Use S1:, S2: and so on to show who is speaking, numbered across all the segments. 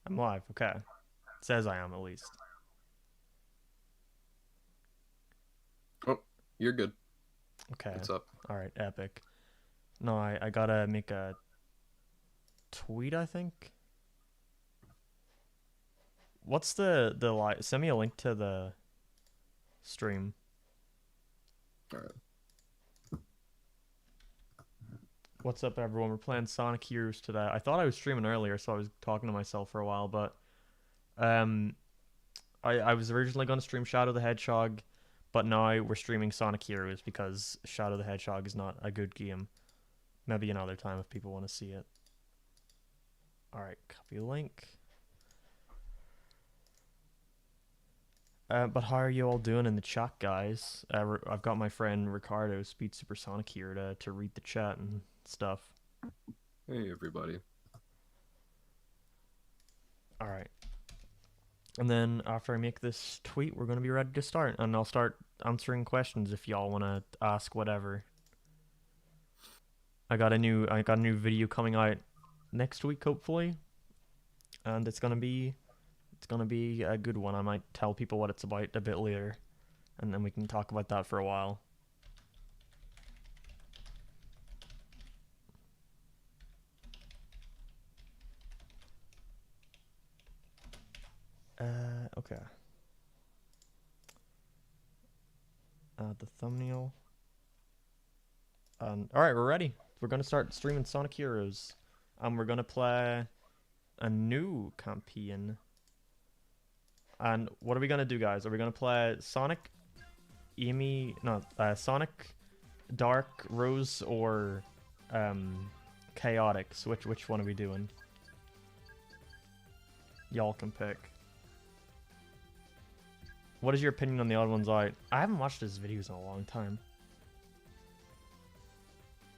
S1: I'm live. Okay. It says I am at least.
S2: Oh, you're good.
S1: Okay.
S2: What's up?
S1: All right. Epic. No, I gotta make a tweet. I think. What's the live? Send me a link to the stream.
S2: All right.
S1: What's up, everyone? We're playing Sonic Heroes today. I thought I was streaming earlier, so I was talking to myself for a while, but um, I was originally gonna stream Shadow the Hedgehog, but now we're streaming Sonic Heroes because Shadow the Hedgehog is not a good game. Maybe another time if people want to see it. All right. Copy link. But how are you all doing in the chat, guys? I've got my friend Ricardo Speed Supersonic here to read the chat and stuff.
S2: Hey, everybody.
S1: All right. And then after I make this tweet, we're gonna be ready to start, and I'll start answering questions if y'all wanna ask whatever. I got a new video coming out next week, hopefully, and it's gonna be a good one. I might tell people what it's about a bit later, and then we can talk about that for a while. Okay. The thumbnail. All right, we're ready. We're gonna start streaming Sonic Heroes. We're gonna play a new campaign. And what are we gonna do, guys? Are we gonna play Sonic, Amy, no, Sonic, Dark, Rose, or Chaotix? Which one are we doing? Y'all can pick. What is your opinion on the odd ones out? I haven't watched his videos in a long time.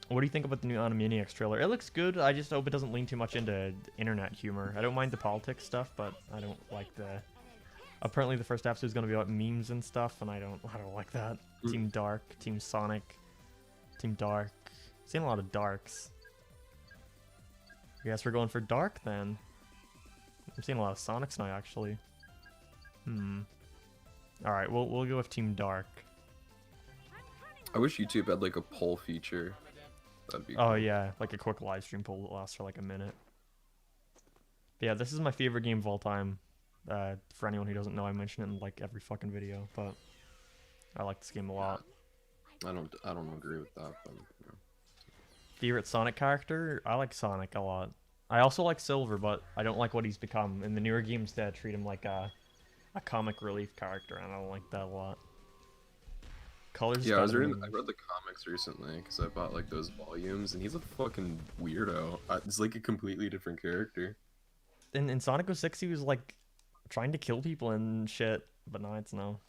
S1: What do you think about the new Animaniacs trailer? It looks good. I just hope it doesn't lean too much into internet humor. I don't mind the politics stuff, but I don't like the. Apparently, the first episode is going to be about memes and stuff, and I don't like that.
S2: Mm.
S1: Team Dark, Team Sonic, Team Dark. Seeing a lot of Darks. I guess we're going for Dark then. I'm seeing a lot of Sonics now, actually. All right, we'll go with Team Dark.
S2: I wish YouTube had like a poll feature. That'd be
S1: Oh
S2: cool.
S1: yeah, like a quick live stream poll that lasts for like a minute. But yeah, this is my favorite game of all time. For anyone who doesn't know, I mention it in like every fucking video, but I like this game a lot.
S2: I don't agree with that, but
S1: Favorite Sonic character? I like Sonic a lot. I also like Silver, but I don't like what he's become. In the newer games, they treat him like a comic relief character, and I don't like that a lot. Colors is
S2: yeah,
S1: better
S2: I
S1: than
S2: read the comics recently because I bought like those volumes, and he's a fucking weirdo. It's like a completely different character.
S1: in Sonic 06. He was like trying to kill people and shit, but now it's no.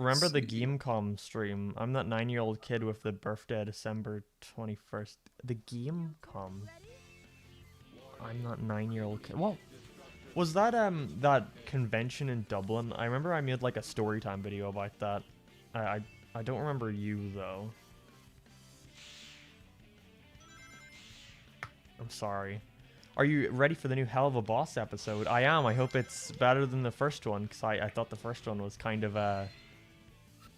S2: Let's
S1: Remember the
S2: see.
S1: Gamecom stream? I'm that 9-year-old kid with the birthday December 21st. The Gamecom. I'm that 9-year-old kid. Well, was that convention in Dublin? I remember I made like a story time video about that. I I, I don't remember you though. I'm sorry. Are you ready for the new Hell of a Boss episode? I am. I hope it's better than the first one because I thought the first one was kind of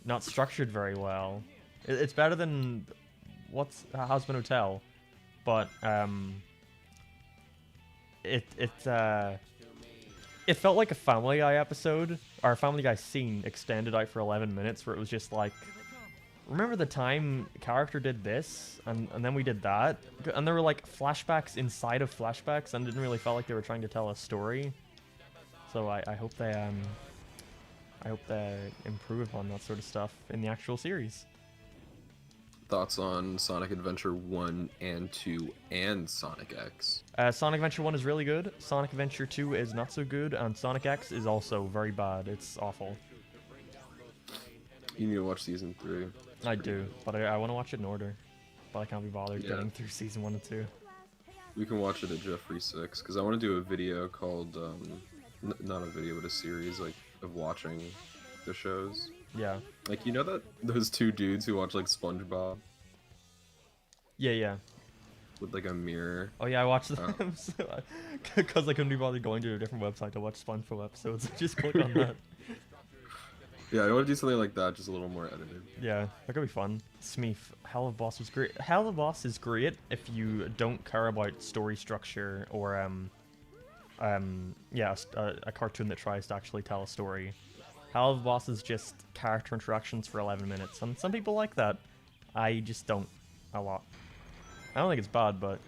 S1: not structured very well. It's better than what's Husband Hotel, but it it uh it felt like a Family Guy episode or a Family Guy scene extended out for 11 minutes, where it was just like, remember the time character did this and then we did that, and there were like flashbacks inside of flashbacks, and it didn't really feel like they were trying to tell a story. So I hope they improve on that sort of stuff in the actual series.
S2: Thoughts on Sonic Adventure 1 and 2 and Sonic X?
S1: Sonic Adventure 1 is really good, Sonic Adventure 2 is not so good, and Sonic X is also very bad. It's awful.
S2: You need to watch season 3. It's
S1: I
S2: pretty
S1: do,
S2: good.
S1: but I want to watch it in order. But I can't be bothered
S2: Yeah,
S1: getting through season 1 and 2.
S2: we can watch it at Jeffrey 6 because I want to do a video called not a video but a series like of watching the shows.
S1: Yeah.
S2: Like you know that those two dudes who watch like SpongeBob.
S1: Yeah, yeah.
S2: with like a mirror.
S1: Oh yeah, I watched
S2: Uh,
S1: them because I couldn't be bothered going to a different website to watch SpongeBob episodes. Just click on that.
S2: yeah, I want to do something like that, just a little more edited.
S1: Yeah, that could be fun. Smeef, Hell of Boss was great. Hell of Boss is great if you don't care about story structure or yeah, a cartoon that tries to actually tell a story. Hell of Boss is just character interactions for 11 minutes, and some people like that. I just don't a lot. I don't think it's bad, but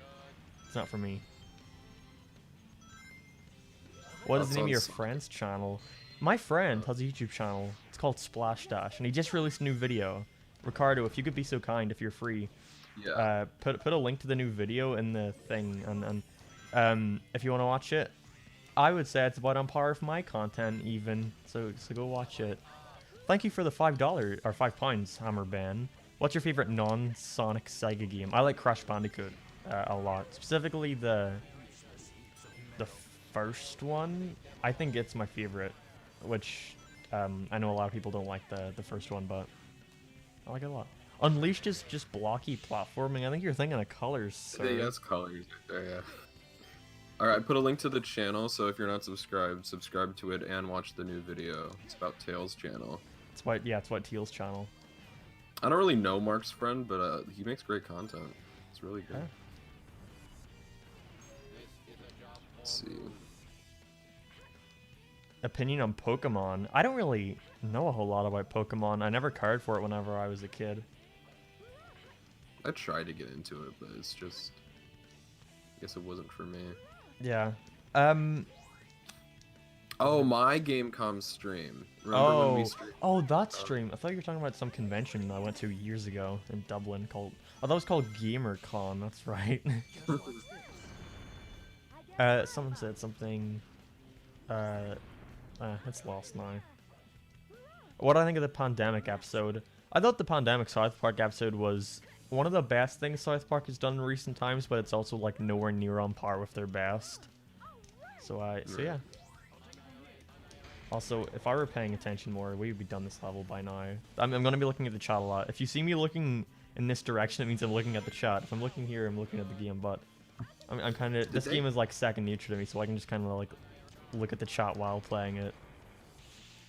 S1: it's not for me. What is the name of your friend's channel? My friend has a YouTube channel. It's called Splash Dash, and he just released a new video. Ricardo, if you could be so kind, if you're free,
S2: Yeah.
S1: put a link to the new video in the thing, and if you want to watch it, I would say it's about on par with my content even. So go watch it. Thank you for the $5 or £5, Hammerban. What's your favorite non-Sonic Sega game? I like Crash Bandicoot a lot, specifically the first one. I think it's my favorite, which I know a lot of people don't like the first one, but I like it a lot. Unleashed is just blocky platforming. I think you're thinking of Colors, sir.
S2: Yeah, it's Colors. Yeah. Alright, I put a link to the channel, so if you're not subscribed, subscribe to it and watch the new video. It's about Tails' channel.
S1: It's about Teal's channel.
S2: I don't really know Mark's friend, but he makes great content. It's really good.
S1: Yeah.
S2: Let's see.
S1: Opinion on Pokemon. I don't really know a whole lot about Pokemon. I never cared for it whenever I was a kid.
S2: I tried to get into it, but it's just... I guess it wasn't for me.
S1: Yeah.
S2: Oh, my Gamecom stream. Remember when we streamed?
S1: Oh, that stream. I thought you were talking about some convention I went to years ago in Dublin called... Oh, that was called GamerCon. That's right. Someone said something... it's lost now. What do I think of the Pandemic episode? I thought the Pandemic South Park episode was one of the best things South Park has done in recent times, but it's also like nowhere near on par with their best. So yeah. Also, if I were paying attention more, we would be done this level by now. I'm gonna be looking at the chat a lot. If you see me looking in this direction, it means I'm looking at the chat. If I'm looking here, I'm looking at the game. But I'm kind of this game is like second nature to me, so I can just kind of like look at the chat while playing it.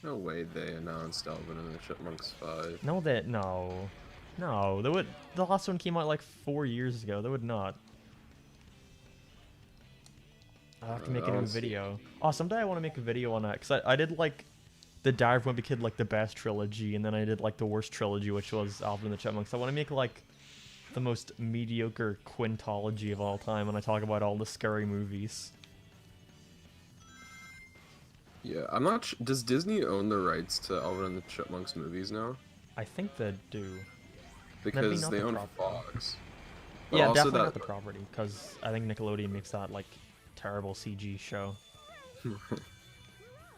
S2: No way they announced Alvin and the Chipmunks 5.
S1: No, they would. The last one came out like 4 years ago. They would not. I have to make a new video. Oh, someday I want to make a video on that because I did like the Diary of a Wimpy Kid, like the best trilogy, and then I did like the worst trilogy, which was Alvin and the Chipmunks. I want to make like the most mediocre quintology of all time, and I talk about all the scary movies.
S2: Yeah, I'm not. Does Disney own the rights to Alvin and the Chipmunks movies now?
S1: I think they do.
S2: Because they own Fox.
S1: But yeah, definitely not the property, because I think Nickelodeon makes that like terrible CG show.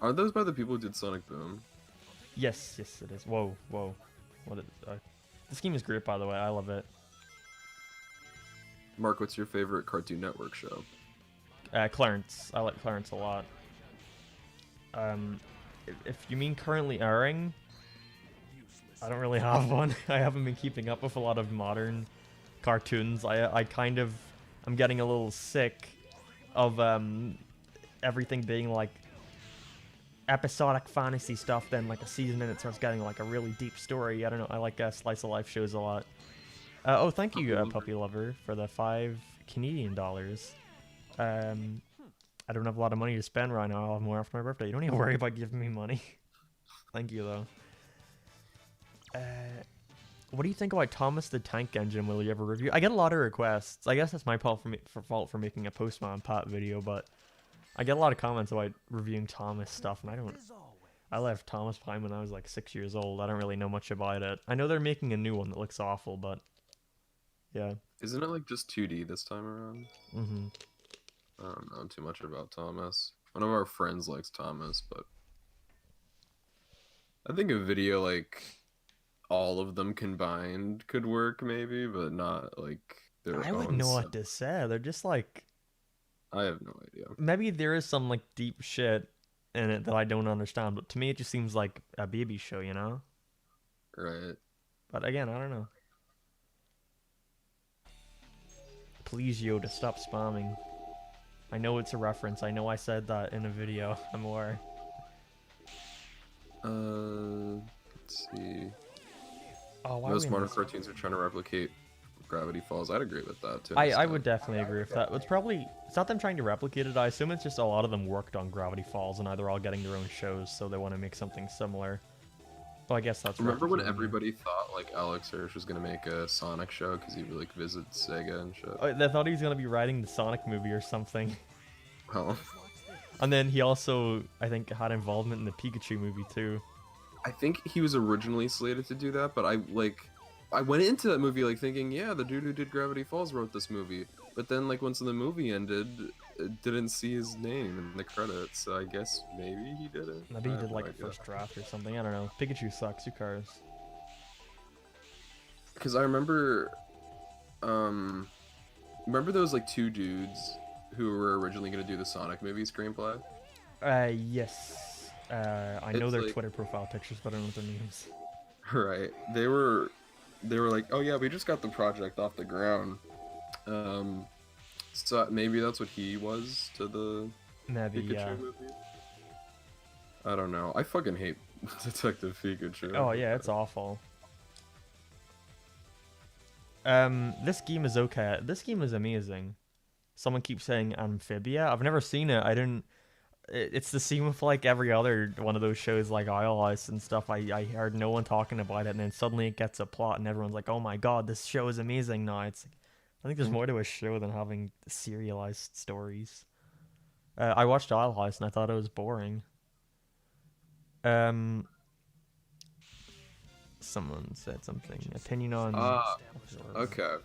S2: Are those by the people who did Sonic Boom?
S1: Yes, it is. Whoa. What is, this game is great, by the way. I love it.
S2: Mark, what's your favorite Cartoon Network show?
S1: Clarence. I like Clarence a lot. If you mean currently airing, I don't really have one. I haven't been keeping up with a lot of modern cartoons. I'm getting a little sick of everything being like episodic fantasy stuff. Then like a season in, it starts getting like a really deep story. I don't know. I like slice of life shows a lot. Oh, thank you, Puppy Lover, for the $5 Canadian. I don't have a lot of money to spend right now. I'll have more after my birthday. You don't need to worry about giving me money. Thank you, though. What do you think about Thomas the Tank Engine? Will you ever review? I get a lot of requests. I guess that's my fault for making a Postman Pat video, but I get a lot of comments about reviewing Thomas stuff, and I left Thomas behind when I was like 6 years old. I don't really know much about it. I know they're making a new one that looks awful, but yeah.
S2: Isn't it like just 2D this time around?
S1: Mm-hmm.
S2: I don't know too much about Thomas. One of our friends likes Thomas, but I think a video like all of them combined could work maybe, but not like their own.
S1: I wouldn't know what to say. They're just like...
S2: I have no idea.
S1: Maybe there is some like deep shit in it that I don't understand, but to me it just seems like a baby show, you know?
S2: Right.
S1: But again, I don't know. Please, Yoda, stop spamming. I know it's a reference. I know I said that in a video. I'm aware.
S2: Let's see.
S1: Oh, why
S2: Most
S1: are we in
S2: modern
S1: this?
S2: cartoons are trying to replicate Gravity Falls. I'd agree with that too.
S1: I would definitely agree with that. It's probably, it's not them trying to replicate it. I assume it's just a lot of them worked on Gravity Falls and now they're all getting their own shows, so they want to make something similar. Well, I guess that's.
S2: Remember when
S1: replicating it.
S2: everybody thought like Alex Hirsch was gonna make a Sonic show because he would like visit Sega and shit?
S1: Oh, they thought he was gonna be writing the Sonic movie or something.
S2: Well,
S1: And then he also, I think, had involvement in the Pikachu movie too.
S2: I think he was originally slated to do that, but I went into that movie like thinking, yeah, the dude who did Gravity Falls wrote this movie. But then like once the movie ended, it didn't see his name in the credits. So I guess maybe he didn't.
S1: Maybe he
S2: I have
S1: did
S2: no
S1: like a
S2: idea.
S1: first draft or something. I don't know. Pikachu sucks. Who cares?
S2: Because I remember, remember those like two dudes who were originally gonna do the Sonic movie screenplay?
S1: Yes. I know
S2: It's
S1: their
S2: like-
S1: Twitter profile pictures, but I don't know their names.
S2: Right. They were like, oh yeah, we just got the project off the ground. So maybe that's what he was to the
S1: Maybe,
S2: Pikachu
S1: yeah.
S2: movie. I don't know. I fucking hate Detective Pikachu.
S1: Oh yeah, it's awful. This game is okay. This game is amazing. Someone keeps saying Amphibia. I've never seen it. I didn't. It's the same with like every other one of those shows like Isle House and stuff. I heard no one talking about it, and then suddenly it gets a plot, and everyone's like, "Oh my god, this show is amazing!" Now it's. I think there's more to a show than having serialized stories. I watched Isle House and I thought it was boring. Someone said something. Opinion on.
S2: Okay.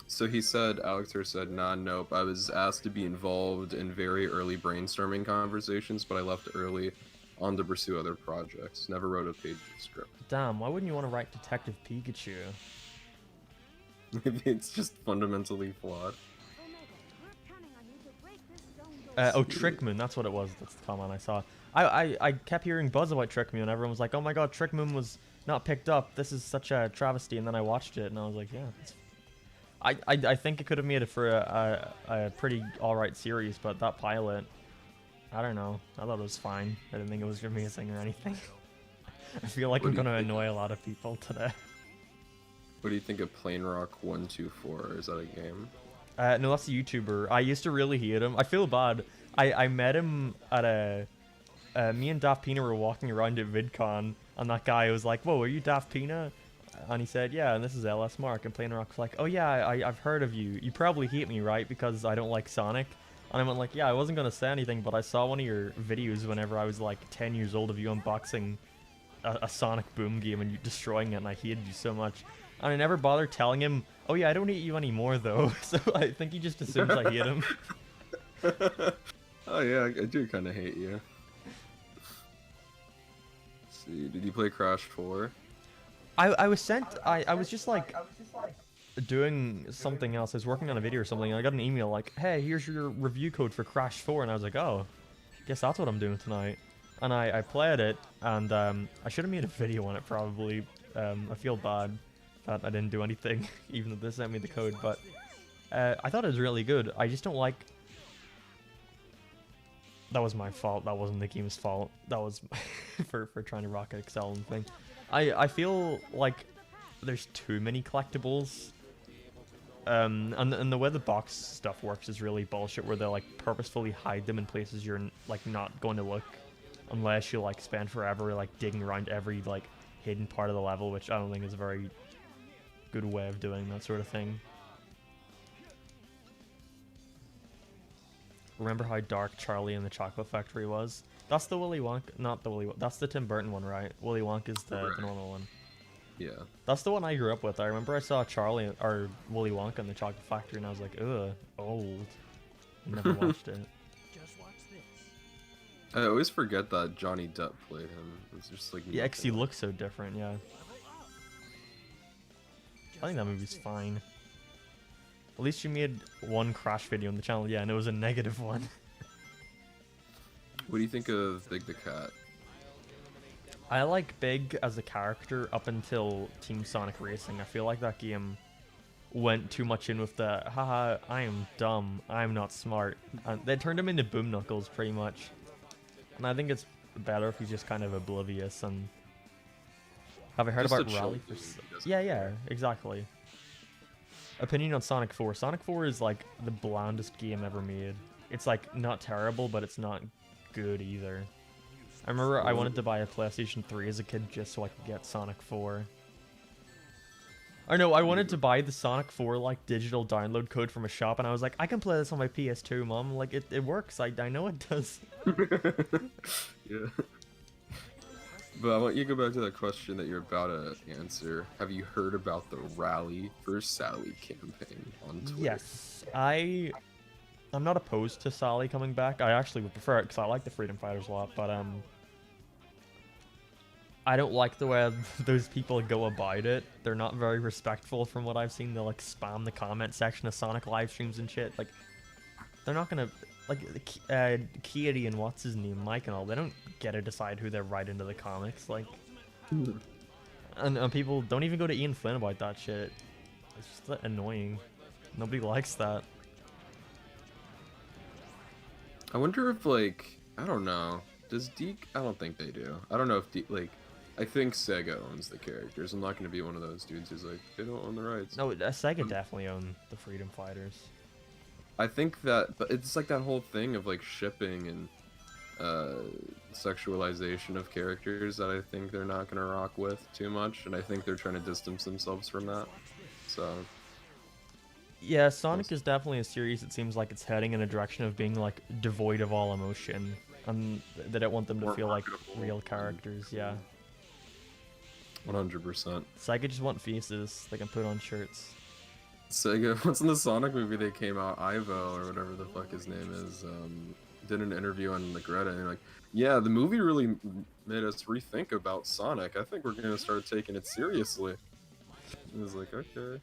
S2: So he said, Alex Hirsch said, nah, nope. I was asked to be involved in very early brainstorming conversations, but I left early on to pursue other projects. Never wrote a page of script.
S1: Damn, why wouldn't you want to write Detective Pikachu?
S2: Maybe it's just fundamentally flawed.
S1: Oh, Trickmoon, that's what it was. That's the comment I saw. I kept hearing buzz about Trickmoon, and everyone was like, "Oh my god, Trickmoon was not picked up. This is such a travesty." And then I watched it, and I was like, "Yeah, I think it could have made it for a pretty alright series, but that pilot, I don't know. I thought it was fine. I didn't think it was amazing or anything." I feel like
S2: What
S1: I'm
S2: do you
S1: gonna
S2: think?
S1: annoy a lot of people today.
S2: What do you think of Plane Rock 124? Is that a game?
S1: No, that's a YouTuber. I used to really hate him. I feel bad. I met him at a... me and Daft Pina were walking around at VidCon, and that guy was like, "Whoa, are you Daft Pina?" And he said, "Yeah, and this is LS Mark." And Plane Rock's like, "Oh yeah, I've heard of you. You probably hate me, right? Because I don't like Sonic." And I went like, "Yeah, I wasn't going to say anything, but I saw one of your videos whenever I was like 10 years old of you unboxing a Sonic Boom game and you destroying it, and I hated you so much." And I never bothered telling him, "Oh yeah, I don't hate you anymore though." So I think he just assumes I hate him.
S2: Oh yeah, I do kind of hate you. Let's see, did you play Crash 4?
S1: I was sent, I was just like doing something else. I was working on a video or something, and I got an email like, "Hey, here's your review code for Crash 4." And I was like, "Oh, guess that's what I'm doing tonight." And I played it, and I should have made a video on it probably. I feel bad that I didn't do anything, even though they sent me the code, but I thought it was really good. I just don't like... That was my fault. That wasn't the game's fault. That was for trying to Rocket Excel and thing. I feel like there's too many collectibles. And the way the box stuff works is really bullshit, where they like purposefully hide them in places you're like not going to look, unless you like spend forever like digging around every like hidden part of the level, which I don't think is a very good way of doing that sort of thing. Remember how dark Charlie and the Chocolate Factory was? That's the Willy Wonka, not the Willy Wonka. That's the Tim Burton one, right? Willy Wonka's the normal one.
S2: Yeah.
S1: That's the one I grew up with. I remember I saw Charlie or Willy Wonka in the Chocolate Factory, and I was like, ugh, old. Never watched it.
S2: I always forget that Johnny Depp played him. It's just like
S1: Yeah, 'cause he looks so different. Yeah. I think that movie's fine. At least you made one Crash video on the channel, yeah, and it was a negative one.
S2: What do you think of Big the Cat?
S1: I like Big as a character up until Team Sonic Racing. I feel like that game went too much in with the haha, I am dumb, I'm not smart. And they turned him into Boom Knuckles pretty much. And I think it's better if he's just kind of oblivious. And have I heard
S2: Just a
S1: about
S2: chill
S1: Rally for
S2: dude who doesn't
S1: Yeah,
S2: care.
S1: exactly. Opinion on Sonic 4. Sonic 4 is like the blandest game ever made. It's like not terrible, but it's not good either. I remember I wanted to buy a PlayStation 3 as a kid just so I could get Sonic 4. Or no, I wanted to buy the Sonic 4 like digital download code from a shop, and I was like, I can play this on my PS2, mom. Like it works. I know it does.
S2: Yeah. But I want you to go back to that question that you're about to answer. Have you heard about the Rally for Sally campaign on Twitter?
S1: Yes, I'm not opposed to Sally coming back. I actually would prefer it because I like the Freedom Fighters a lot, but I don't like the way those people go about it. They're not very respectful from what I've seen. They'll like spam the comment section of Sonic live streams and shit. Like, they're not gonna like Kiedi and what's his name, Mike and all. They don't get to decide who they're right into the comics. Like, and people don't even go to Ian Flynn about that shit. It's just annoying. Nobody likes that.
S2: I wonder if, like, I don't know. Does Deke? I don't think they do. I don't know if Deke, like, I think Sega owns the characters. I'm not going to be one of those dudes who's like, they don't own the rights.
S1: No, Sega definitely own the Freedom Fighters.
S2: I think that, but it's like that whole thing of like shipping and sexualization of characters that I think they're not going to rock with too much, and I think they're trying to distance themselves from that. So
S1: Yeah, Sonic is definitely a series that seems like it's heading in a direction of being like devoid of all emotion, and they don't want them to
S2: More
S1: feel like
S2: marketable
S1: real
S2: and-
S1: characters. Yeah,
S2: 100%.
S1: Sega just want faces they can put on shirts.
S2: Sega, once in the Sonic movie they came out, Ivo or whatever the fuck his name is, did an interview on Negretta, and they're like, yeah, the movie really made us rethink about Sonic. I think we're gonna start taking it seriously. And I was like, okay.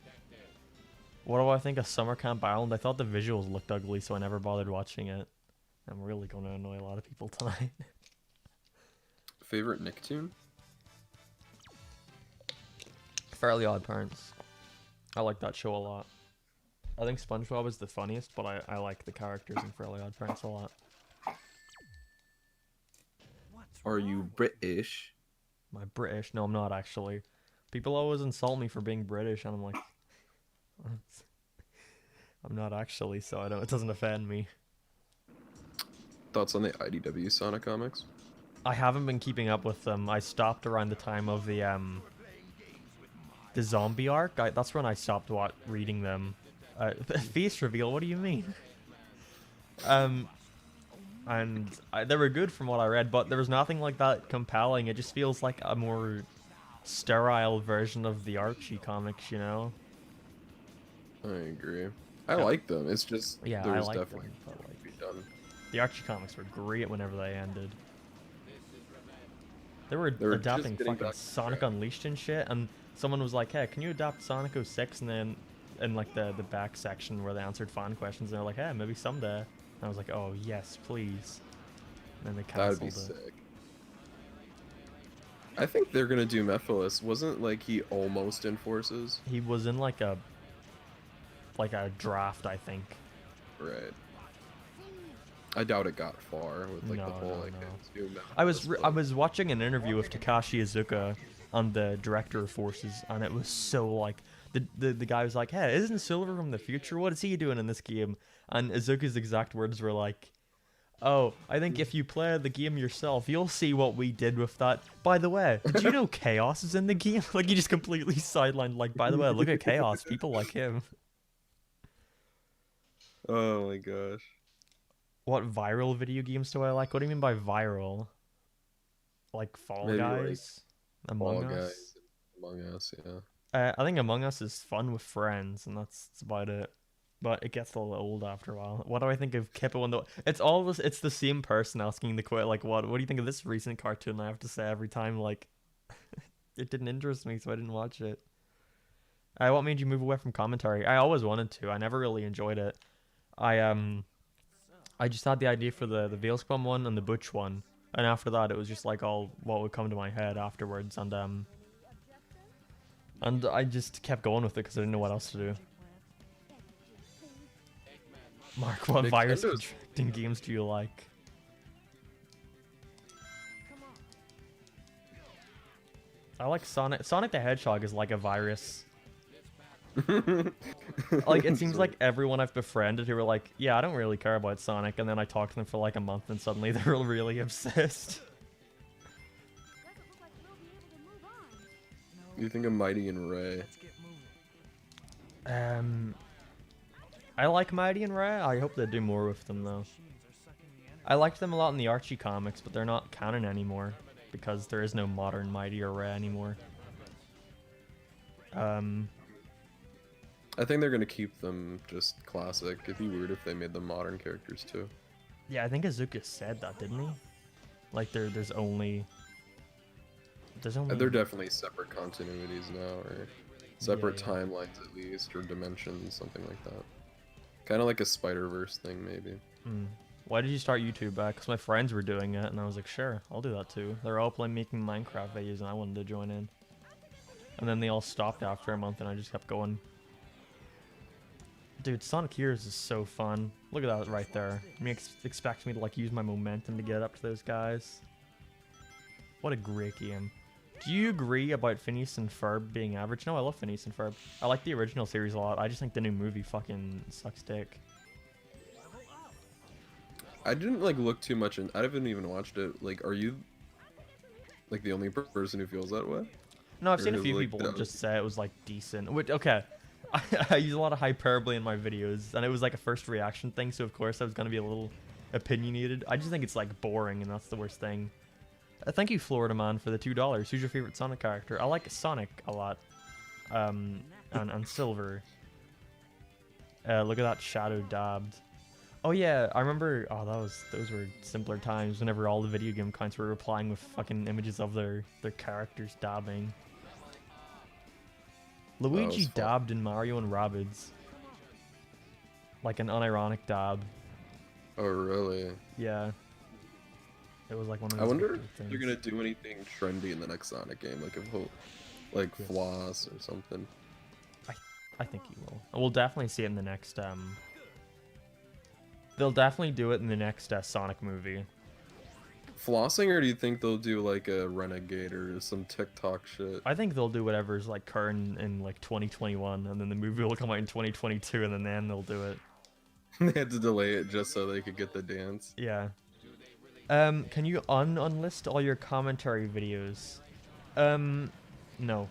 S1: What do I think of Summer Camp Island? I thought the visuals looked ugly, so I never bothered watching it. I'm really going to annoy a lot of people tonight.
S2: Favorite Nicktoon?
S1: Fairly Odd Parents. I like that show a lot. I think SpongeBob is the funniest, but I like the characters in Fairly Odd Parents a lot.
S2: Are you British?
S1: Am I British? No, I'm not actually. People always insult me for being British, and I'm like, I'm not actually, so it doesn't offend me.
S2: Thoughts on the IDW Sonic comics?
S1: I haven't been keeping up with them. I stopped around the time of the zombie arc. That's when I stopped reading them. Feast reveal. What do you mean? And they were good from what I read, but there was nothing like that compelling. It just feels like a more sterile version of the Archie comics, you know?
S2: I agree. I
S1: Yeah.
S2: like them. It's just
S1: Yeah, I
S2: there's
S1: like
S2: definitely
S1: them, but like
S2: be done.
S1: the Archie comics were great whenever they ended. They were
S2: They were just
S1: adapting
S2: getting
S1: fucking
S2: back to
S1: Sonic
S2: track.
S1: Unleashed and shit, and someone was like, "Hey, can you adapt Sonic 06?" And then in like the back section where they answered fan questions, they're like, "Hey, maybe someday." And I was like, "Oh yes, please." And then they
S2: That'd
S1: canceled
S2: be
S1: it.
S2: sick. I think they're gonna do Mephiles. Wasn't like he almost in Forces?
S1: He was in like a draft, I think.
S2: Right. I doubt it got far with like the
S1: No,
S2: whole
S1: no,
S2: like
S1: no.
S2: new
S1: I
S2: Mephiles,
S1: was watching an interview with Takashi Iizuka on the director of Forces, and it was so like the guy was like, "Hey, isn't Silver from the future? What is he doing in this game?" And Izuka's exact words were like, "Oh, I think if you play the game yourself, you'll see what we did with that. By the way, did you know Chaos is in the game?" Like he just completely sidelined. Like, by the way, look at Chaos. People like him.
S2: Oh my gosh.
S1: What viral video games do I like? What do you mean by viral? Like Fall
S2: Maybe, like,
S1: Guys, Among
S2: Fall
S1: Us.
S2: Guys, Among Us, yeah.
S1: I think Among Us is fun with friends, and that's about it. But it gets a little old after a while. What do I think of Kippo and the? It's all this. It's the same person asking the question. Like, what? What do you think of this recent cartoon? I have to say every time, like, it didn't interest me, so I didn't watch it. What made you move away from commentary? I always wanted to. I never really enjoyed it. I just had the idea for the Veilscom one and the Butch one, and after that, it was just like all what would come to my head afterwards, and I just kept going with it because I didn't know what else to do. Mark, what virus
S2: Nintendo's
S1: contracting games do you like? I like Sonic. Sonic the Hedgehog is like a virus. Like, it seems like everyone I've befriended who were like, yeah, I don't really care about Sonic, and then I talk to them for like a month, and suddenly they're really obsessed.
S2: You think of Mighty and Ray?
S1: I like Mighty and Ray. I hope they do more with them though. I liked them a lot in the Archie comics, but they're not canon anymore because there is no modern Mighty or Ray anymore.
S2: I think they're gonna keep them just classic. It'd be weird if they made them modern characters too.
S1: Yeah, I think Azuka said that, didn't he? Like there's only.
S2: They're definitely separate continuities now, or separate
S1: Yeah.
S2: timelines at least, or dimensions, something like that. Kind of like a Spider-Verse thing, maybe.
S1: Why did you start YouTube? Because my friends were doing it, and I was like, sure, I'll do that too. They're all making Minecraft videos, and I wanted to join in. And then they all stopped after a month, and I just kept going. Dude, Sonic Heroes is so fun. Look at that right there. Expect me to like use my momentum to get up to those guys. What a great game. Do you agree about Phineas and Ferb being average? No, I love Phineas and Ferb. I like the original series a lot. I just think the new movie fucking sucks dick.
S2: I didn't like look too much, and I haven't even watched it. Like, are you like the only person who feels that way?
S1: No, I've
S2: Or
S1: seen a
S2: who,
S1: few
S2: like,
S1: people
S2: does?
S1: just say it was like decent. Which, okay, I use a lot of hyperbole in my videos, and it was like a first reaction thing, so of course I was gonna be a little opinionated. I just think it's like boring, and that's the worst thing. Thank you, Florida Man, for the $2. Who's your favorite Sonic character? I like Sonic a lot, and Silver. Look at that shadow dabbed. Oh yeah, I remember. Oh, those were simpler times. Whenever all the video game accounts were replying with fucking images of their characters dabbing. Luigi
S2: fun.
S1: dabbed in Mario and Rabbids. Like an unironic dab.
S2: Oh, really?
S1: Yeah. It was like one of those
S2: I wonder
S1: weird
S2: if
S1: things.
S2: they're gonna do anything trendy in the next Sonic game, like like
S1: Yes.
S2: floss or something.
S1: I think you will. We'll definitely see it in the next they'll definitely do it in the next Sonic movie.
S2: Flossing, or do you think they'll do like a Renegade or some TikTok shit?
S1: I think they'll do whatever's like current in like 2021, and then the movie will come out in 2022, and then they'll do it.
S2: They had to delay it just so they could get the dance.
S1: Yeah. Can you unlist all your commentary videos? No.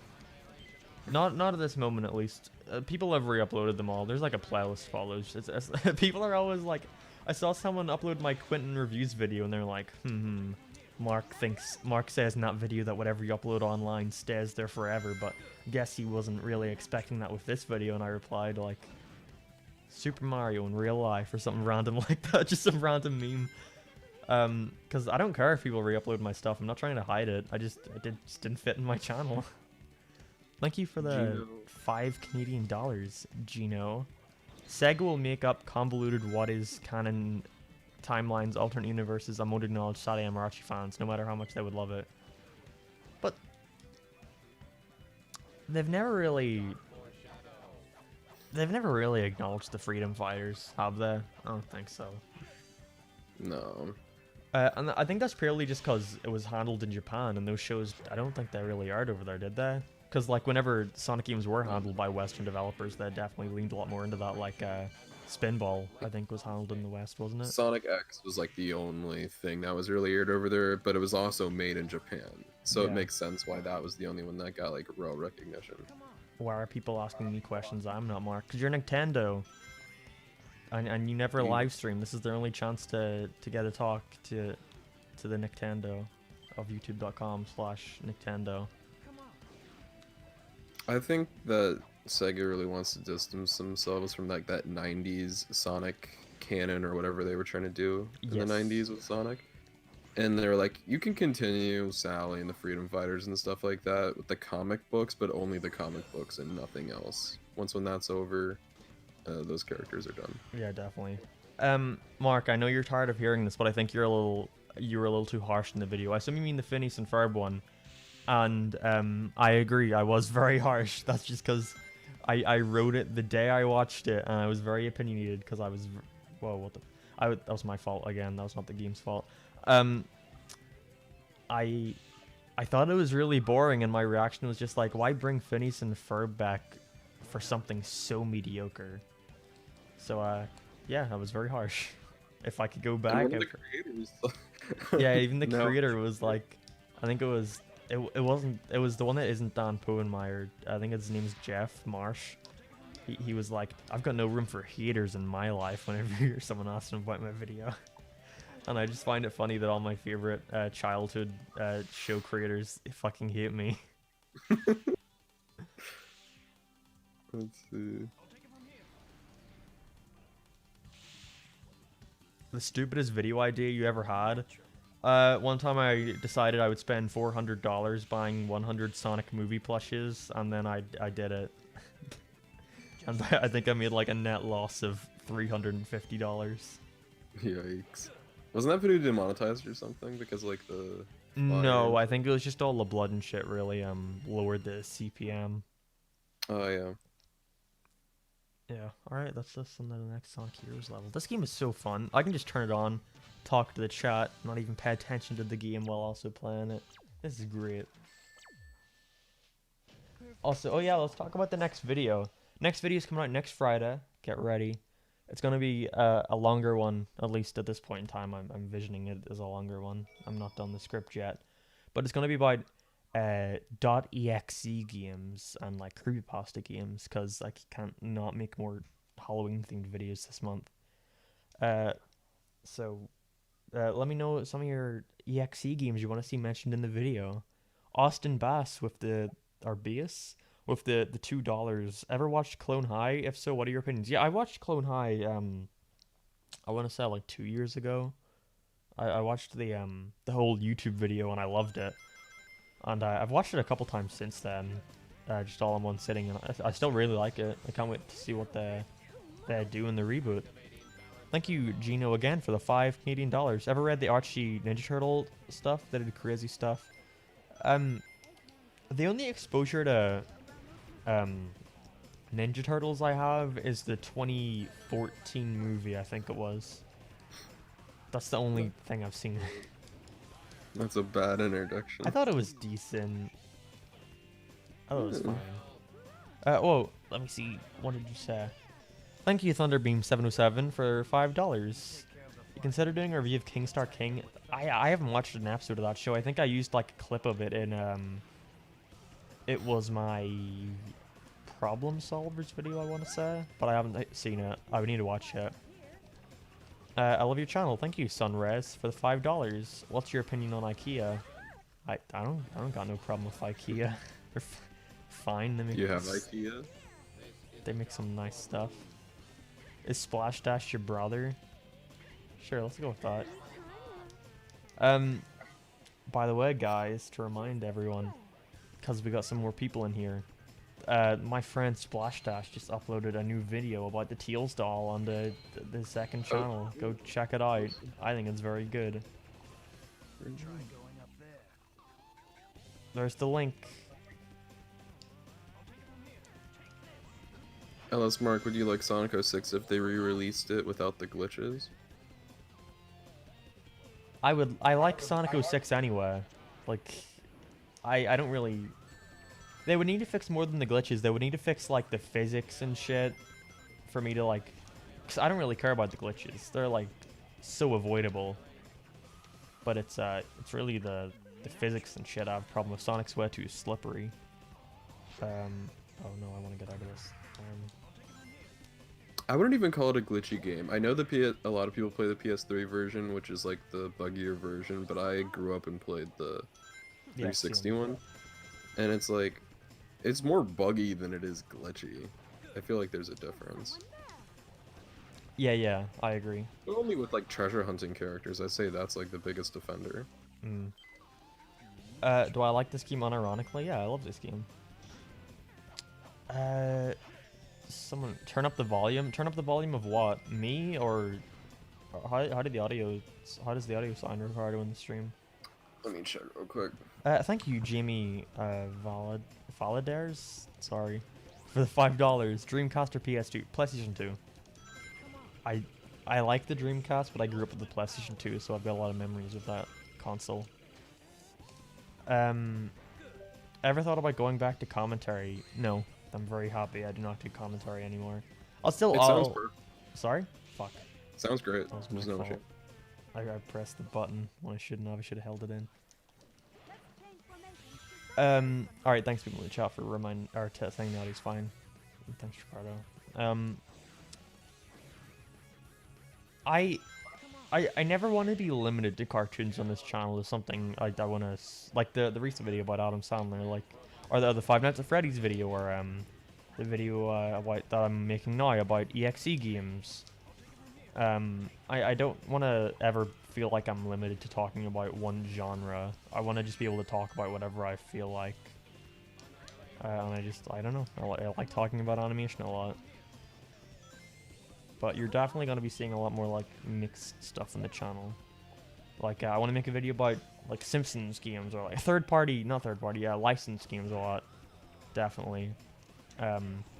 S1: Not at this moment, at least. People have re-uploaded them all. There's like a playlist follows. It's people are always like, I saw someone upload my Quentin reviews video, and they're like, Mark says in that video that whatever you upload online stays there forever, but guess he wasn't really expecting that with this video, and I replied like, Super Mario in real life or something random like that, just some random meme. Because I don't care if people re-upload my stuff. I'm not trying to hide it. Just didn't fit in my channel. Thank you for the
S2: Gino.
S1: $5 Canadian, Gino. Sega will make up convoluted what is canon timelines, alternate universes, and won't acknowledge Saturday and Marachi fans, no matter how much they would love it. But they've never really acknowledged the freedom fighters, have they? I don't think so.
S2: No.
S1: And I think that's purely just because it was handled in Japan, and those shows, I don't think they really aired over there, did they? Because like whenever Sonic games were handled by Western developers, they definitely leaned a lot more into that. Like Spinball, I think, was handled in the West, wasn't it?
S2: Sonic X was like the only thing that was really aired over there, but it was also made in Japan. So
S1: Yeah.
S2: it makes sense why that was the only one that got like real recognition.
S1: Why are people asking me questions? I'm not Mark, because you're Nintendo. And you never
S2: Dude.
S1: live stream. This is their only chance to get a talk to the Nintendo of youtube.com/Nintendo.
S2: I think that Sega really wants to distance themselves from like that 90s Sonic canon or whatever they were trying to do in
S1: Yes.
S2: the 90s with Sonic. And they're like, you can continue Sally and the Freedom Fighters and stuff like that with the comic books, but only the comic books and nothing else. When that's over, those characters are done.
S1: Yeah, definitely. Mark, I know you're tired of hearing this, but I think you were a little too harsh in the video. I assume you mean the Phineas and Ferb one. And I agree, I was very harsh. That's just because I wrote it the day I watched it, and I was very opinionated because I was Whoa, what the? That was my fault again. That was not the game's fault. Um, I thought it was really boring, and my reaction was just like, why bring Phineas and Ferb back for something so mediocre? So yeah, that was very harsh. If I could go
S2: And
S1: back,
S2: one of the creators.
S1: yeah, even the
S2: No.
S1: creator was like, I think it was it was the one that isn't Dan Poenmeyer. I think his name's Jeff Marsh. He was like, I've got no room for haters in my life whenever you hear someone asks him about my video. And I just find it funny that all my favorite childhood show creators fucking hate me.
S2: Let's see.
S1: The stupidest video idea you ever had? One time I decided I would spend $400 buying 100 Sonic movie plushes, and then I did it. And I think I made like a net loss of $350.
S2: Yikes. Wasn't that video demonetized or something? Because like the...
S1: No, I think it was just all the blood and shit really lowered the CPM.
S2: Oh, yeah.
S1: Yeah, alright, let's listen to the next Sonic Heroes level. This game is so fun. I can just turn it on, talk to the chat, not even pay attention to the game while also playing it. This is great. Also, oh yeah, let's talk about the next video. Next video is coming out next Friday. Get ready. It's going to be a longer one, at least at this point in time. I'm envisioning it as a longer one. I'm not done the script yet. But it's going to be about .exe games and like creepypasta games, because I can't not make more Halloween themed videos this month. So let me know some of your exe games you want to see mentioned in the video. Austin Bass with the Arceus with the $2. Ever watched Clone High? If so, what are your opinions? Yeah, I watched Clone High I want to say like 2 years ago. I watched the whole YouTube video and I loved it. And I've watched it a couple times since then, just all in one sitting, and I still really like it. I can't wait to see what they do in the reboot. Thank you, Gino, again for the $5 Canadian. Ever read the Archie Ninja Turtle stuff? They did crazy stuff. The only exposure to Ninja Turtles I have is the 2014 movie, I think it was. That's the only thing I've seen.
S2: That's a bad introduction.
S1: I thought it was decent. Oh, it was fine. Whoa, let me see. What did you say? Thank you, Thunderbeam707, for $5. You consider doing a review of King Star King? I haven't watched an episode of that show. I think I used like a clip of it in it was my Problem Solvers video, I want to say, but I haven't seen it. I would need to watch it. I love your channel. Thank you, Sunres, for the $5. What's your opinion on IKEA? I don't got no problem with IKEA. They're fine. They make
S2: You have IKEA?
S1: They make some nice stuff. Is Splash Dash your brother? Sure, let's go with that. By the way, guys, to remind everyone, because we got some more people in here, my friend Splash Dash just uploaded a new video about the Teals doll on the second channel. Go check it out. I think it's very good. There's the link.
S2: LS Mark, would you like Sonic 06 if they re-released it without the glitches?
S1: I like Sonic 06 anyway. Like, I don't really... They would need to fix more than the glitches. They would need to fix, like, the physics and shit for me to, like... Because I don't really care about the glitches. They're, like, so avoidable. But it's really the physics and shit I have a problem with. Sonic's way too slippery. Oh no, I want to get out of this.
S2: I wouldn't even call it a glitchy game. I know a lot of people play the PS3 version, which is like the buggier version, but I grew up and played the 360 one. And it's like, it's more buggy than it is glitchy. I feel like there's a difference.
S1: Yeah, I agree.
S2: But only with like treasure hunting characters, I say that's like the biggest offender.
S1: Do I like this game unironically? Yeah, I love this game. Someone turn up the volume. Turn up the volume of what? Me or how does the audio sound recorded in the stream?
S2: Let me check real quick.
S1: Thank you, Jamie Validares. Sorry, for the $5. Dreamcast or PS2, PlayStation 2. I I like the Dreamcast, but I grew up with the PlayStation 2, so I've got a lot of memories of that console. Ever thought about going back to commentary? No, I'm very happy I do not do commentary anymore. I'll still.
S2: It sounds perfect.
S1: Sorry? Fuck.
S2: Sounds great.
S1: That was
S2: There's
S1: my
S2: no
S1: fault.
S2: issue.
S1: I pressed the button when I shouldn't have. I should have held it in. Alright, thanks people in the chat for saying that he's fine. Thanks, Ricardo. I never want to be limited to cartoons on this channel. There's something I want to like the recent video about Adam Sandler, like, or the Five Nights at Freddy's video, or the video about that I'm making now about EXE games. I don't want to ever feel like I'm limited to talking about one genre. I want to just be able to talk about whatever I feel like. And I don't know. I like talking about animation a lot. But you're definitely going to be seeing a lot more like mixed stuff on the channel. Like I want to make a video about like Simpsons games, or like licensed games a lot. Definitely.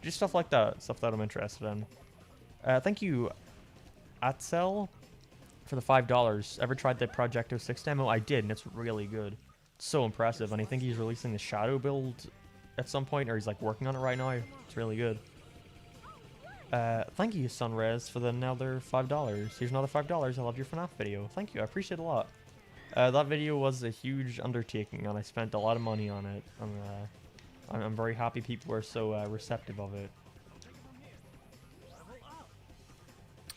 S1: Just stuff like that. Stuff that I'm interested in. Thank you, Atzel, for the $5. Ever tried the Project 06 demo? I did, and it's really good. It's so impressive, and I think he's releasing the Shadow build at some point, or he's like working on it right now. It's really good. Thank you, Sunres, for another $5. Here's another $5. I love your FNAF video. Thank you, I appreciate it a lot. That video was a huge undertaking, and I spent a lot of money on it. I'm very happy people are so receptive of it.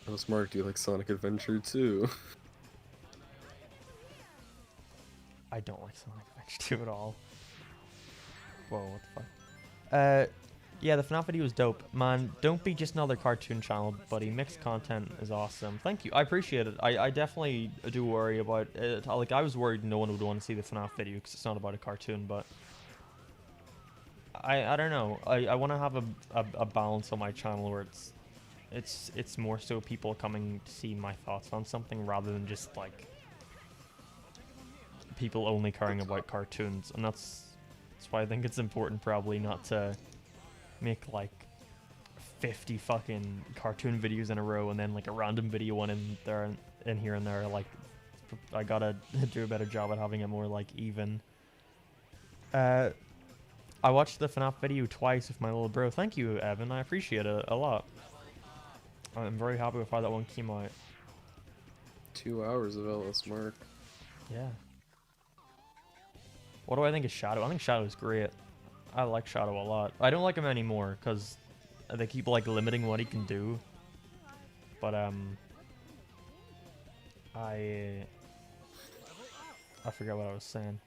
S2: Oh, Smart, do you like Sonic Adventure 2?
S1: I don't like Sonic Adventure 2 at all. Whoa, what the fuck? Yeah, the FNAF video is dope. Man, don't be just another cartoon channel, buddy. Mixed content is awesome. Thank you. I appreciate it. I definitely do worry about it. Like, I was worried no one would want to see the FNAF video because it's not about a cartoon, but I don't know. I want to have a balance on my channel where it's more so people coming to see my thoughts on something rather than just like people only caring about cartoons, and that's why I think it's important probably not to make like 50 fucking cartoon videos in a row and then like a random video one in there in here and there. Like, I gotta do a better job at having it more like even. I watched the FNAF video twice with my little bro. Thank you, Evan. I appreciate it a lot. I'm very happy with how that one came out.
S2: 2 hours of LS Mark.
S1: Yeah. What do I think of Shadow? I think Shadow is great. I like Shadow a lot. I don't like him anymore because they keep like limiting what he can do. But I forgot what I was saying.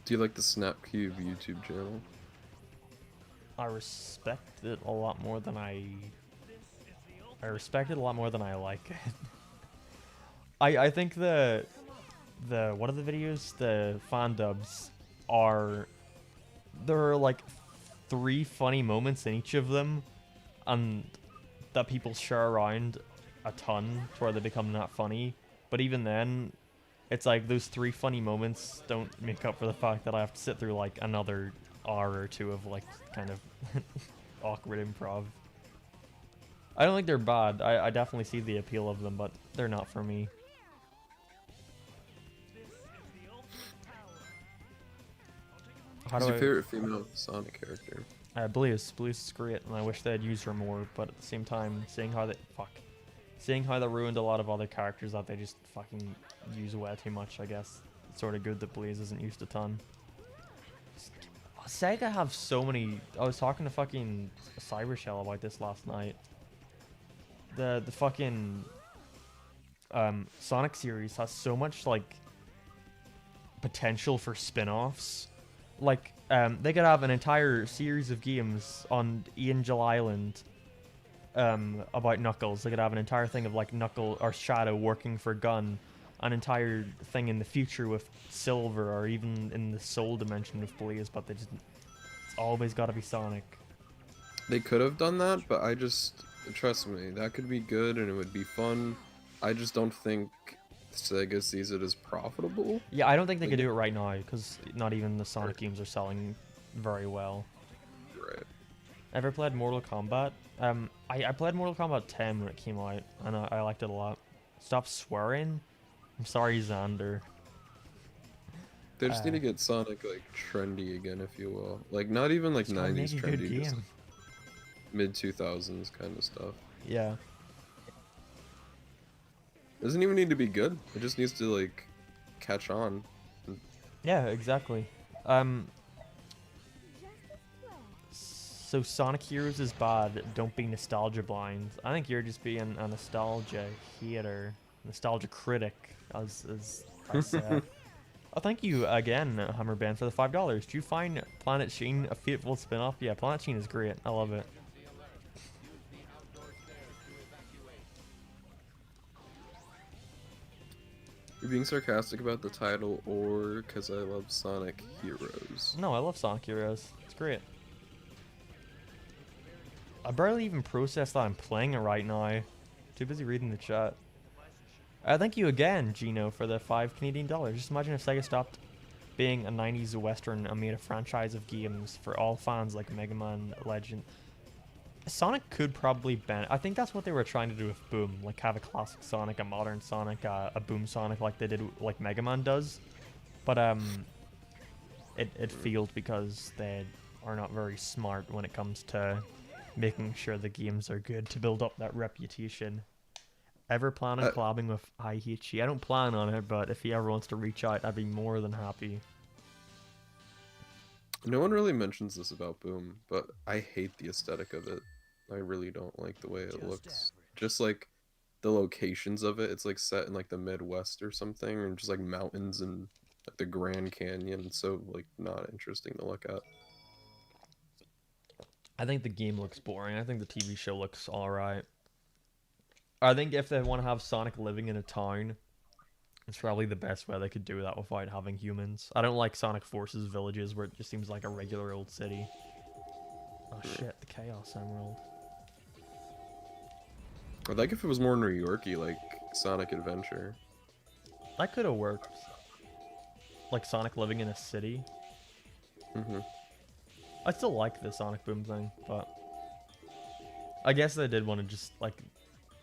S2: Do you like the Snapcube YouTube channel?
S1: I respect it a lot more than I respect it a lot more than I like it. I think the what are the videos? The fan dubs there are like 3 funny moments in each of them, and that people share around a ton to where they become not funny. But even then, it's like those 3 funny moments don't make up for the fact that I have to sit through like another hour or 2 of like kind of awkward improv. I don't think they're bad. I definitely see the appeal of them, but they're not for me.
S2: Who's your favorite female Sonic character?
S1: Blaze. Blaze is great, and I wish they'd use her more, but at the same time, seeing how they ruined a lot of other characters that they just fucking use way too much, I guess it's sort of good that Blaze isn't used a ton. Sega have so many. I was talking to fucking Cybershell about this last night. The fucking Sonic series has so much like potential for spin-offs. Like they could have an entire series of games on Angel Island about Knuckles. They could have an entire thing of like Knuckle or Shadow working for Gun, an entire thing in the future with Silver, or even in the Soul dimension with Blaze, but it's always got to be Sonic.
S2: They could have done that, but I just, trust me, that could be good and it would be fun. I just don't think Sega sees it as profitable.
S1: Yeah, I don't think they could do it right now, because not even the Sonic games are selling very well.
S2: Right.
S1: Ever played Mortal Kombat? I played Mortal Kombat 10 when it came out, and I liked it a lot. Stop swearing. I'm sorry, Xander.
S2: They just need to get Sonic like trendy again, if you will. Like not even like
S1: Just gotta make
S2: 90s
S1: a good
S2: trendy, just
S1: game.
S2: mid 2000s kind of stuff.
S1: Yeah.
S2: It doesn't even need to be good. It just needs to like catch on.
S1: Yeah, exactly. So Sonic Heroes is bad. Don't be nostalgia blind. I think you're just being a nostalgia hater, nostalgia critic, as I said. Oh, thank you again, Hammerband, for the $5. Do you find Planet Sheen a fateful spin-off? Yeah, Planet Sheen is great. I love it.
S2: You're being sarcastic about the title or because I love Sonic Heroes?
S1: No, I love Sonic Heroes. It's great. I barely even processed that I'm playing it right now. Too busy reading the chat. Thank you again, Gino, for the $5 Canadian. Just imagine if Sega stopped being a 90s Western and made a franchise of games for all fans like Mega Man Legend. Sonic could probably ban. I think that's what they were trying to do with Boom, like have a classic Sonic, a modern Sonic, a Boom Sonic, like they did, like Mega Man does. But it failed because they are not very smart when it comes to making sure the games are good to build up that reputation. Ever plan on collabing with IHG? I don't plan on it, but if he ever wants to reach out, I'd be more than happy.
S2: No one really mentions this about Boom, but I hate the aesthetic of it. I really don't like the way it looks. Just like the locations of it, it's like set in like the Midwest or something, and just like mountains and like the Grand Canyon. So like not interesting to look at.
S1: I think the game looks boring. I think the TV show looks alright. I think if they want to have Sonic living in a town, it's probably the best way they could do that without having humans. I don't like Sonic Forces villages where it just seems like a regular old city. Oh shit, the Chaos Emerald.
S2: I'd like if it was more New Yorky, like Sonic Adventure.
S1: That could have worked. Like Sonic living in a city. I still like the Sonic Boom thing, but I guess they did want to just like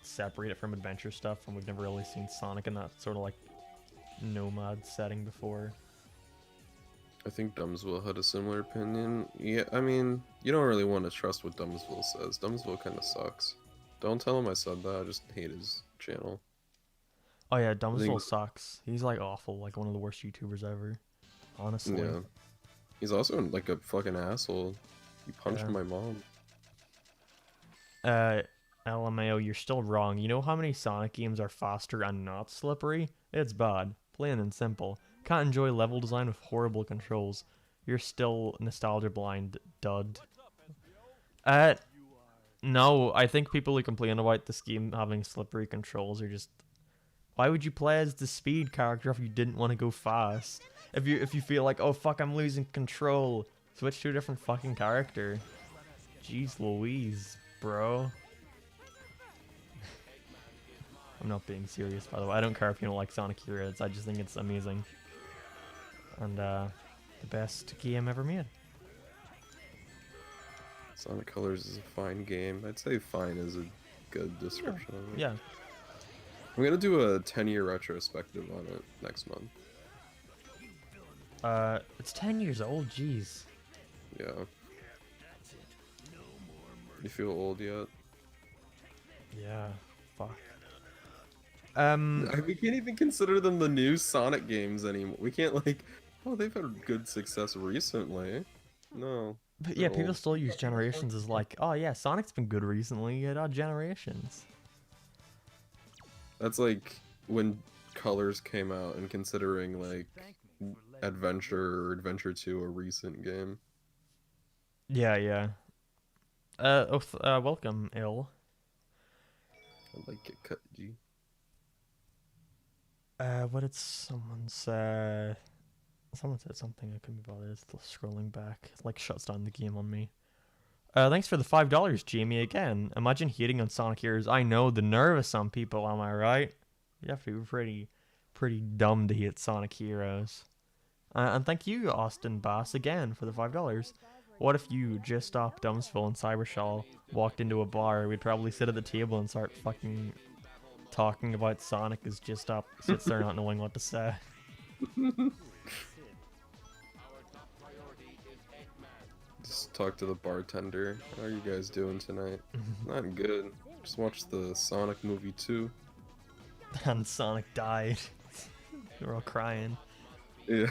S1: separate it from adventure stuff, and we've never really seen Sonic in that sort of like nomad setting before.
S2: I think Dumbsville had a similar opinion. Yeah, I mean, you don't really want to trust what Dumbsville says. Dumbsville kind of sucks. Don't tell him I said that. I just hate his channel.
S1: Oh yeah, Dumbsville sucks. He's like awful, like one of the worst YouTubers ever. Honestly.
S2: Yeah. He's also like a fucking asshole. He punched my mom.
S1: LMAO, you're still wrong. You know how many Sonic games are faster and not slippery? It's bad. Plain and simple. Can't enjoy level design with horrible controls. You're still nostalgia blind, dud. No, I think people who complain about this game having slippery controls are just... Why would you play as the speed character if you didn't want to go fast? If you feel like, oh fuck, I'm losing control, switch to a different fucking character. Jeez Louise, bro. I'm not being serious, by the way. I don't care if you don't like Sonic Heroes. I just think it's amazing. And the best game ever made.
S2: Sonic Colors is a fine game. I'd say fine is a good description of it.
S1: Yeah.
S2: I'm gonna do a 10-year retrospective on it next month.
S1: It's 10 years old, jeez.
S2: Yeah. You feel old yet?
S1: Yeah, fuck.
S2: We can't even consider them the new Sonic games anymore. We can't like, oh, they've had good success recently. No.
S1: But yeah, people still use Generations as like, oh yeah, Sonic's been good recently. It had Generations.
S2: That's like when Colors came out and considering like Adventure or Adventure 2 a recent game.
S1: Yeah, yeah. Welcome, Ill.
S2: I like it, cut G.
S1: What did someone say? Someone said something I couldn't be bothered. Still scrolling back. It, like, shuts down the game on me. Thanks for the $5, Jamie, again. Imagine hating on Sonic Heroes. I know, the nerve of some people, am I right? You have to be pretty dumb to hate Sonic Heroes. And thank you, Austin Bass, again, for the $5. What if you just stopped Dumpsville and Cybershaw, walked into a bar, we'd probably sit at the table and start fucking talking about Sonic as just up, sits there not knowing what to say.
S2: Just talk to the bartender. How are you guys doing tonight? Not good. Just watched the Sonic movie 2.
S1: And Sonic died. We're all crying.
S2: Yeah.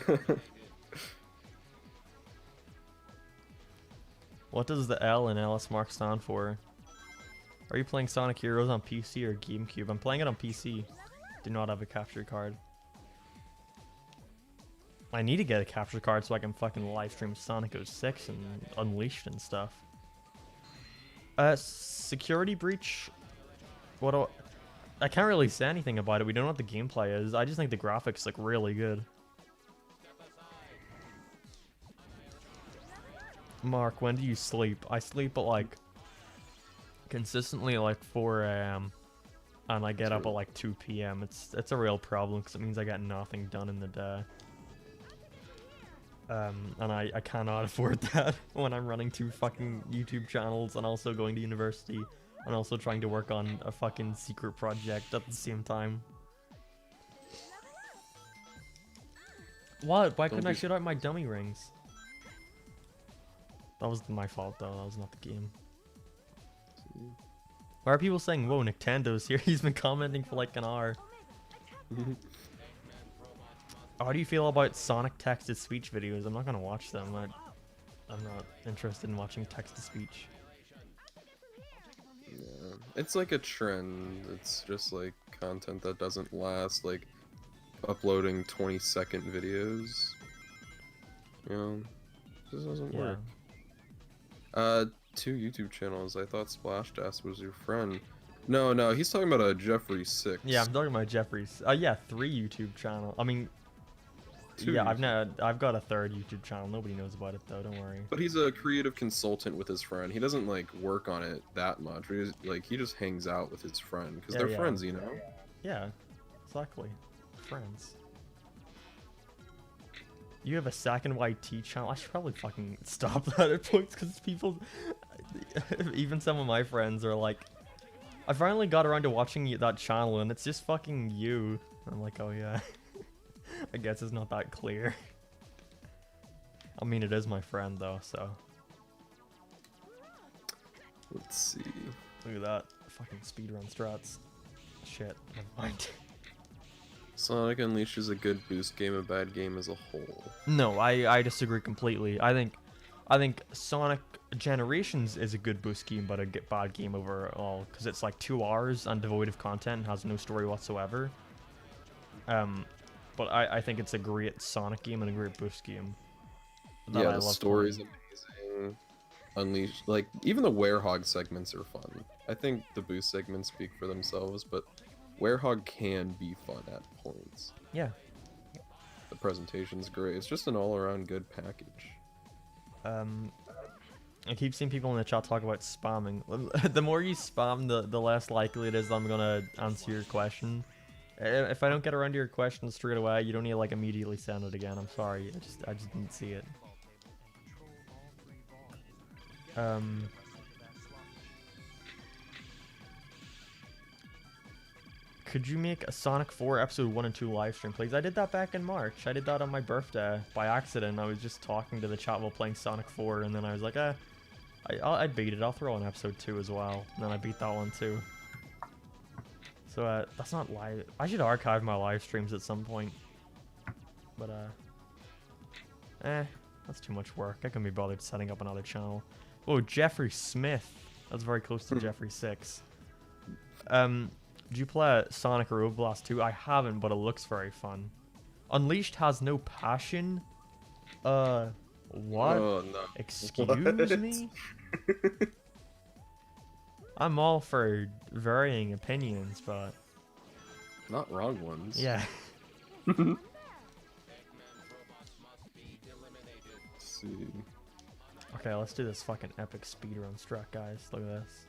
S1: What does the L in LS Mark stand for? Are you playing Sonic Heroes on PC or GameCube? I'm playing it on PC. Do not have a capture card. I need to get a capture card so I can fucking live stream Sonic 06 and Unleashed and stuff. Security breach. What do I can't really say anything about it. We don't know what the gameplay is. I just think the graphics look really good. Mark, when do you sleep? I sleep at like consistently at like 4 a.m. and I get up at like 2 p.m. It's a real problem because it means I get nothing done in the day. And I cannot afford that when I'm running 2 fucking YouTube channels and also going to university and also trying to work on a fucking secret project at the same time. What? Why couldn't I shoot out my dummy rings? That was my fault though, that was not the game. Why are people saying, whoa, Nintendo's here? He's been commenting for like an hour. How do you feel about Sonic text-to-speech videos? I'm not gonna watch them. I'm not interested in watching text-to-speech.
S2: Yeah. It's like a trend. It's just like content that doesn't last, like uploading 20-second videos. You know, this doesn't work. 2 YouTube channels. I thought Splashdust was your friend. No, he's talking about a Jeffrey 6.
S1: Yeah, I'm talking about Jeffrey's. Yeah, 3 YouTube channel. I mean,
S2: 2
S1: yeah,
S2: YouTube.
S1: I've got a 3rd YouTube channel. Nobody knows about it though. Don't worry.
S2: But he's a creative consultant with his friend. He doesn't like work on it that much. He just hangs out with his friend because they're friends, you know.
S1: Yeah, exactly. Friends. You have a second YT channel. I should probably fucking stop that at points because people, even some of my friends are like, I finally got around to watching that channel and it's just fucking you. I'm like, oh yeah. I guess it's not that clear. I mean, it is my friend though, so.
S2: Let's see.
S1: Look at that. Fucking speedrun strats. Shit, never mind.
S2: Sonic Unleashed is a good boost game, a bad game as a whole.
S1: No, I disagree completely. I think Sonic Generations is a good boost game, but a bad game overall because it's like 2 hours and devoid of content and has no story whatsoever. But I think it's a great Sonic game and a great boost game.
S2: Yeah, the story's amazing. Unleashed, like even the Werehog segments are fun. I think the boost segments speak for themselves, but Werehog can be fun at points.
S1: Yeah.
S2: The presentation's great. It's just an all-around good package.
S1: I keep seeing people in the chat talk about spamming. The more you spam, the less likely it is I'm gonna answer your question. If I don't get around to your question straight away, you don't need to like immediately send it again. I'm sorry. I just didn't see it. Could you make a Sonic 4 episode 1 and 2 live stream, please? I did that back in March. I did that on my birthday by accident. I was just talking to the chat while playing Sonic 4, and then I was like, I beat it. I'll throw in episode 2 as well. And then I beat that one too. So that's not live. I should archive my live streams at some point. But that's too much work. I can be bothered setting up another channel. Oh, Jeffrey Smith. That's very close to Jeffrey 6. Did you play Sonic Road Blast 2? I haven't, but it looks very fun. Unleashed has no passion. What?
S2: Oh, no.
S1: Excuse
S2: What?
S1: me? I'm all for varying opinions, but...
S2: Not wrong ones.
S1: Yeah.
S2: Let's see.
S1: Okay, let's do this fucking epic speedrun strat, guys. Look at this.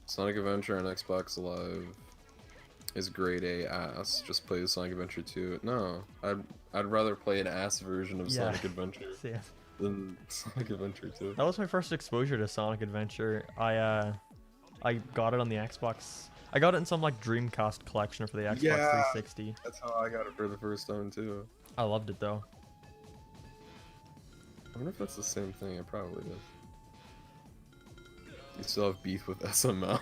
S2: Sonic Adventure on Xbox Live. is grade A ass. Just play Sonic Adventure 2. No, I'd rather play an ass version of
S1: Yeah.
S2: Sonic Adventure
S1: Yeah.
S2: than Sonic Adventure 2.
S1: That was my first exposure to Sonic Adventure. I got it on the Xbox. I got it in some like Dreamcast collection for the Xbox
S2: Yeah,
S1: 360.
S2: that's how I got it for the first time too.
S1: I loved it though.
S2: I wonder if that's the same thing. It probably is. You still have beef with SML?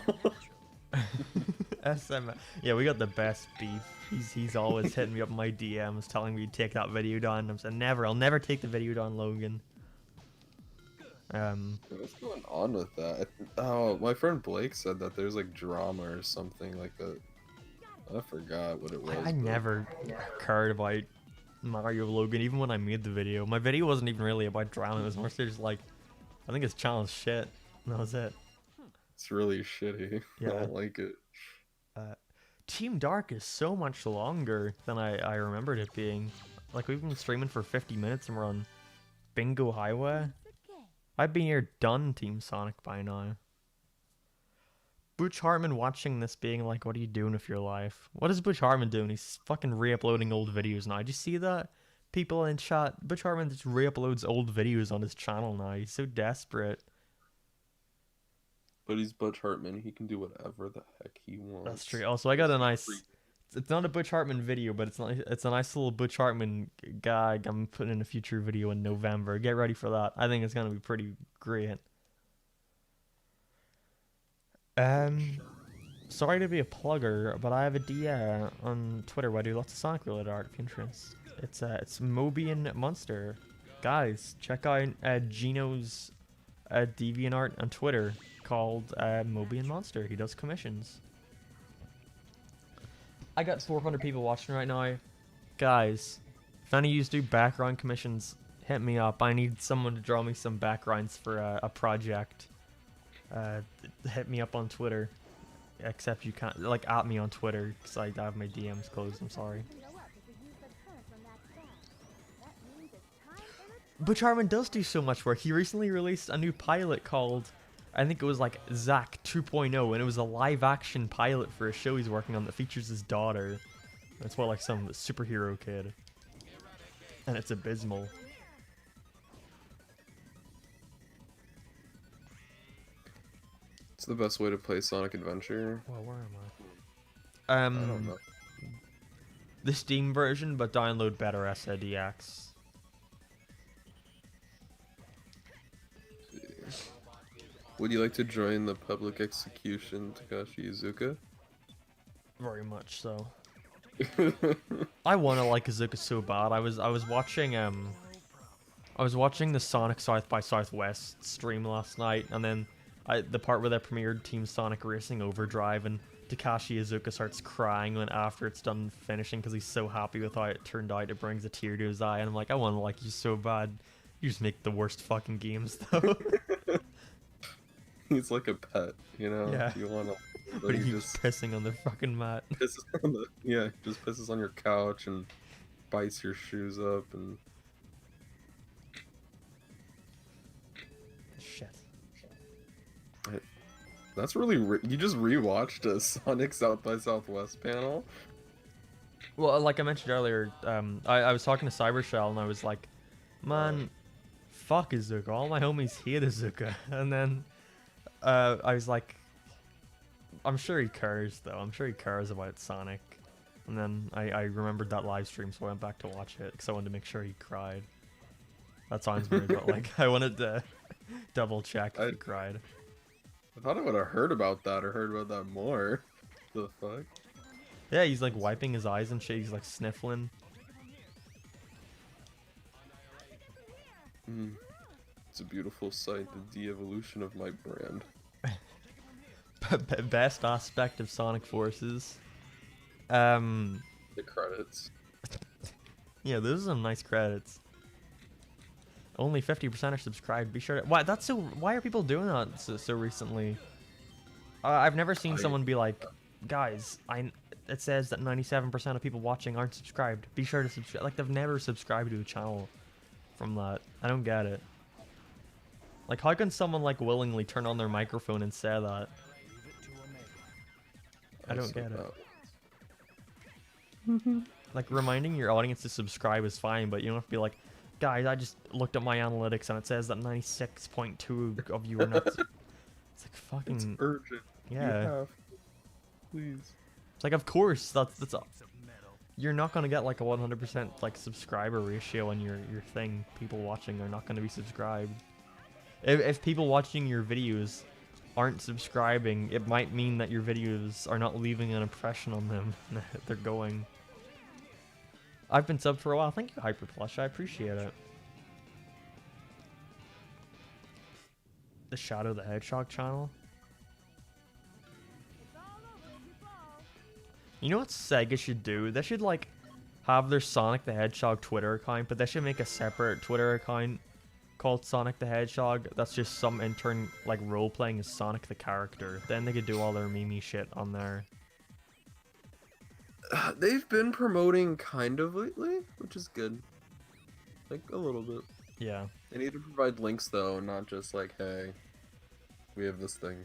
S1: SM. Yeah, we got the best beef. He's always hitting me up in my DMs telling me to take that video down. I'm saying never. I'll never take the video down, Logan.
S2: What's going on with that? Oh, my friend Blake said that there's like drama or something like that. I forgot what it was.
S1: I never cared about Mario Logan, even when I made the video. My video wasn't even really about drama. It was more so just like, I think his channel is shit. And that was it.
S2: It's really shitty.
S1: Yeah.
S2: I don't like it.
S1: Team Dark is so much longer than I remembered it being. Like, we've been streaming for 50 minutes and we're on Bingo Highway. I'd be near done Team Sonic by now. Butch Hartman watching this being like, what are you doing with your life? What is Butch Hartman doing? He's fucking re-uploading old videos now. Did you see that? People in chat, Butch Hartman just re-uploads old videos on his channel now. He's so desperate.
S2: But he's Butch Hartman. He can do whatever the heck he wants.
S1: That's true. Also, I got a nice... It's not a Butch Hartman video, but it's a nice little Butch Hartman gag I'm putting in a future video in November. Get ready for that. I think it's going to be pretty great. Sorry to be a plugger, but I have a DA on Twitter where I do lots of Sonic related art if you're interested. It's Mobian Monster. Guys, check out Gino's DeviantArt on Twitter called Mobian Monster. He does commissions. I got 400 people watching right now. Guys, if any of you do background commissions, hit me up. I need someone to draw me some backgrounds for a project. Hit me up on Twitter. Except you can't, like, at me on Twitter, because I have my DMs closed, I'm sorry. Butch Hartman does do so much work. He recently released a new pilot called, I think it was like Zack 2.0, and it was a live action pilot for a show he's working on that features his daughter. It's what, like some superhero kid. And it's abysmal.
S2: It's the best way to play Sonic Adventure.
S1: Well, where am I?
S2: I don't know.
S1: The Steam version, but download better SADX.
S2: Would you like to join the public execution, Takashi Iizuka?
S1: Very much so. I want to like Izuka so bad. I was watching the Sonic South by Southwest stream last night, and then the part where they premiered Team Sonic Racing Overdrive, and Takashi Iizuka starts crying when after it's done finishing because he's so happy with how it turned out. It brings a tear to his eye, and I'm like, I want to like you so bad. You just make the worst fucking games though.
S2: He's like a pet, you know?
S1: Yeah.
S2: You wanna,
S1: But
S2: he
S1: he's
S2: just
S1: pissing on the fucking mat.
S2: pisses on the, yeah, just pisses on your couch and bites your shoes up and
S1: Shit.
S2: that's really you just rewatched a Sonic South by Southwest panel.
S1: Well, like I mentioned earlier, I was talking to Cybershell and I was like, man, fuck Izuka. All my homies hate Izuka. And then I was like, I'm sure he cares though. I'm sure he cares about Sonic. And then I remembered that live stream, so I went back to watch it because I wanted to make sure he cried. That sounds weird, but like I wanted to double check if he cried.
S2: I thought I would have heard about that or heard about that more. The fuck?
S1: Yeah, he's like wiping his eyes and shit. He's like sniffling.
S2: It's a beautiful sight, the de-evolution of my brand.
S1: Best aspect of Sonic Forces.
S2: The credits.
S1: Yeah, those are some nice credits. Only 50% are subscribed. Be sure to... Why? That's so... Why are people doing that so recently? I've never seen someone be like, guys, it says that 97% of people watching aren't subscribed. Be sure to subscribe. Like, they've never subscribed to a channel from that. I don't get it. Like, how can someone, like, willingly turn on their microphone and say that? I don't get it. Like, reminding your audience to subscribe is fine, but you don't have to be like, guys, I just looked at my analytics and it says that 96.2 of you are not. It's like
S2: It's
S1: fucking
S2: urgent. You
S1: yeah.
S2: have. Please.
S1: It's like, of course, that's you're not gonna get like a 100% like subscriber ratio on your thing. People watching are not gonna be subscribed. If people watching your videos aren't subscribing, it might mean that your videos are not leaving an impression on them. They're going. I've been subbed for a while. Thank you, Hyperplush. I appreciate it. The Shadow the Hedgehog channel. You know what Sega should do? They should like have their Sonic the Hedgehog Twitter account, but they should make a separate Twitter account called Sonic the Hedgehog. That's just some intern like role playing as Sonic the character. Then they could do all their meme shit on there.
S2: They've been promoting kind of lately, which is good. Like a little bit.
S1: Yeah.
S2: They need to provide links though, not just like, hey, we have this thing.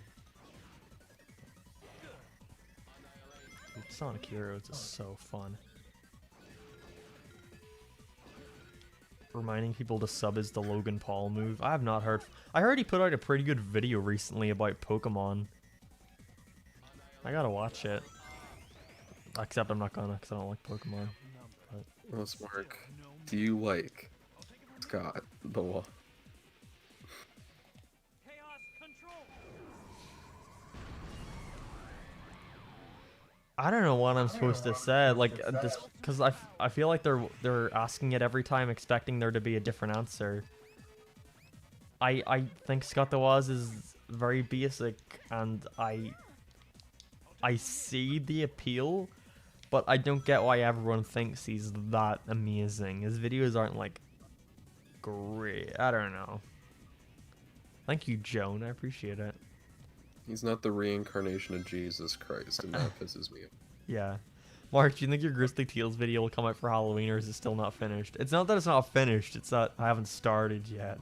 S1: Sonic Heroes is so fun. Reminding people to sub is the Logan Paul move. I have not heard. I heard he put out a pretty good video recently about Pokemon. I gotta watch it. Except I'm not gonna, because I don't like Pokemon. But...
S2: Oh, Mark, do you like Scott the Wall?
S1: I don't know what I'm supposed to say. Like this, because I feel like they're asking it every time, expecting there to be a different answer. I think Scott the Woz is very basic, and I see the appeal, but I don't get why everyone thinks he's that amazing. His videos aren't like great. I don't know. Thank you, Joan. I appreciate it.
S2: He's not the reincarnation of Jesus Christ, and that pisses me off.
S1: Yeah. Mark, do you think your Grizzly Teals video will come out for Halloween, or is it still not finished? It's not that it's not finished, it's that I haven't started yet.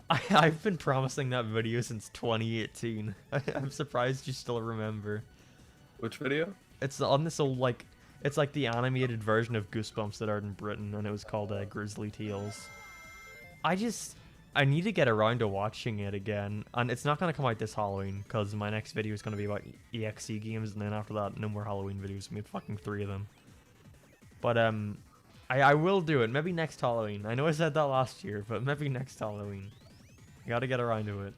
S1: I've been promising that video since 2018. I'm surprised you still remember.
S2: Which video?
S1: It's on this old, like, it's like the animated version of Goosebumps that are in Britain, and it was called Grizzly Teals. I need to get around to watching it again, and it's not going to come out this Halloween, because my next video is going to be about EXE games, and then after that, no more Halloween videos. We have fucking 3 of them. But, I will do it, maybe next Halloween. I know I said that last year, but maybe next Halloween. I gotta get around to it.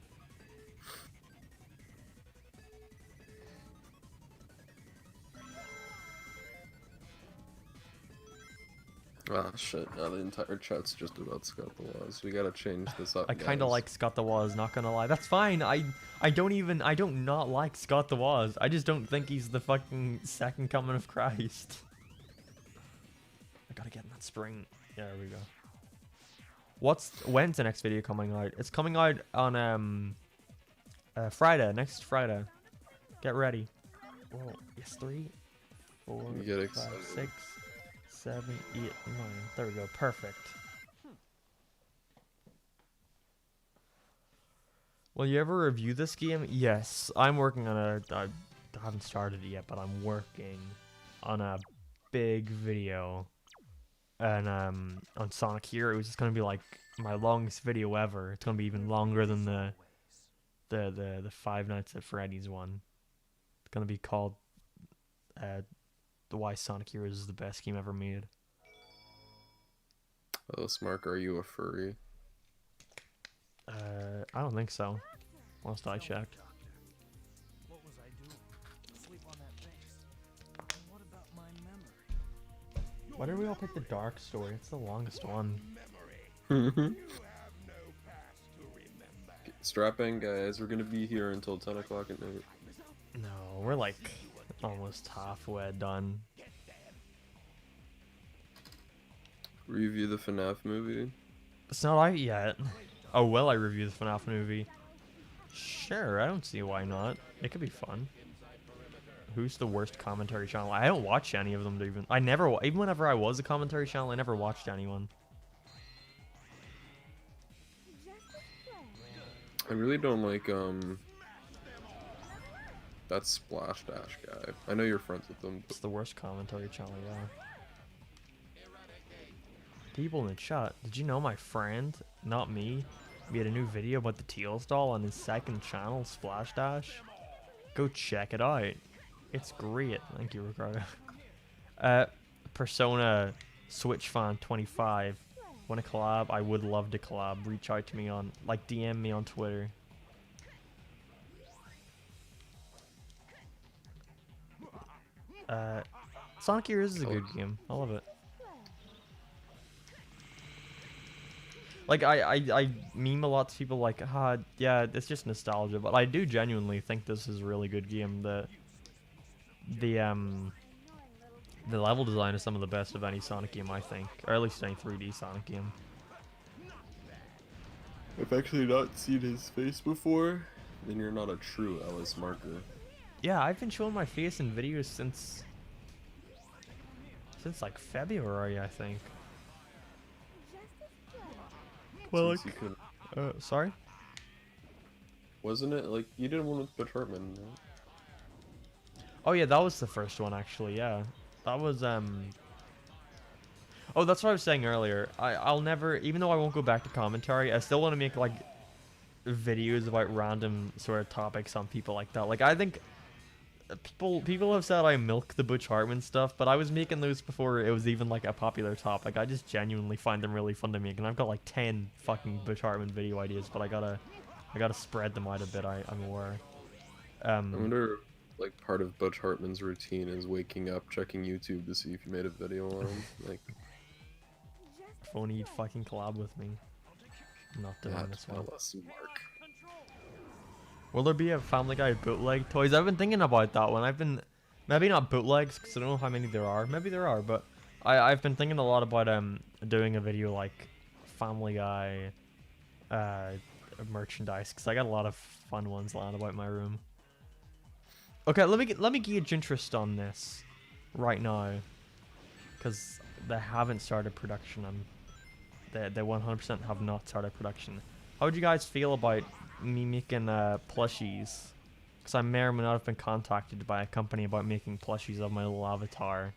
S2: Ah, shit. Now the entire chat's just about Scott the Woz. We gotta change this up,
S1: I kind of
S2: guys.
S1: like Scott the Woz, not gonna lie. That's fine. I don't not like Scott the Woz. I just don't think he's the fucking second coming of Christ. I gotta get in that spring. Yeah, there we go. When's the next video coming out? It's coming out on Friday, next Friday. Get ready. Whoa, yes, 3, 4,
S2: Get
S1: 5,
S2: excited.
S1: 6, 7, 8, 9. There we go. Perfect. Will you ever review this game? Yes, I'm working on I haven't started it yet, but I'm working on a big video. And on Sonic Heroes, it's gonna be like my longest video ever. It's gonna be even longer than the Five Nights at Freddy's one. It's gonna be called the Why Sonic Heroes is the best game ever made.
S2: Oh, Mark, are you a furry?
S1: I don't think so. Last I checked.
S3: What was I doing? Sleep on that face. And what about my memory?
S1: Why did we all pick the Dark Story? It's the longest one.
S2: Strap in, guys. We're gonna be here until 10 o'clock at night.
S1: No, we're like almost halfway done.
S2: Review the FNAF movie.
S1: It's not out yet. Oh, will I review the FNAF movie? Sure, I don't see why not. It could be fun. Who's the worst commentary channel? I don't watch any of them even. I never, even whenever I was a commentary channel, I never watched anyone.
S2: I really don't like That Splash Dash guy. I know you're friends with him.
S1: It's the worst commentary channel, yeah. People in the chat, did you know my friend, not me, made a new video about the Teals doll on his second channel, Splash Dash? Go check it out. It's great. Thank you, Ricardo. Persona Switch Fan 25. Want to collab? I would love to collab. Reach out to me on, like, DM me on Twitter. Sonic Heroes is a good game. I love it. Like, I meme a lot to people like, yeah, it's just nostalgia, but I do genuinely think this is a really good game. The level design is some of the best of any Sonic game, I think, or at least any 3D Sonic game.
S2: I've actually not seen his face before. Then you're not a true Ellis Marker.
S1: Yeah, I've been showing my face in videos since like February, I think. Well,
S2: Since you could-
S1: sorry?
S2: Wasn't it like you did one with Butch Hartman? Right?
S1: Oh yeah, that was the first one actually, yeah. That was oh, that's what I was saying earlier. I'll never, even though I won't go back to commentary, I still want to make like videos about random sort of topics on people like that. Like, I think people have said I milk the Butch Hartman stuff, but I was making those before it was even like a popular topic. I just genuinely find them really fun to make, and I've got like 10 fucking Butch Hartman video ideas, but I gotta spread them out a bit. I'm aware.
S2: I wonder, like, part of Butch Hartman's routine is waking up, checking YouTube to see if you made a video on him. Like,
S1: If only you'd fucking collab with me. I'm not doing this one.
S2: Mark.
S1: Will there be a Family Guy bootleg toys? I've been thinking about that one. I've been, maybe not bootlegs, because I don't know how many there are. Maybe there are, but I've been thinking a lot about doing a video like Family Guy merchandise, because I got a lot of fun ones lying about in my room. Okay, let me gauge interest on this right now, because they haven't started production. They 100% have not started production. How would you guys feel about me making plushies? Because I may or may not have been contacted by a company about making plushies of my little avatar.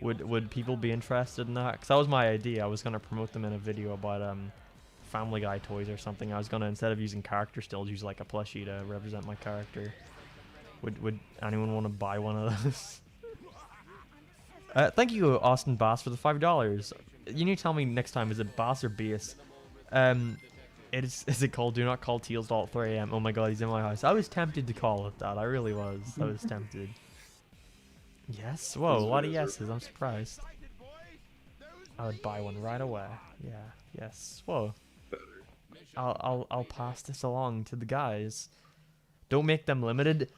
S1: Would people be interested in that? Because that was my idea. I was gonna promote them in a video about Family Guy toys or something. I was gonna, instead of using character stills, use like a plushie to represent my character. Would anyone want to buy one of those? Thank you, Austin Bass, for the $5. You need to tell me next time, is it Bass or Bass? Is it called Do Not Call Teals Doll at 3 AM? Oh my god, he's in my house. I was tempted to call it that. I really was. I was tempted. Yes? Whoa, a lot of yeses. I'm surprised. I would buy one right away. Yeah. Yes. Whoa. I'll pass this along to the guys. Don't make them limited.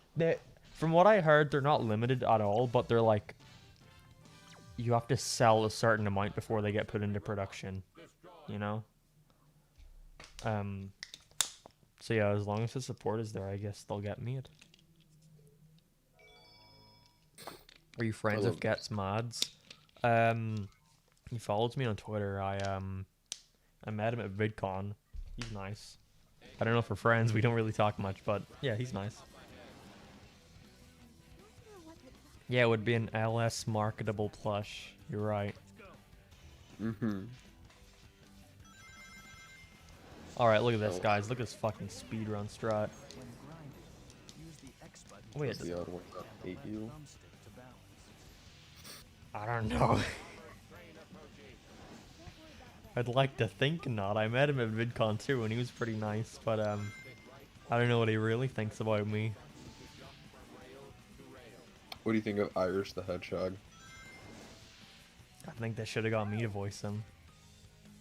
S1: From what I heard, they're not limited at all, but they're like, you have to sell a certain amount before they get put into production. You know? So yeah, as long as the support is there, I guess they'll get made. Are you friends with Gets Mads? He follows me on Twitter. I met him at VidCon. He's nice. I don't know if we're friends. We don't really talk much, but yeah, he's nice. Yeah, it would be an LS marketable plush. You're right.
S2: Mm-hmm.
S1: Alright, look at this, guys. Look at this fucking speedrun strat. Wait,
S2: The odd ones that hate you.
S1: I don't know. I'd like to think not. I met him at VidCon too, and he was pretty nice, but I don't know what he really thinks about me.
S2: What do you think of Irish the Hedgehog?
S1: I think they should have got me to voice him.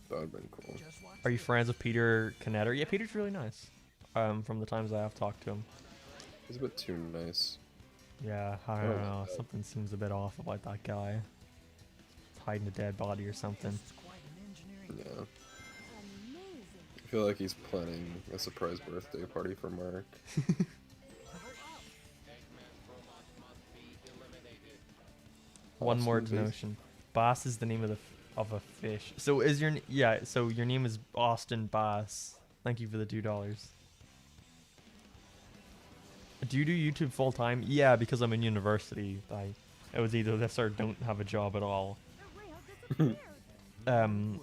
S2: That would've been cool.
S1: Are you friends with Peter Knetter? Yeah, Peter's really nice. From the times I have talked to him.
S2: He's a bit too nice.
S1: Yeah, I don't know. Something seems a bit off about that guy. Hiding a dead body or something.
S2: Yeah. I feel like he's planning a surprise birthday party for Mark.
S1: One more
S2: Austin
S1: denotion. Bass is the name of a fish. So is your so your name is Austin Bass. Thank you for the $2. Do you do YouTube full time? Yeah, because I'm in university. It was either this or don't have a job at all. Um,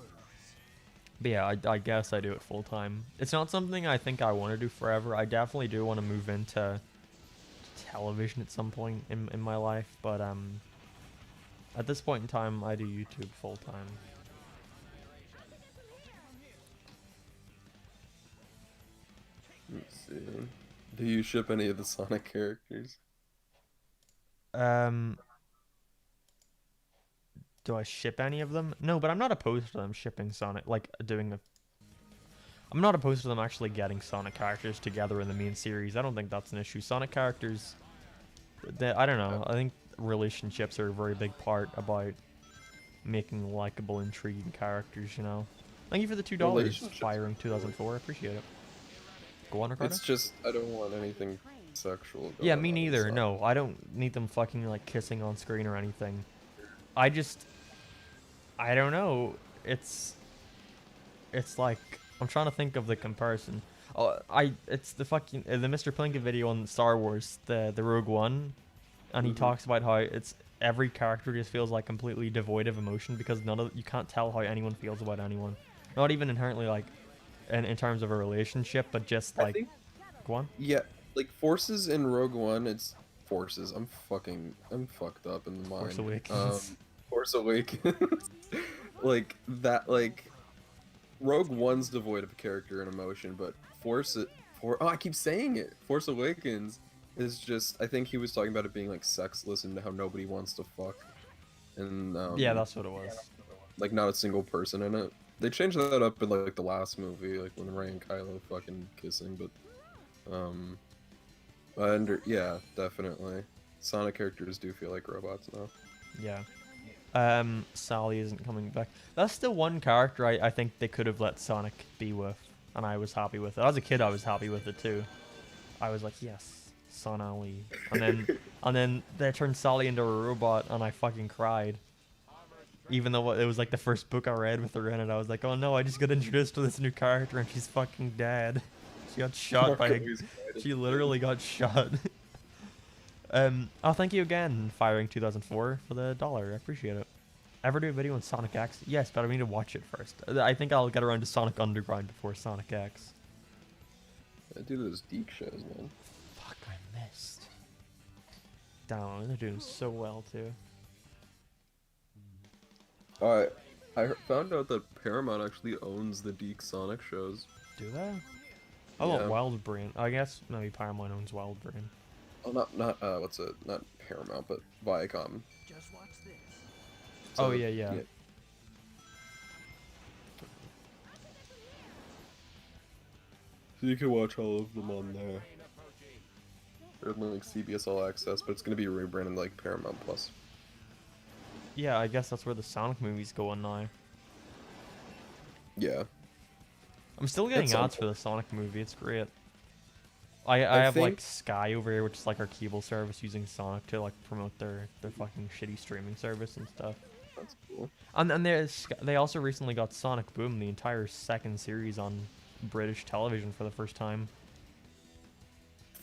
S1: but yeah, I guess I do it full time. It's not something I think I want to do forever. I definitely do want to move into television at some point in my life, but at this point in time, I do YouTube full time.
S2: Let's see. Do you ship any of the Sonic characters?
S1: Um, do I ship any of them? No, but I'm not opposed to them shipping Sonic, like doing a. I'm not opposed to them actually getting Sonic characters together in the main series. I don't think that's an issue. Sonic characters, I don't know. I think relationships are a very big part about making likable, intriguing characters. You know. Thank you for the $2,
S2: Relationships
S1: firing
S2: are
S1: 2004. I appreciate it. Go on, Ricardo.
S2: It's just I don't want anything sexual.
S1: Yeah,
S2: going
S1: me
S2: on in
S1: neither.
S2: Sonic.
S1: No, I don't need them fucking like kissing on screen or anything. I don't know. It's like I'm trying to think of the comparison. Oh, it's the fucking the Mr. Plinkett video on Star Wars, the Rogue One, and he talks about how it's every character just feels like completely devoid of emotion because you can't tell how anyone feels about anyone. Not even inherently like in terms of a relationship, but just
S2: I
S1: like
S2: think,
S1: go on.
S2: yeah, like forces in Rogue One, it's forces. I'm fucked up in the mind.
S1: Force Awakens.
S2: Force Awakens. Like that, like Rogue One's devoid of character and emotion, but I keep saying it. Force Awakens is just. I think he was talking about it being like sexless and how nobody wants to fuck, and
S1: Yeah, that's what it was.
S2: like not a single person in it. They changed that up in like the last movie, like when Rey and Kylo fucking kissing, yeah, definitely. Sonic characters do feel like robots now.
S1: Yeah. Sally isn't coming back. That's the one character I think they could have let Sonic be with, and I was happy with it. As a kid, I was happy with it too. I was like, yes, Sonali. And then they turned Sally into a robot, and I fucking cried. Even though it was like the first book I read with her in it, I was like, oh no, I just got introduced to this new character, and she's fucking dead. She got shot by. She literally got shot. Oh, thank you again, Firing 2004 for the $1. I appreciate it. Ever do a video on Sonic X? Yes, but I need to watch it first. I think I'll get around to Sonic Underground before Sonic X.
S2: I do those Deke shows, man.
S1: Fuck, I missed. Damn, they're doing so well too.
S2: I found out that Paramount actually owns the Deke Sonic shows.
S1: Do they? I want
S2: Yeah.
S1: Wild Brain. I guess maybe Paramount owns Wild Brain.
S2: Oh, not what's it? Not Paramount, but Viacom.
S3: Just watch this.
S1: Oh,
S2: So,
S1: yeah.
S2: So you can watch all of them on there. They're like CBS All Access, but it's gonna be rebranded like Paramount Plus.
S1: Yeah, I guess that's where the Sonic movies go on now.
S2: Yeah.
S1: I'm still getting
S2: some
S1: ads for the Sonic movie. It's great. I have like
S2: think-
S1: Sky over here, which is like our cable service, using Sonic to like promote their fucking shitty streaming service and stuff.
S2: That's cool.
S1: And they also recently got Sonic Boom, the entire second series on British television for the first time.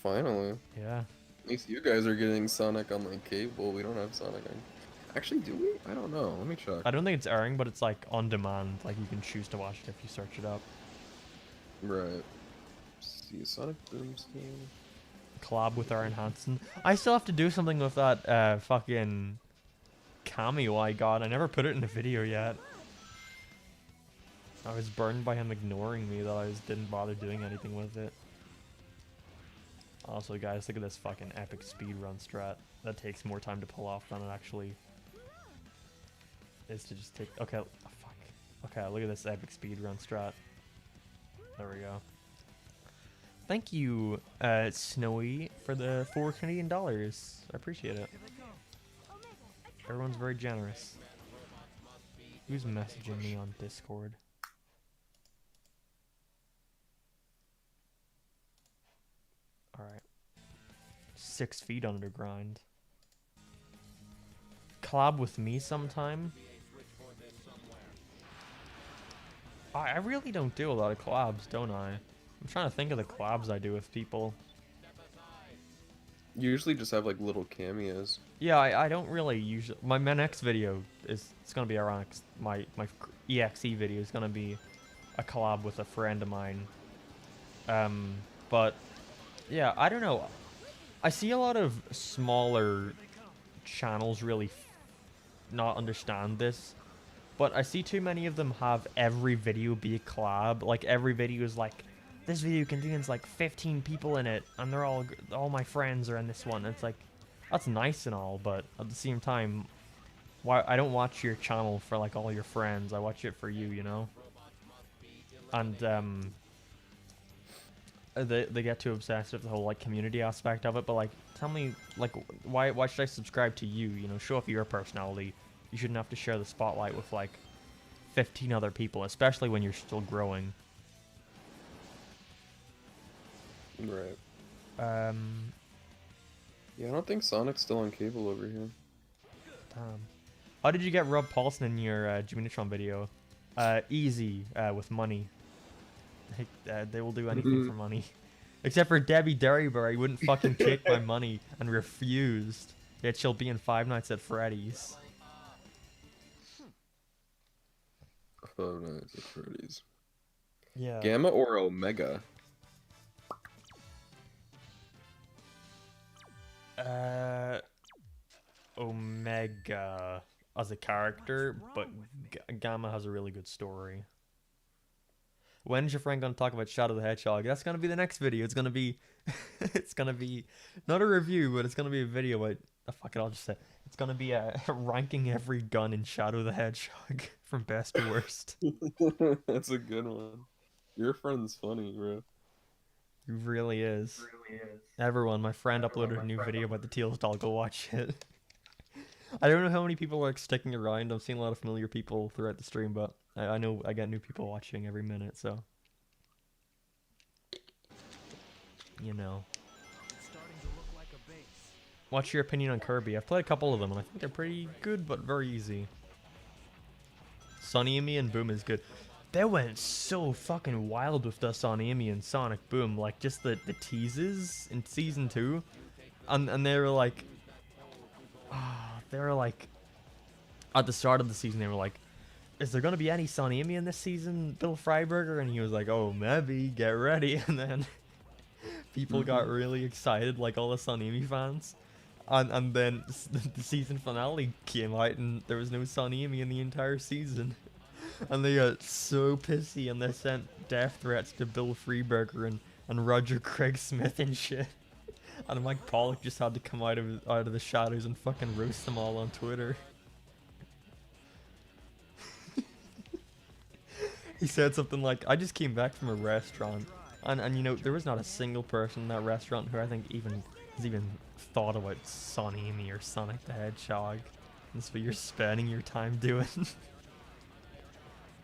S2: Finally.
S1: Yeah.
S2: At least you guys are getting Sonic on like cable. We don't have Sonic on. Actually, do we? I don't know. Let me check.
S1: I don't think it's airing, but it's like on demand. Like you can choose to watch it if you search it up.
S2: Right. See, Sonic Boom still.
S1: Collab with Aaron Hansen. I still have to do something with that fucking cameo I got. I never put it in a video yet. I was burned by him ignoring me that I just didn't bother doing anything with it. Also, guys, look at this fucking epic speedrun strat. That takes more time to pull off than it actually is to just take. Okay, oh, fuck. Okay, look at this epic speedrun strat. There we go. Thank you, Snowy, for the $4 Canadian. I appreciate it. Everyone's very generous. Who's messaging me on Discord? Alright. 6 feet underground. Collab with me sometime? I really don't do a lot of collabs, don't I? I'm trying to think of the collabs I do with people.
S2: usually just have like little cameos.
S1: Yeah, I don't really usually. My next video is it's gonna be ironic. My EXE video is gonna be a collab with a friend of mine. Um, but yeah, I don't know. I see a lot of smaller channels really not understand this, but I see too many of them have every video be a collab. Like every video is like, this video contains like 15 people in it, and they're all my friends are in this one. It's like, that's nice and all, but at the same time, why I don't watch your channel for like all your friends. I watch it for you, you know. And they get too obsessed with the whole like community aspect of it. But like, tell me like, why should I subscribe to you? You know, show off your personality. You shouldn't have to share the spotlight with like 15 other people, especially when you're still growing.
S2: Right.
S1: Um,
S2: Yeah, I don't think Sonic's still on cable over here.
S1: damn. How did you get Rob Paulson in your Jiminatron video? Easy, with money. They will do anything for money. Except for Debbie Derryberry wouldn't fucking take my money and refused. Yet she'll be in Five Nights at Freddy's.
S2: Five Nights at Freddy's.
S1: Yeah.
S2: Gamma or Omega?
S1: Omega as a character, but Gamma has a really good story. When's your friend gonna talk about Shadow the Hedgehog? That's gonna be the next video. It's gonna be, it's gonna be not a review, but it's gonna be a video. But fuck it, I'll just say it's gonna be ranking every gun in Shadow the Hedgehog from best to worst.
S2: That's a good one. Your friend's funny, bro.
S1: He really is. Everyone, my friend uploaded a new video about the Teals doll. Go watch it. I don't know how many people are like sticking around. I'm seeing a lot of familiar people throughout the stream, but I know I get new people watching every minute, so you know.
S3: Starting to look like a base.
S1: What's your opinion on Kirby? I've played a couple of them, and I think they're pretty good, but very easy. Sonny Amy and Boom is good. They went so fucking wild with the Sonny Amy and Sonic Boom, like just the teases in season 2, and they were like, at the start of the season they were like, is there gonna be any Sonny Amy in this season, Bill Freiberger? And he was like, oh maybe, get ready. And then people got really excited, like all the Sonny Amy fans. And then the season finale came out and there was no Sonny Amy in the entire season. And they got so pissy and they sent death threats to Bill Freiberger and Roger Craig Smith and shit. And Mike Pollock just had to come out of the shadows and fucking roast them all on Twitter. He said something like, I just came back from a restaurant and you know, there was not a single person in that restaurant who I think has even thought about Sonny Amy or Sonic the Hedgehog. That's what you're spending your time doing.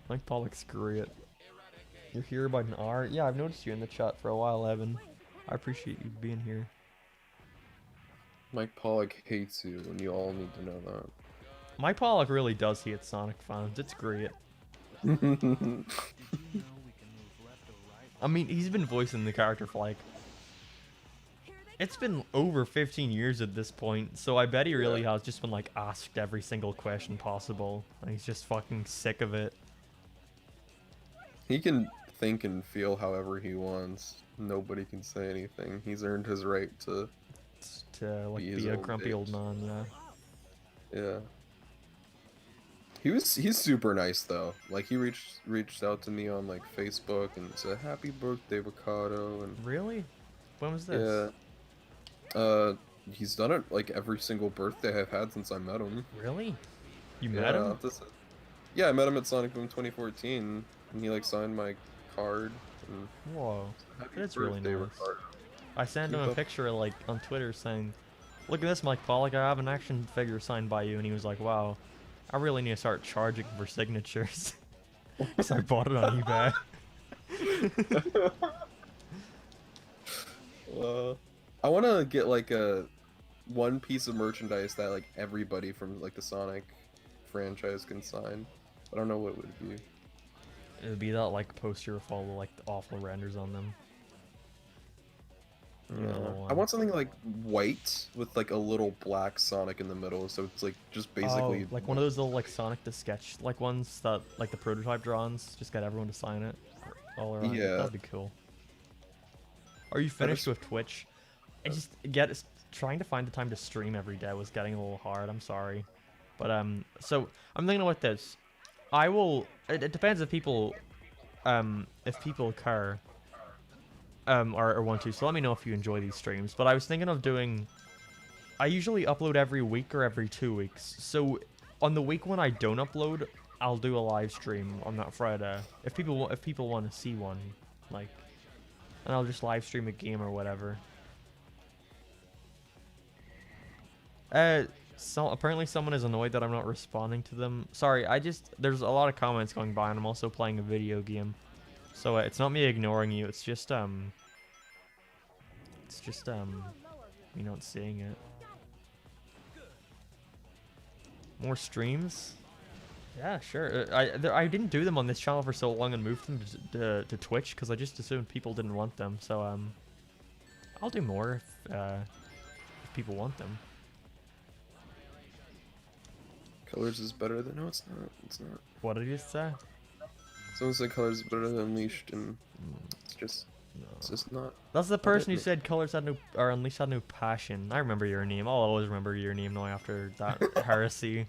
S1: Mike Pollock's great. You're here about an hour? Yeah, I've noticed you in the chat for a while, Evan. I appreciate you being here.
S2: Mike Pollock hates you, and you all need to know that.
S1: Mike Pollock really does hate Sonic fans. It's great. I mean, he's been voicing the character for like... It's been over 15 years at this point, so I bet he really has just been like asked every single question possible. And he's just fucking sick of it.
S2: He can think and feel however he wants. Nobody can say anything. He's earned his right to
S1: like
S2: be his
S1: be a
S2: own
S1: grumpy
S2: bitch.
S1: old man, yeah.
S2: Yeah. He's super nice though. Like he reached out to me on like Facebook and said happy birthday Wakado and
S1: Really? When was this?
S2: yeah. He's done it like every single birthday I've had since I met him.
S1: Really? You
S2: Yeah,
S1: met him?
S2: yeah, I met him at Sonic Boom 2014 and he like signed my card and
S1: Whoa.
S2: happy
S1: That's really
S2: birthday,
S1: nice.
S2: Ricardo.
S1: I sent him
S2: Keep
S1: a
S2: up.
S1: picture like on Twitter saying, look at this, Mike Pollock, I have an action figure signed by you. And he was like, wow, I really need to start charging for signatures. So I bought it on eBay.
S2: I want to get like one piece of merchandise that like everybody from like the Sonic franchise can sign. I don't know what it would be.
S1: It would be that like poster with all the like the awful renders on them.
S2: I want something like white with like a little black Sonic in the middle, so it's like just basically
S1: Oh, like one of those little like Sonic the Sketch like ones that like the prototype drawings. Just get everyone to sign it all around.
S2: Yeah.
S1: That'd be cool. Are you finished with Twitch? I just trying to find the time to stream every day was getting a little hard. I'm sorry, but so I'm thinking about this. I will. It depends if people care, or want to. So let me know if you enjoy these streams. But I was thinking of doing. I usually upload every week or every 2 weeks. So on the week when I don't upload, I'll do a live stream on that Friday. If people want to see one, like, and I'll just live stream a game or whatever. So apparently someone is annoyed that I'm not responding to them. Sorry, there's a lot of comments going by, and I'm also playing a video game. So it's not me ignoring you. It's just me not seeing it. More streams? Yeah, sure. I didn't do them on this channel for so long and moved them to Twitch because I just assumed people didn't want them. So I'll do more if people want them.
S2: Colors is better than no, it's not. It's not.
S1: What did you say?
S2: Someone said Colors is better than Unleashed, and it's just not.
S1: That's the person who said Colors had no, or Unleashed had no passion. I remember your name. I'll always remember your name now after that heresy.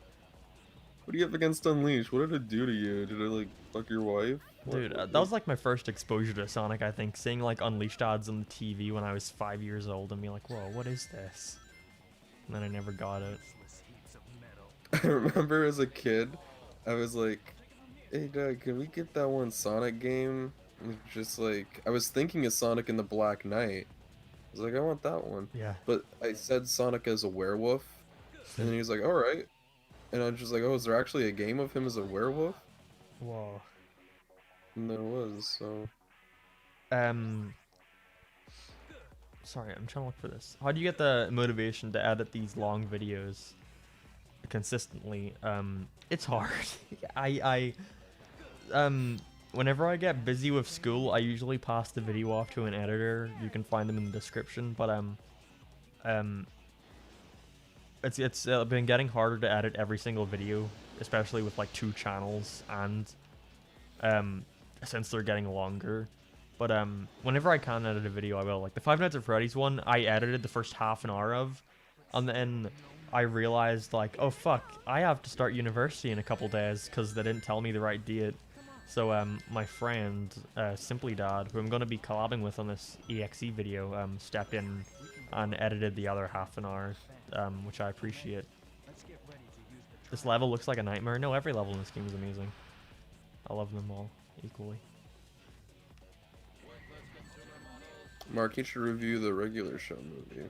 S2: What do you have against Unleashed? What did it do to you? Did it like fuck your wife?
S1: Dude, that was like my first exposure to Sonic, I think. Seeing like Unleashed ads on the TV when I was 5 years old and being like, whoa, what is this? And then I never got it.
S2: I remember as a kid, I was like, hey Dad, can we get that one Sonic game? And it's just like, I was thinking of Sonic and the Black Knight. I was like, I want that one.
S1: Yeah.
S2: But I said Sonic as a werewolf, and then he was like, alright. And I was just like, oh, is there actually a game of him as a werewolf?
S1: Whoa.
S2: And there was, so...
S1: Sorry, I'm trying to look for this. How do you get the motivation to edit these long videos consistently? It's hard. Whenever I get busy with school, I usually pass the video off to an editor. You can find them in the description, but it's been getting harder to edit every single video, especially with like 2 channels, and since they're getting longer. But whenever I can edit a video, I will. Like the Five Nights at Freddy's one, I edited the first half an hour of, and then I realized like, oh fuck, I have to start university in a couple days because they didn't tell me the right date. So my friend Simply Dad, who I'm going to be collabing with on this EXE video, stepped in and edited the other half an hour, which I appreciate. This level looks like a nightmare. No, every level in this game is amazing. I love them all equally.
S2: Mark, you should review the regular show movie.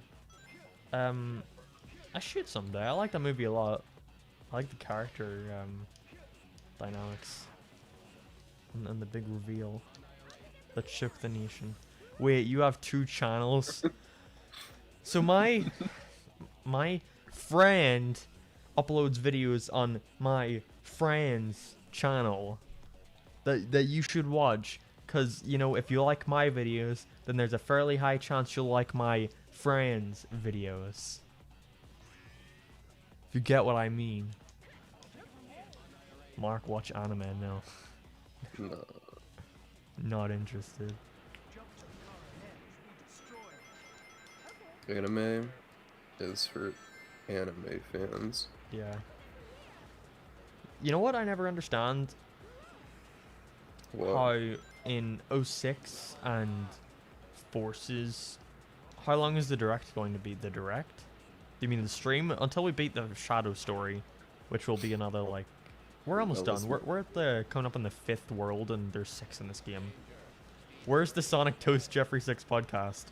S1: I should someday. I like that movie a lot. I like the character dynamics and the big reveal that shook the nation. Wait, you have 2 channels? So my friend uploads videos on my friend's channel that you should watch, because you know, if you like my videos, then there's a fairly high chance you'll like my friend's videos. If you get what I mean. Mark, watch anime now.
S2: No.
S1: Not interested.
S2: Anime is for anime fans.
S1: Yeah. You know what I never understand?
S2: What?
S1: How in 06 and Forces, how long is the direct going to be? The direct? Do you mean the stream? Until we beat the Shadow Story, which will be another like... We're almost done. We're at the coming up on the 5th world, and there's 6 in this game. Where's the Sonic Toast Jeffrey 6 podcast?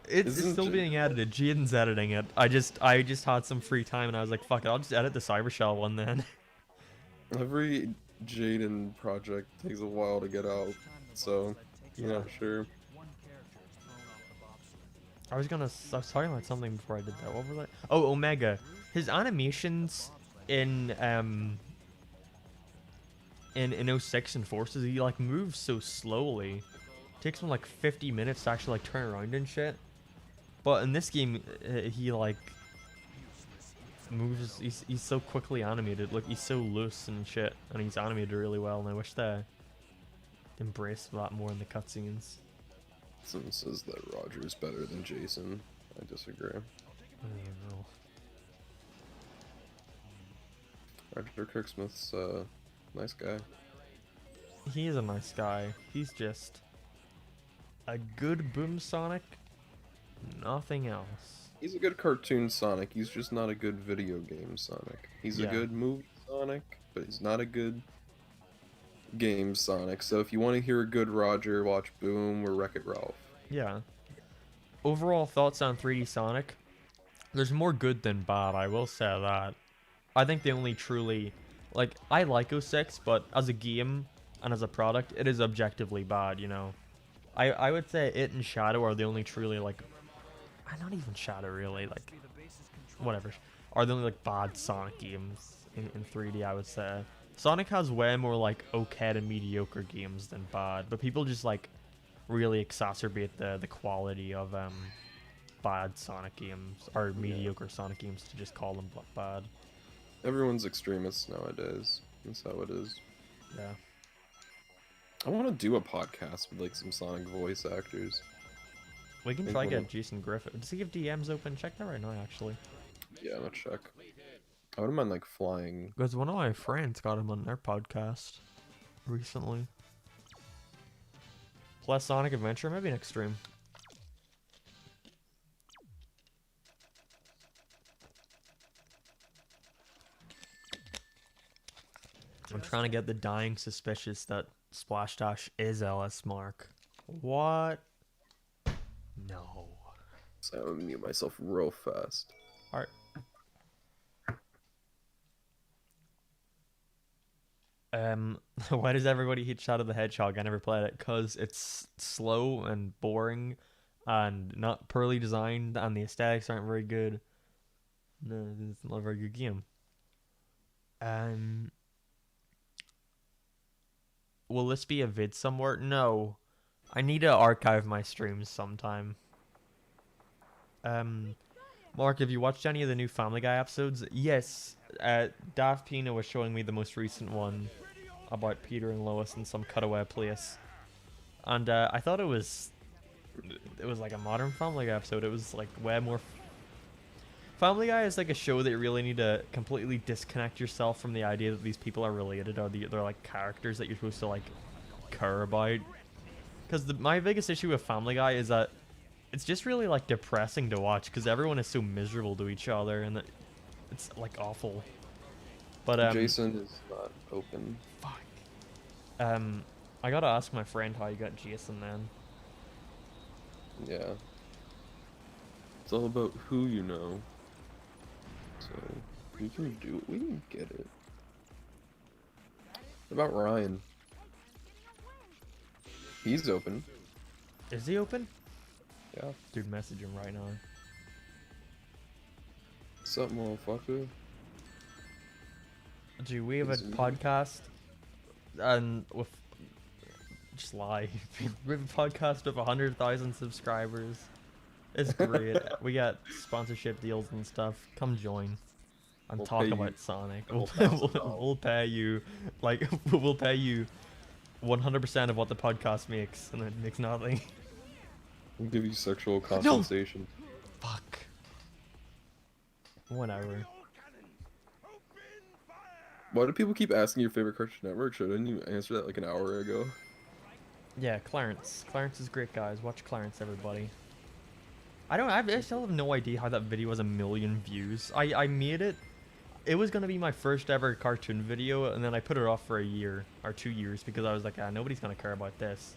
S1: It's still being edited. Jaden's editing it. I just had some free time, and I was like, fuck it, I'll just edit the Cybershell one then.
S2: Every Jaden project takes a while to get out, so I'm not sure.
S1: I was talking about something before I did that. What was that? Oh, Omega. His animations in 06 and Forces, he like moves so slowly. takes him like 50 minutes to actually like turn around and shit. But in this game, he like moves. He's so quickly animated. Like he's so loose and shit, and he's animated really well. And I wish they embraced that more in the cutscenes.
S2: Someone says that Roger's better than Jason. I disagree.
S1: I don't know.
S2: Roger Kirksmith's nice guy.
S1: He is a nice guy. He's just a good Boom Sonic. Nothing else.
S2: He's a good cartoon Sonic. He's just not a good video game Sonic. He's a
S1: Yeah.
S2: good movie Sonic, but he's not a good game Sonic. So if you want to hear a good Roger, watch Boom or Wreck-It Ralph.
S1: Yeah. Overall thoughts on 3D Sonic? There's more good than bad, I will say that. I think the only truly... Like, I like 06, but as a game and as a product, it is objectively bad, you know? I would say it and Shadow are the only truly, like... Not even Shadow, really, like... Whatever. Are the only, like, bad Sonic games in 3D, I would say. Sonic has way more, like, okay to mediocre games than bad, but people just, like, really exacerbate the quality of, bad Sonic games, or mediocre Sonic games, to just call them bad.
S2: Everyone's extremists nowadays. That's how it is.
S1: Yeah.
S2: I want to do a podcast with like some Sonic voice actors.
S1: We can
S2: Think
S1: try
S2: one
S1: get
S2: of-
S1: Jason Griffith. Does he have DMs open? Check that right now, actually.
S2: Yeah, I'm gonna check. I wouldn't mind like flying.
S1: Because one of my friends got him on their podcast recently. Plus Sonic Adventure, maybe next stream. I'm trying to get the dying suspicious that Splash Dash is LS Mark. What? No.
S2: So I'm gonna mute myself real fast.
S1: Alright. Why does everybody hate Shadow the Hedgehog? I never played it because it's slow and boring and not poorly designed and the aesthetics aren't very good. No, it's not a very good game. Will this be a vid somewhere? No. I need to archive my streams sometime. Mark, have you watched any of the new Family Guy episodes? Yes. Daft Pino was showing me the most recent one about Peter and Lois in some cutaway place. And I thought it was like a modern Family Guy episode. It was like way more... Family Guy is like a show that you really need to completely disconnect yourself from the idea that these people are related or they're like characters that you're supposed to like care about. Because my biggest issue with Family Guy is that it's just really like depressing to watch because everyone is so miserable to each other and it's like awful. But
S2: Jason is not open.
S1: fuck. I gotta ask my friend how you got Jason then.
S2: Yeah. It's all about who you know. So we can do it. We can get it. What about Ryan? He's open.
S1: Is he open?
S2: Yeah.
S1: Dude, message him right now.
S2: What's up, motherfucker?
S1: Do we have a
S2: Is he-
S1: podcast? And with just lie. We have a podcast with 100,000 subscribers. It's great. We got sponsorship deals and stuff. Come join. And
S2: We'll
S1: talk
S2: pay
S1: about
S2: you
S1: Sonic.
S2: $12,000.
S1: We'll pay you, like, we'll pay you 100% of what the podcast makes, and it makes nothing.
S2: We'll give you sexual compensation.
S1: Fuck. Whatever.
S2: Why do people keep asking your favorite Cartoon Network show? Didn't you answer that like an hour ago?
S1: Yeah, Clarence. Clarence is great, guys. Watch Clarence, everybody. I still have no idea how that video has 1 million views. I made it. It was gonna be my first ever cartoon video, and then I put it off for a year or 2 years because I was like, nobody's gonna care about this.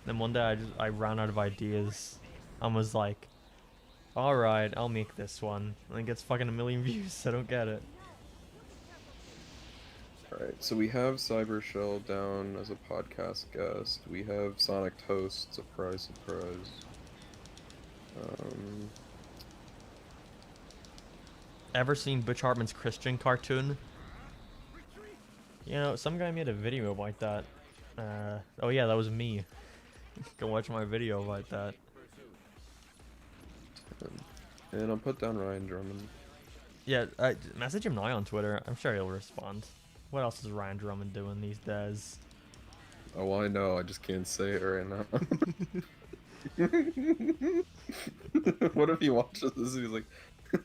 S1: Then one day I ran out of ideas, and was like, all right, I'll make this one, and it gets fucking 1 million views. I don't get it.
S2: Alright, so we have Cyber Shell down as a podcast guest. We have Sonic Toast, surprise, surprise.
S1: Ever seen Butch Hartman's Christian cartoon? You know, some guy made a video about that. Oh yeah, that was me. Go watch my video about that.
S2: And I'll put down Ryan Drummond.
S1: Yeah, message him now on Twitter. I'm sure he'll respond. What else is Ryan Drummond doing these days?
S2: Oh, well, I know. I just can't say it right now. What if he watches this and he's like,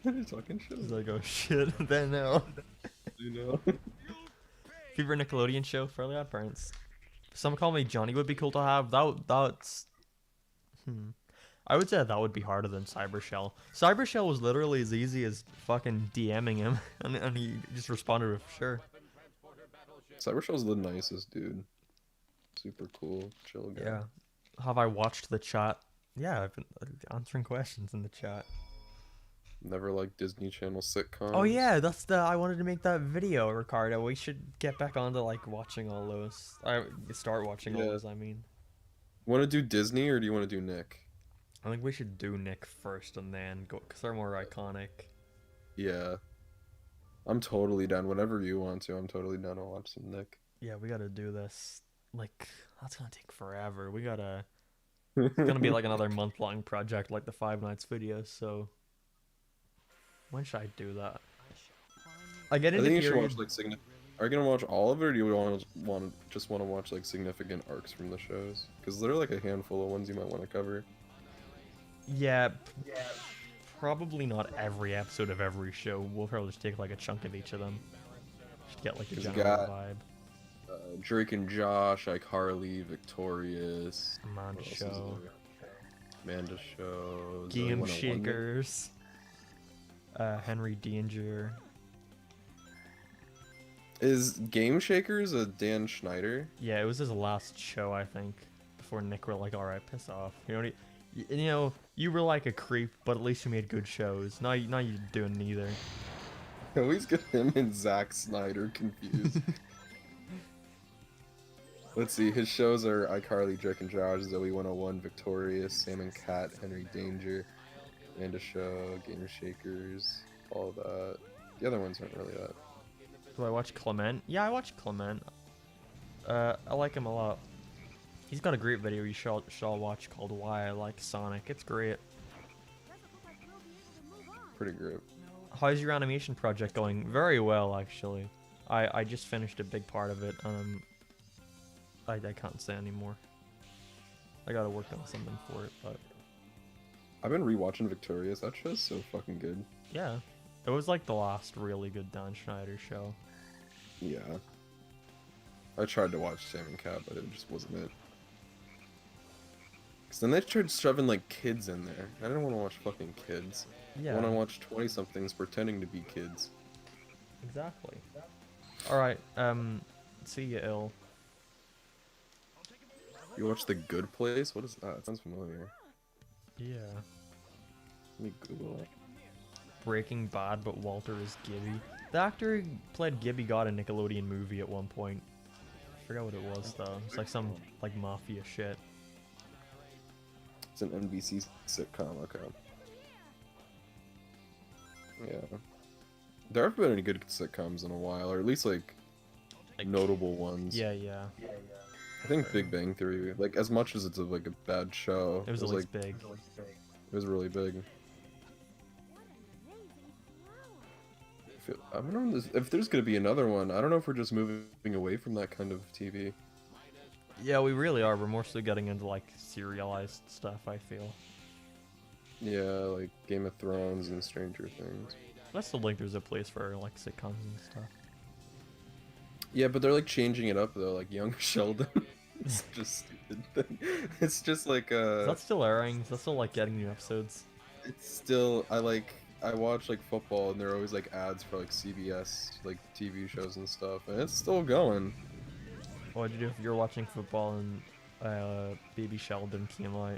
S2: "You're talking shit"?
S1: He's like, oh shit, then no.
S2: You know?
S1: Favorite Nickelodeon show? Fairly Odd Parents. Some call me Johnny would be cool to have. That's. I would say that would be harder than Cybershell. Cybershell was literally as easy as fucking DMing him, and he just responded with sure.
S2: Cybershell's the nicest dude. Super cool, chill guy.
S1: Yeah. Have I watched the chat? Yeah, I've been answering questions in the chat.
S2: Never liked Disney Channel sitcoms.
S1: Oh yeah, that's the. I wanted to make that video, Ricardo. We should get back onto like watching all those. I start watching all
S2: Yeah.
S1: those. I mean,
S2: Want to do Disney or do you want to do Nick?
S1: I think we should do Nick first and then go because they're more iconic.
S2: Yeah. I'm totally down. Whenever you want to, I'm totally down to watch some Nick.
S1: Yeah, we gotta do this. Like, that's gonna take forever. We gotta. It's gonna be like another month-long project, like the Five Nights videos. So, when should I do that? I get
S2: I
S1: into
S2: think you should
S1: period.
S2: watch like Are you gonna watch all of it, or do you just want to watch like significant arcs from the shows? Because there are like a handful of ones you might want to cover.
S1: Yeah, probably not every episode of every show. We'll probably just take like a chunk of each of them. Just get like a
S2: He's
S1: general
S2: got-
S1: vibe.
S2: Drake and Josh, iCarly, Victorious.
S1: Amanda
S2: What else is
S1: Show.
S2: there? Amanda Show. Zoe
S1: Game
S2: 101.
S1: Shakers. Henry Danger.
S2: Is Game Shakers a Dan Schneider?
S1: Yeah, it was his last show, I think, before Nick were like, "All right, piss off." You know, you were like a creep, but at least you made good shows. Now you're doing neither.
S2: I always get him and Zack Snyder confused. Let's see, his shows are iCarly, Drake and Josh, Zoe 101, Victorious, Sam and Cat, Henry Danger, Amanda Show, Game Shakers, all of that. The other ones aren't really that.
S1: Do I watch Clement? Yeah, I watch Clement. I like him a lot. He's got a great video you should all watch called Why I Like Sonic. It's great.
S2: Pretty great.
S1: How's your animation project going? Very well, actually. I just finished a big part of it. I can't say anymore. I gotta work on something for it, but
S2: I've been rewatching Victorious. That show's so fucking good.
S1: yeah. It was like the last really good Dan Schneider show.
S2: Yeah. I tried to watch Sam and Cat, but it just wasn't it. Cause then they started shoving like kids in there. I didn't want to watch fucking kids.
S1: Yeah.
S2: I want to watch 20-somethings pretending to be kids.
S1: Exactly. Alright, see you, ill.
S2: You watch The Good Place? What is that? It sounds familiar.
S1: Yeah.
S2: Let me Google it.
S1: Breaking Bad, but Walter is Gibby. The actor who played Gibby got a Nickelodeon movie at one point. I forgot what it was though. It's like some like mafia shit.
S2: It's an NBC sitcom, okay. Yeah. There haven't been any good sitcoms in a while, or at least like notable ones.
S1: Yeah, yeah.
S2: I think Big Bang Theory, like as much as it's like a bad show,
S1: It was
S2: like
S1: always big.
S2: it was really big. I don't know if there's gonna be another one. I don't know if we're just moving away from that kind of TV.
S1: Yeah, we really are. We're mostly getting into like serialized stuff, I feel.
S2: Yeah, like Game of Thrones and Stranger Things.
S1: I still think there's a place for like sitcoms and stuff.
S2: Yeah, but they're like changing it up though, like Young Sheldon. It's just stupid. It's just like
S1: Is that still airing? Is that still like getting new episodes?
S2: it's still I watch like football and there are always like ads for like CBS like TV shows and stuff, and it's still going.
S1: What would you do if you're watching football and Baby Sheldon came out?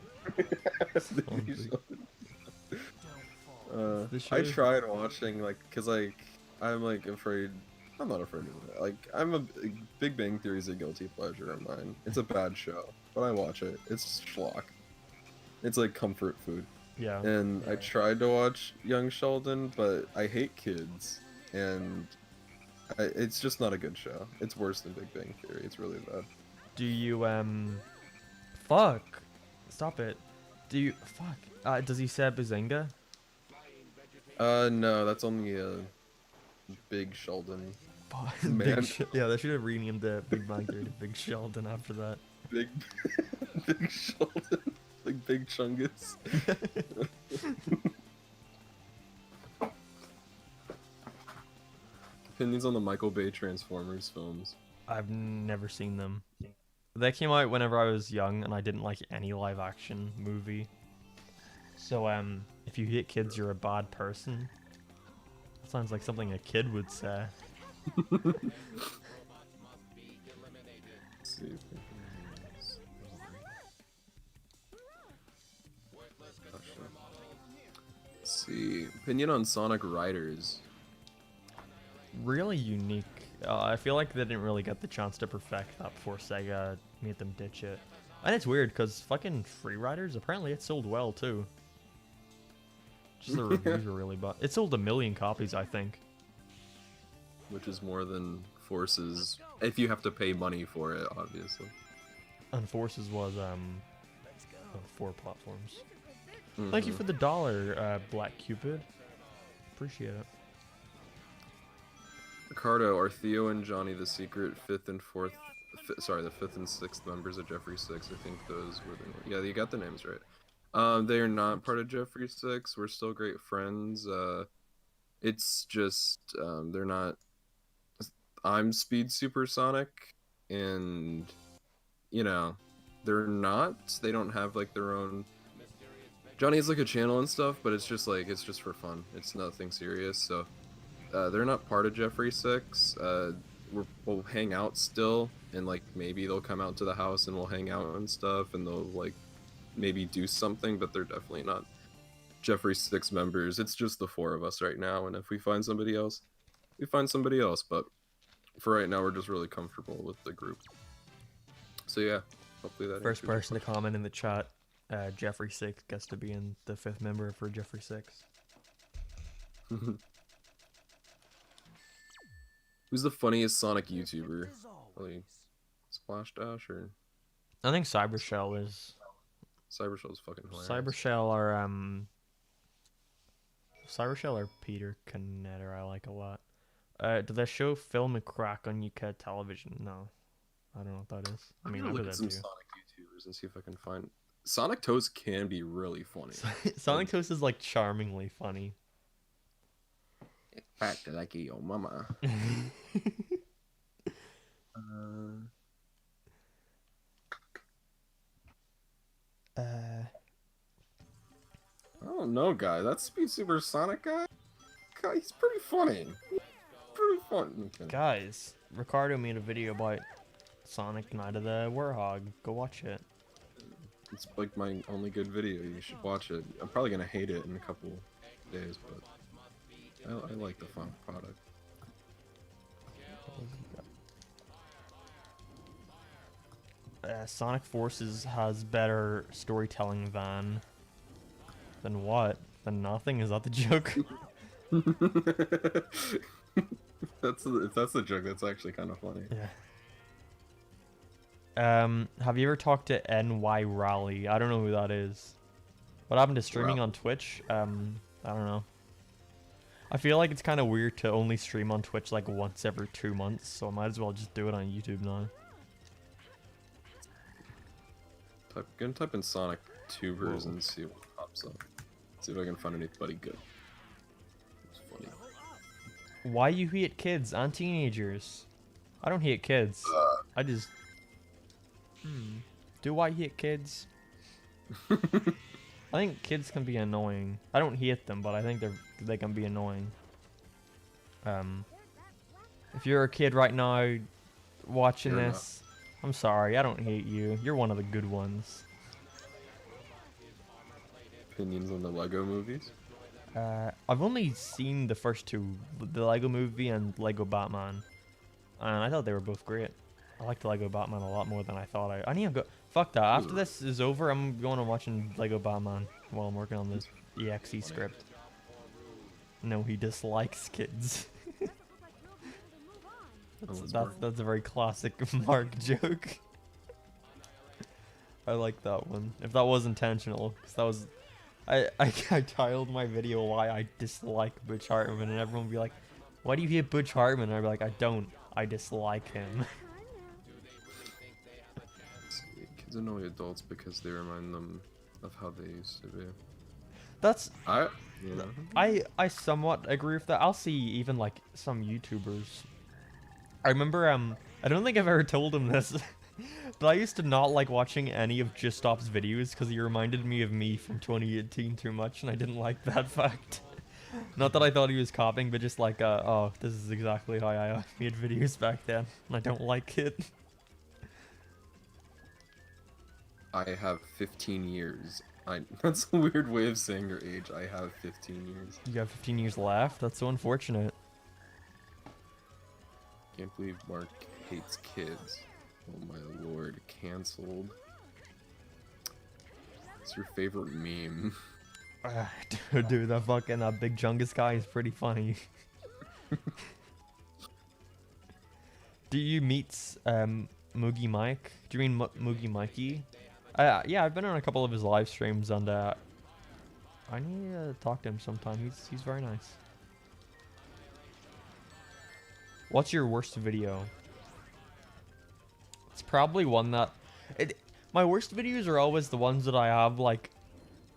S1: The
S2: I
S1: show-
S2: tried watching like cause like I'm like afraid. I'm not afraid of it. Like I'm a Big Bang Theory is a guilty pleasure of mine. It's a bad show, but I watch it. It's schlock. It's like comfort food.
S1: Yeah.
S2: And I tried to watch Young Sheldon, but I hate kids, and it's just not a good show. It's worse than Big Bang Theory. It's really bad.
S1: Do you fuck? Stop it. Do you fuck? Does he say Bazinga?
S2: No, that's only Big Sheldon. Man.
S1: Yeah, they should have renamed the Big Bang Theory to Big Sheldon after that.
S2: Big Big Sheldon. Like Big Chungus. Opinions on the Michael Bay Transformers films.
S1: I've never seen them. They came out whenever I was young, and I didn't like any live action movie. So if you hate kids, you're a bad person. That sounds like something a kid would say.
S2: Let's see if I can- Let's see. Opinion on Sonic Riders.
S1: Really unique. I feel like they didn't really get the chance to perfect that before Sega made them ditch it. And it's weird because fucking Free Riders, apparently it sold well too. Just the reviews were really bad. It sold 1 million copies, I think.
S2: Which is more than Forces, if you have to pay money for it, obviously.
S1: And Forces was 4 platforms. Thank you for the $1, Black Cupid. Appreciate it.
S2: Ricardo, are Theo and Johnny the secret fifth and sixth members of Jeffrey Six? I think those were the. Yeah, you got the names right. They are not part of Jeffrey Six. We're still great friends. It's just they're not. I'm Speed Supersonic, and you know, they're not. They don't have like their own. Johnny has like a channel and stuff, but it's just for fun. It's nothing serious. So they're not part of Jeffrey Six. We'll hang out still, and like maybe they'll come out to the house and we'll hang out and stuff, and they'll like maybe do something, but they're definitely not Jeffrey Six members. It's just the 4 of us right now, and if we find somebody else, we find somebody else. But for right now, we're just really comfortable with the group. So yeah, hopefully that.
S1: First person to comment in the chat, Jeffrey Six gets to be in the 5th member for Jeffrey Six.
S2: Who's the funniest Sonic YouTuber? Really, Splash Dash or
S1: I think Cybershell is.
S2: Cybershell's fucking hilarious.
S1: Cybershell or Peter Canetter I like a lot. Did they show Phil McCrack on UK television? No. I don't know what that is. I mean,
S2: I'm gonna
S1: I
S2: look at some Sonic YouTubers and see if I can find. Sonic Toast can be really funny.
S1: Sonic Toast is like charmingly funny.
S2: Back to like your mama. I don't know, guy. That Speed Supersonic guy, he's pretty funny. Pretty fun. Okay.
S1: Guys, Ricardo made a video about Sonic Night of the Warhog. Go watch it.
S2: It's like my only good video. You should watch it. I'm probably gonna hate it in a couple days, but I like the fun product.
S1: Sonic Forces has better storytelling than what? Than nothing? Is that the joke?
S2: If that's the joke, that's actually kind of funny.
S1: Yeah. Have you ever talked to NY Rally? I don't know who that is. What happened to streaming on Twitch? I don't know. I feel like it's kind of weird to only stream on Twitch like once every 2 months, so I might as well just do it on YouTube now.
S2: Gonna type in Sonic Tubers and see what pops up. See if I can find anybody good. It's funny.
S1: Why you hate kids and teenagers? I don't hate kids. I just... Do I hate kids? I think kids can be annoying. I don't hate them, but I think they can be annoying. If you're a kid right now watching this, I'm sorry, I don't hate you. You're one of the good ones.
S2: Opinions on the Lego movies?
S1: I've only seen the first 2, the Lego Movie and Lego Batman, and I thought they were both great. I like the Lego Batman a lot more than I thought I need to go. Fuck that. After this is over, I'm going and watching Lego Batman while I'm working on this EXE script. No, he dislikes kids. That's a very classic Mark joke. I like that one. If that was intentional, because that was, I titled my video why I dislike Butch Hartman, and everyone would be like, "Why do you hate Butch Hartman?" And I'd be like, "I don't. I dislike him."
S2: Kids annoy adults because they remind them of how they used to be.
S1: That's
S2: You know.
S1: I somewhat agree with that. I'll see even like some YouTubers. I remember I don't think I've ever told him this, but I used to not like watching any of Just Stop's videos because he reminded me of me from 2018 too much, and I didn't like that fact. Not that I thought he was copying, but just like oh, this is exactly how I made videos back then, and I don't like it.
S2: I have 15 years. That's a weird way of saying your age. I have 15 years.
S1: You got 15 years left. That's so unfortunate.
S2: Can't believe Mark hates kids. Oh my lord, cancelled. What's your favorite meme?
S1: Dude, that fucking Big Chungus guy is pretty funny. Do you meet Moogie Mike? Do you mean Moogie Mikey? Yeah, I've been on a couple of his live streams, and I need to talk to him sometime. He's very nice. What's your worst video? It's probably one that my worst videos are always the ones that I have like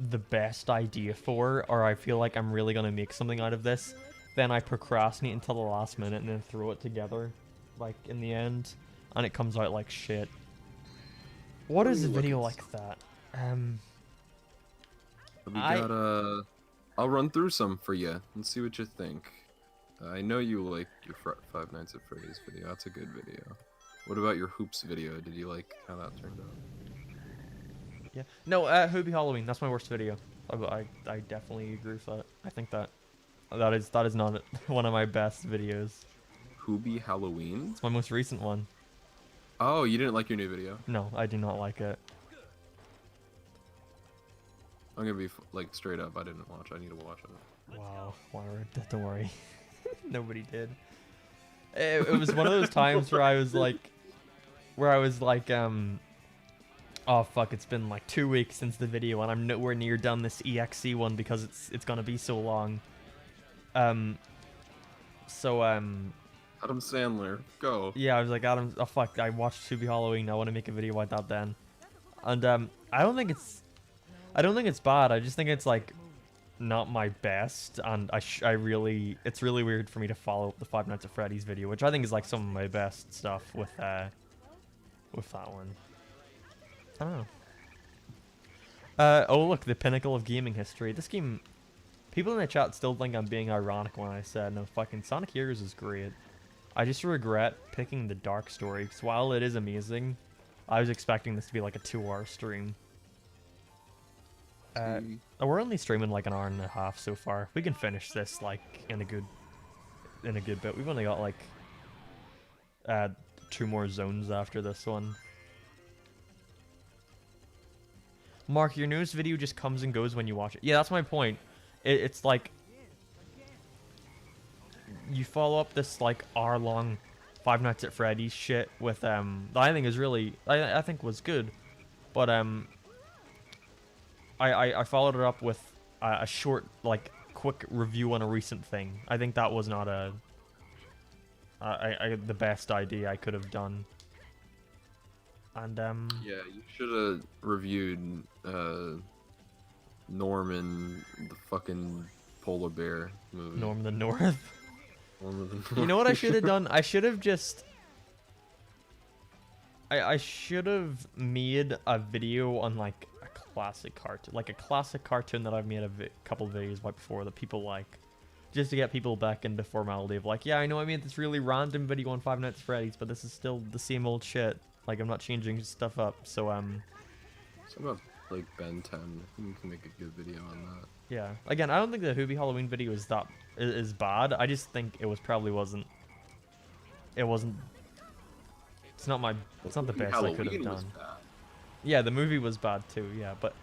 S1: the best idea for, or I feel like I'm really gonna make something out of this. Then I procrastinate until the last minute and then throw it together, like in the end, and it comes out like shit. What is a video like that?
S2: We got I'll run through some for you and see what you think. I know you like your Five Nights at Freddy's video. That's a good video. What about your Hoops video? Did you like how that turned out?
S1: Yeah. No, Hoobie Halloween. That's my worst video. I definitely agree with that. I think that is not one of my best videos.
S2: Hoobie Halloween?
S1: It's my most recent one.
S2: Oh, you didn't like your new video?
S1: No, I do not like it.
S2: I'm gonna be like straight up. I didn't watch. I need to watch it.
S1: Wow. Don't worry. Nobody did. It was one of those times where I was like, oh fuck, it's been like 2 weeks since the video, and I'm nowhere near done this EXE one because it's gonna be so long. Adam
S2: Sandler, go.
S1: Yeah, I was like, Adam, oh fuck, I watched Hoobie Halloween. I want to make a video about that then, and I don't think it's bad. I just think it's like not my best, and it's really weird for me to follow up the Five Nights at Freddy's video, which I think is like some of my best stuff with that one. I don't know. Oh look, the pinnacle of gaming history. This game, people in the chat still think I'm being ironic when I said no. Fucking Sonic Heroes is great. I just regret picking the Dark Story, because while it is amazing, I was expecting this to be like a 2-hour stream. We're only streaming like an hour and a half so far. We can finish this like in a good bit. We've only got like 2 more zones after this one. Mark, your newest video just comes and goes when you watch it. Yeah, that's my point. It's like you follow up this like hour-long Five Nights at Freddy's shit with that I think is really I think was good, but I followed it up with a short, like, quick review on a recent thing. I think that was not the best idea I could have done. And
S2: yeah, you should have reviewed Norman, the fucking polar bear movie.
S1: Norm the North.
S2: Norman the North.
S1: You know what I should have done? I should have just I should have made a video on like a classic cartoon that I've made a couple videos about before that people like, just to get people back into formality of like, yeah, I know I made this really random video on Five Nights at Freddy's, but this is still the same old shit. Like, I'm not changing stuff up. So
S2: It's about like Ben 10. I think you can make a good video on that.
S1: yeah. Again, I don't think the Hoobie Halloween video is bad. I just think it wasn't. It's not the best I could have done. Yeah, the movie was bad too. Yeah, but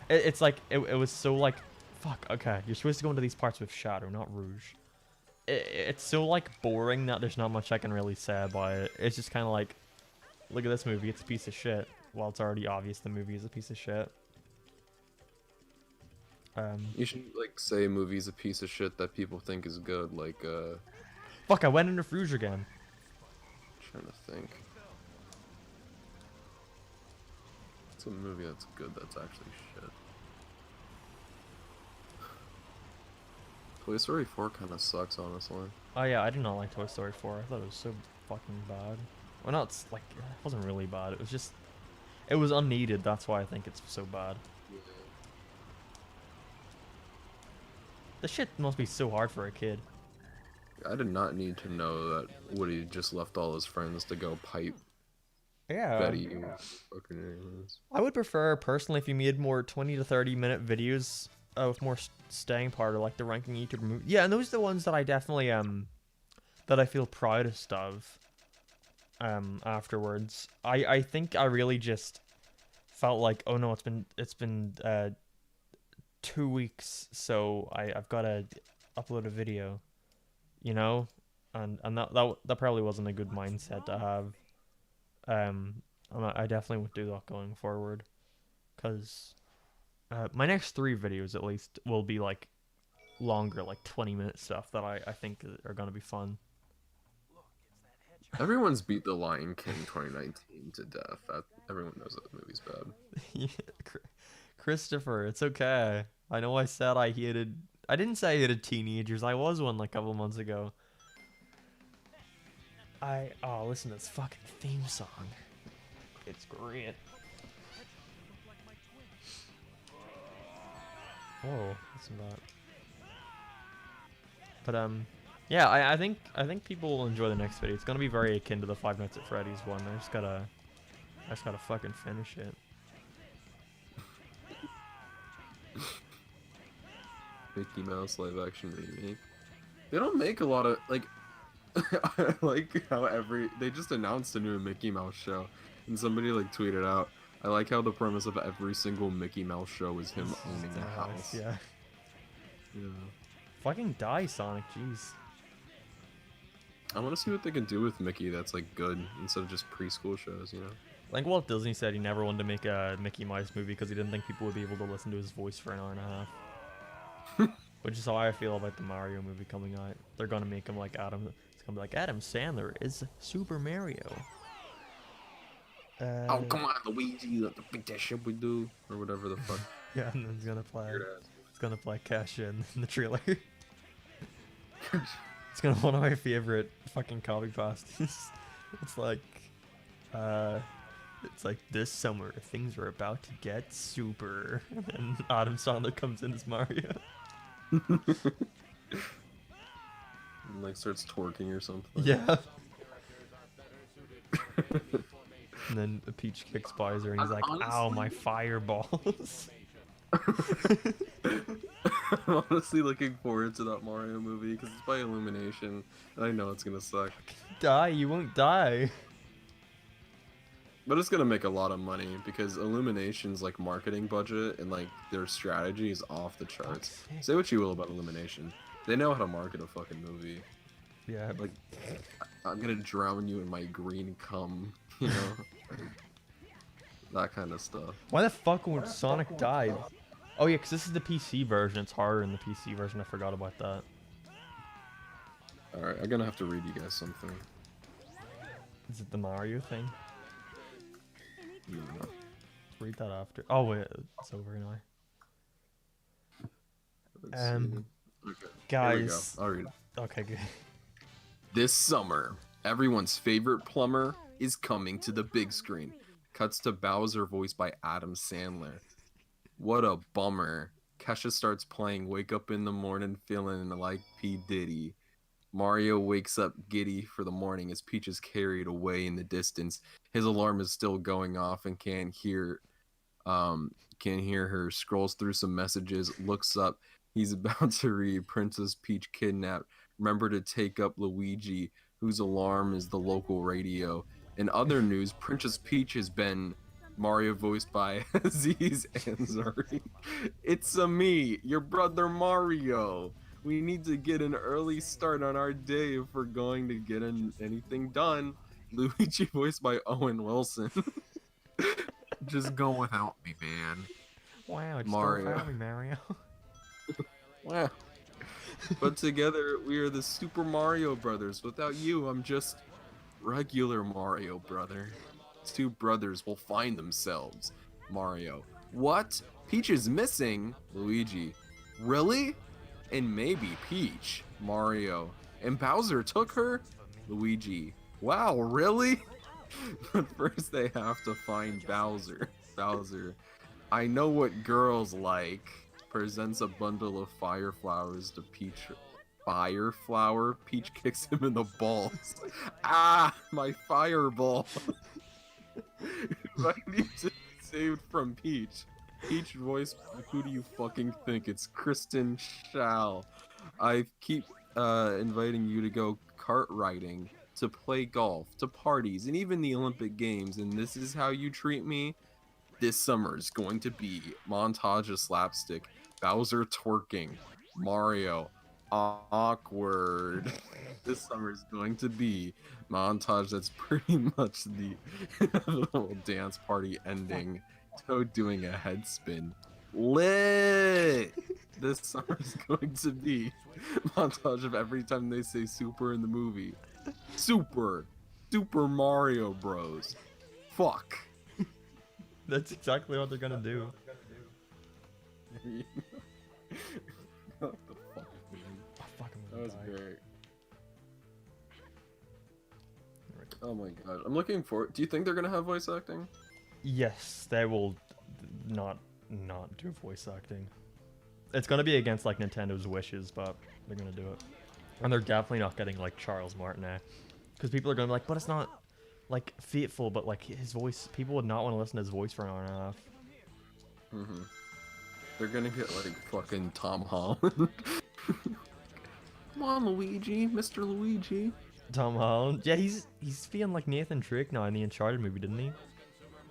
S1: it's like it was so like, fuck. Okay, you're supposed to go into these parts with Shadow, not Rouge. It's so like boring that there's not much I can really say about it. It's just kind of like, look at this movie. It's a piece of shit. well, it's already obvious the movie is a piece of shit.
S2: You should like say a movie's a piece of shit that people think is good. Like
S1: Fuck, I went into Fruge again.
S2: trying to think. It's a movie that's good that's actually shit. Toy Story 4 kind of sucks, honestly.
S1: Oh yeah, I did not like Toy Story 4. I thought it was so fucking bad. Well, no, it's like it wasn't really bad. It was just, it was unneeded. That's why I think it's so bad. This shit must be so hard for a kid.
S2: I did not need to know that Woody just left all his friends to go pipe
S1: Yeah.
S2: Betty. Fucking aliens.
S1: I would prefer personally if you made more 20 to 30-minute videos with more staying power, like the ranking YouTuber movie. Yeah, and those are the ones that I definitely that I feel proudest of. Afterwards, I think I really just felt like, oh no, it's been 2 weeks, so I've got to upload a video, you know, and that probably wasn't a good mindset to have. And I definitely won't do that going forward, because my next 3 videos at least will be like longer, like 20-minute stuff that I think are gonna be fun.
S2: Everyone's beat The Lion King 2019 to death. Everyone knows that movie's bad.
S1: Yeah, Christopher, it's okay. I know I said I didn't say I hated teenagers. I was one like a couple months ago. Oh, listen to this fucking theme song. It's great. Oh, listen to that. But yeah, I think people will enjoy the next video. It's gonna be very akin to the Five Nights at Freddy's one. I just gotta fucking finish it.
S2: Mickey Mouse live action remake. They don't make a lot of like. I like how they just announced a new Mickey Mouse show, and somebody like tweeted out, I like how the premise of every single Mickey Mouse show is him owning a house.
S1: Yeah.
S2: Yeah.
S1: Fucking die, Sonic. Jeez.
S2: I want to see what they can do with Mickey that's like good instead of just preschool shows, you know?
S1: Like Walt Disney said, he never wanted to make a Mickey Mouse movie because he didn't think people would be able to listen to his voice for an hour and a half. Which is how I feel about the Mario movie coming out. They're gonna make him like Adam. It's gonna be like Adam Sandler is Super Mario.
S2: Oh come on, Luigi, you have to pick that shit we do, or whatever the fuck.
S1: Yeah, and then he's gonna play.
S2: Weird ass.
S1: It's gonna play Cash in the trailer. It's gonna be one of my favorite fucking copy pastas. It's like this summer things are about to get super, and Adam Sandler comes in as Mario.
S2: And, like starts twerking or something.
S1: Yeah. And then Peach kicks Bowser and he's like, ow, my fireballs.
S2: I'm honestly looking forward to that Mario movie because it's by Illumination, and I know it's gonna suck.
S1: Die, you won't die.
S2: But it's gonna make a lot of money because Illumination's like marketing budget and like their strategy is off the charts. Say what you will about Illumination, they know how to market a fucking movie.
S1: Yeah,
S2: Like, I'm gonna drown you in my green cum, you know, that kind of stuff.
S1: why the fuck would Sonic die? Oh yeah, because this is the PC version. It's harder in the PC version. I forgot about that.
S2: Alright, I'm gonna have to read you guys something.
S1: Is it the Mario thing?
S2: No.
S1: Read that after. Oh wait, it's over now.
S2: Let's see. Okay,
S1: Guys.
S2: here we go. I'll read it.
S1: Okay, good.
S2: This summer, everyone's favorite plumber is coming to the big screen. Cuts to Bowser voiced by Adam Sandler. What a bummer. Kesha starts playing Wake Up in the Morning feeling like P. Diddy. Mario wakes up giddy for the morning as Peach is carried away in the distance. His alarm is still going off and can't hear her. Scrolls through some messages, looks up. He's about to read Princess Peach kidnapped. Remember to take up Luigi, whose alarm is the local radio. In other news, Princess Peach has been Mario voiced by Aziz Ansari. It's me, your brother Mario. We need to get an early start on our day if we're going to get anything done. Luigi voiced by Owen Wilson. Just go without me, man.
S1: Wow, it's
S2: Mario.
S1: Mario. Mario.
S2: Wow. But together, we are the Super Mario Brothers. Without you, I'm just regular Mario, brother. Two brothers will find themselves. Mario. What? Peach is missing? Luigi. Really? And maybe Peach. Mario. And Bowser took her? Luigi. Wow, really? But first they have to find Bowser. Bowser. I know what girls like. Presents a bundle of fire flowers to Peach. Fire flower? Peach kicks him in the balls. Ah, my fireball. I need to be saved from Peach. Peach voice, who do you fucking think? It's Kristen Schaal. I keep inviting you to go kart riding, to play golf, to parties, and even the Olympic Games, and this is how you treat me? This summer is going to be montage of slapstick, Bowser twerking, Mario, awkward. This summer is going to be montage that's pretty much the little dance party ending. Toad doing a head spin. Lit! This summer is going to be montage of every time they say super in the movie. Super! Super Mario Bros. Fuck.
S1: That's exactly what they're gonna do.
S2: What the fuck, man?
S1: I fucking
S2: That was
S1: die.
S2: great. Oh my god. I'm looking forward. Do you think they're gonna have voice acting?
S1: Yes, they will not do voice acting. It's gonna be against like Nintendo's wishes, but they're gonna do it. And they're definitely not getting like Charles Martinet, because people are gonna be like, but it's not like fateful, but like his voice, people would not want to listen to his voice for an hour and a half.
S2: Mm-hmm. They're gonna get like fucking Tom Holland. Come on, Luigi, Mr. Luigi.
S1: Tom Holland, yeah, he's feeling like Nathan Drake now in the Uncharted movie, didn't he?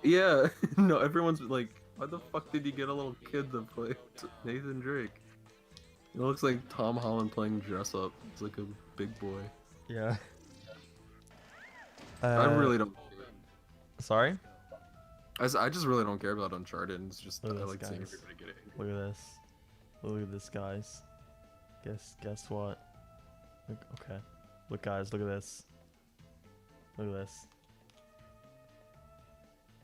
S2: Yeah, no, everyone's like, why the fuck did you get a little kid to play Nathan Drake? It looks like Tom Holland playing dress up. It's like a big boy.
S1: Yeah.
S2: I really don't.
S1: Sorry.
S2: I just really don't care about Uncharted. It's just I
S1: Look at
S2: like
S1: this,
S2: seeing
S1: guys.
S2: everybody get it.
S1: Look at this. Look at this, guys. Guess what? Look, okay. Look, guys. Look at this. Look at this.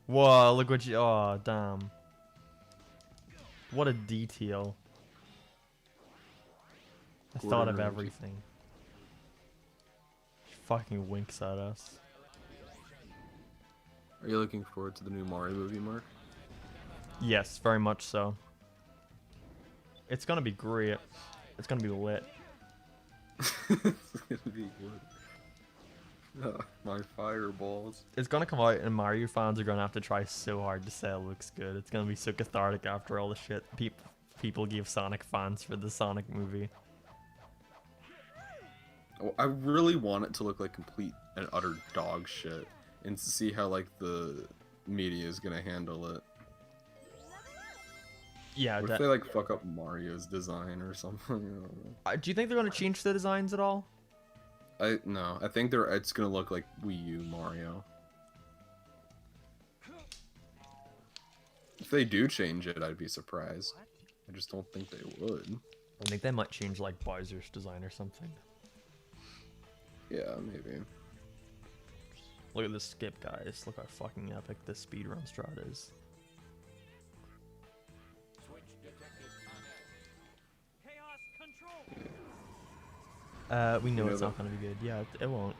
S1: Whoa! Look what you. Oh, damn. What a detail. I thought of
S2: Gordon Ramsay.
S1: everything. She fucking winks at us.
S2: Are you looking forward to the new Mario movie, Mark?
S1: Yes, very much so. It's gonna be great. It's gonna be lit.
S2: It's gonna be good. My fireballs.
S1: It's gonna come out, and Mario fans are gonna have to try so hard to say it looks good. It's gonna be so cathartic after all the shit people give Sonic fans for the Sonic movie.
S2: Oh, I really want it to look like complete and utter dog shit, and to see how like the media is gonna handle it.
S1: Yeah.
S2: What if they like fuck up Mario's design or something? I don't know.
S1: Do you think they're gonna change the designs at all?
S2: No, I think it's gonna look like Wii U Mario. If they do change it, I'd be surprised. I just don't think they would.
S1: I think they might change like Bowser's design or something.
S2: Yeah, maybe.
S1: Look at this skip, guys. Look how fucking epic this speedrun strat is.
S3: Chaos control.
S1: We know
S2: You know
S1: it's not gonna be good. Yeah, it won't.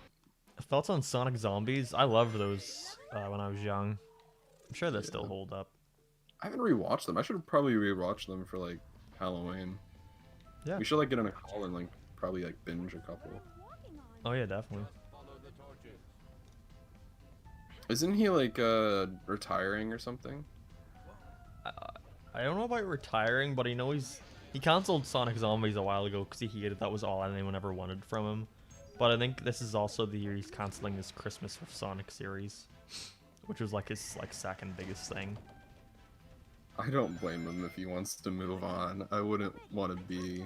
S1: Thoughts on Sonic Zombies? I loved those when I was young. I'm sure they still
S2: Yeah.
S1: hold up.
S2: I haven't rewatched them. I should probably rewatch them for like Halloween.
S1: Yeah.
S2: We should like get on a call and like probably like binge a couple.
S1: Oh yeah, definitely.
S2: Isn't he like retiring or something?
S1: I don't know about retiring, but I know he canceled Sonic Zombies a while ago because he hated that was all anyone ever wanted from him. But I think this is also the year he's canceling his Christmas with Sonic series, which was like his like second biggest thing.
S2: I don't blame him if he wants to move on. I wouldn't want to be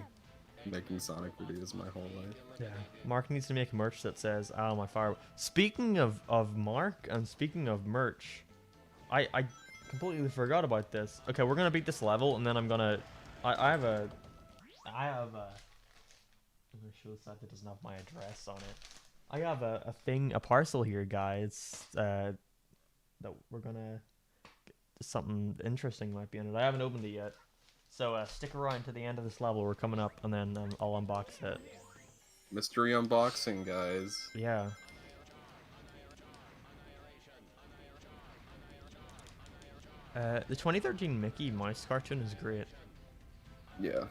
S2: making Sonic videos my whole life.
S1: Yeah. Mark needs to make merch that says "Ow, my fire." Speaking of Mark and speaking of merch, I completely forgot about this. Okay, we're gonna beat this level, and then I'm gonna. I have a. I'm gonna show this side that doesn't have my address on it. I have a parcel here, guys. That we're gonna. Something interesting might be in it. I haven't opened it yet, so stick around to the end of this level. We're coming up, and then I'll unbox it.
S2: Mystery unboxing, guys.
S1: Yeah. The 2013 Mickey Mouse cartoon is great.
S2: Yeah.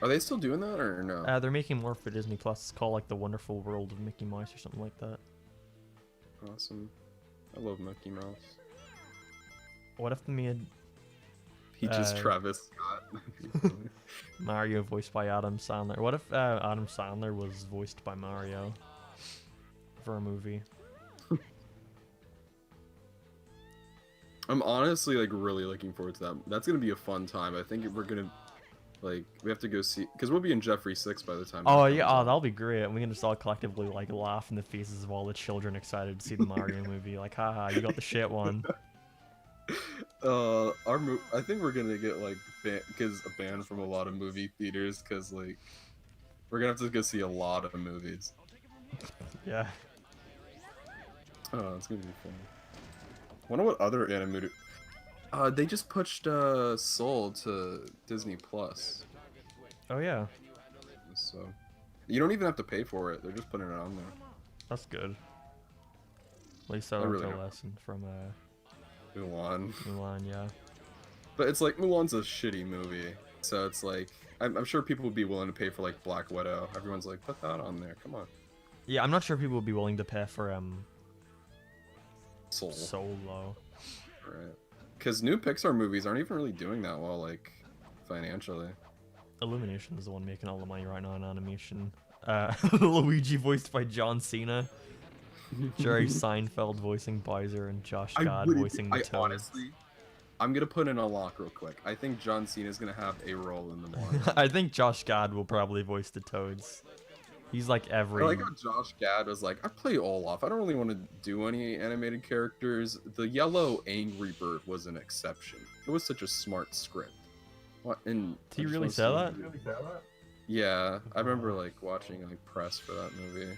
S2: Are they still doing that or no?
S1: They're making more for Disney Plus. It's called like The Wonderful World of Mickey Mouse or something like that.
S2: Awesome. I love Mickey Mouse.
S1: What if they made
S2: Peaches Travis Scott.
S1: Mario voiced by Adam Sandler? What if Adam Sandler was voiced by Mario for a movie?
S2: I'm honestly like really looking forward to that. That's gonna be a fun time. I think we're gonna like we have to go see because we'll be in Jeffrey 6 by the time.
S1: Oh
S2: that
S1: yeah,
S2: comes out.
S1: that'll be great. And we can just all collectively like laugh in the faces of all the children excited to see the Mario movie. Like, haha, you got the shit one.
S2: I think we're gonna get like because a ban from a lot of movie theaters because like we're gonna have to go see a lot of movies.
S1: Yeah.
S2: Oh, it's gonna be fun. Wonder what other animated. They just pushed Soul to Disney Plus,
S1: Oh yeah,
S2: so you don't even have to pay for it. They're just putting it on there.
S1: that's good. At least I
S2: I
S1: learned
S2: really
S1: a
S2: hope.
S1: lesson from
S2: Mulan.
S1: Mulan. Yeah.
S2: But it's like Mulan's a shitty movie, so it's like I'm sure people would be willing to pay for like Black Widow. Everyone's like, put that on there, come on.
S1: Yeah, I'm not sure people would be willing to pay for
S2: Soul,
S1: Solo.
S2: right? Because new Pixar movies aren't even really doing that well, like financially.
S1: Illumination is the one making all the money right now in animation. Luigi voiced by John Cena, Jerry Seinfeld voicing Bowser, and Josh Gad voicing the Toad.
S2: Honestly, I'm gonna put in a lock real quick. I think John Cena's gonna have a role in the movie.
S1: I think Josh Gad will probably voice the Toads. He's like every.
S2: I like how Josh Gad was like, I play Olaf. I don't really want to do any animated characters. The yellow Angry Bird was an exception. It was such a smart script. What? And
S1: Did he
S2: I just
S1: really
S2: wanna
S1: say
S2: see
S1: that?
S2: him. Yeah, I remember like watching like press for that movie.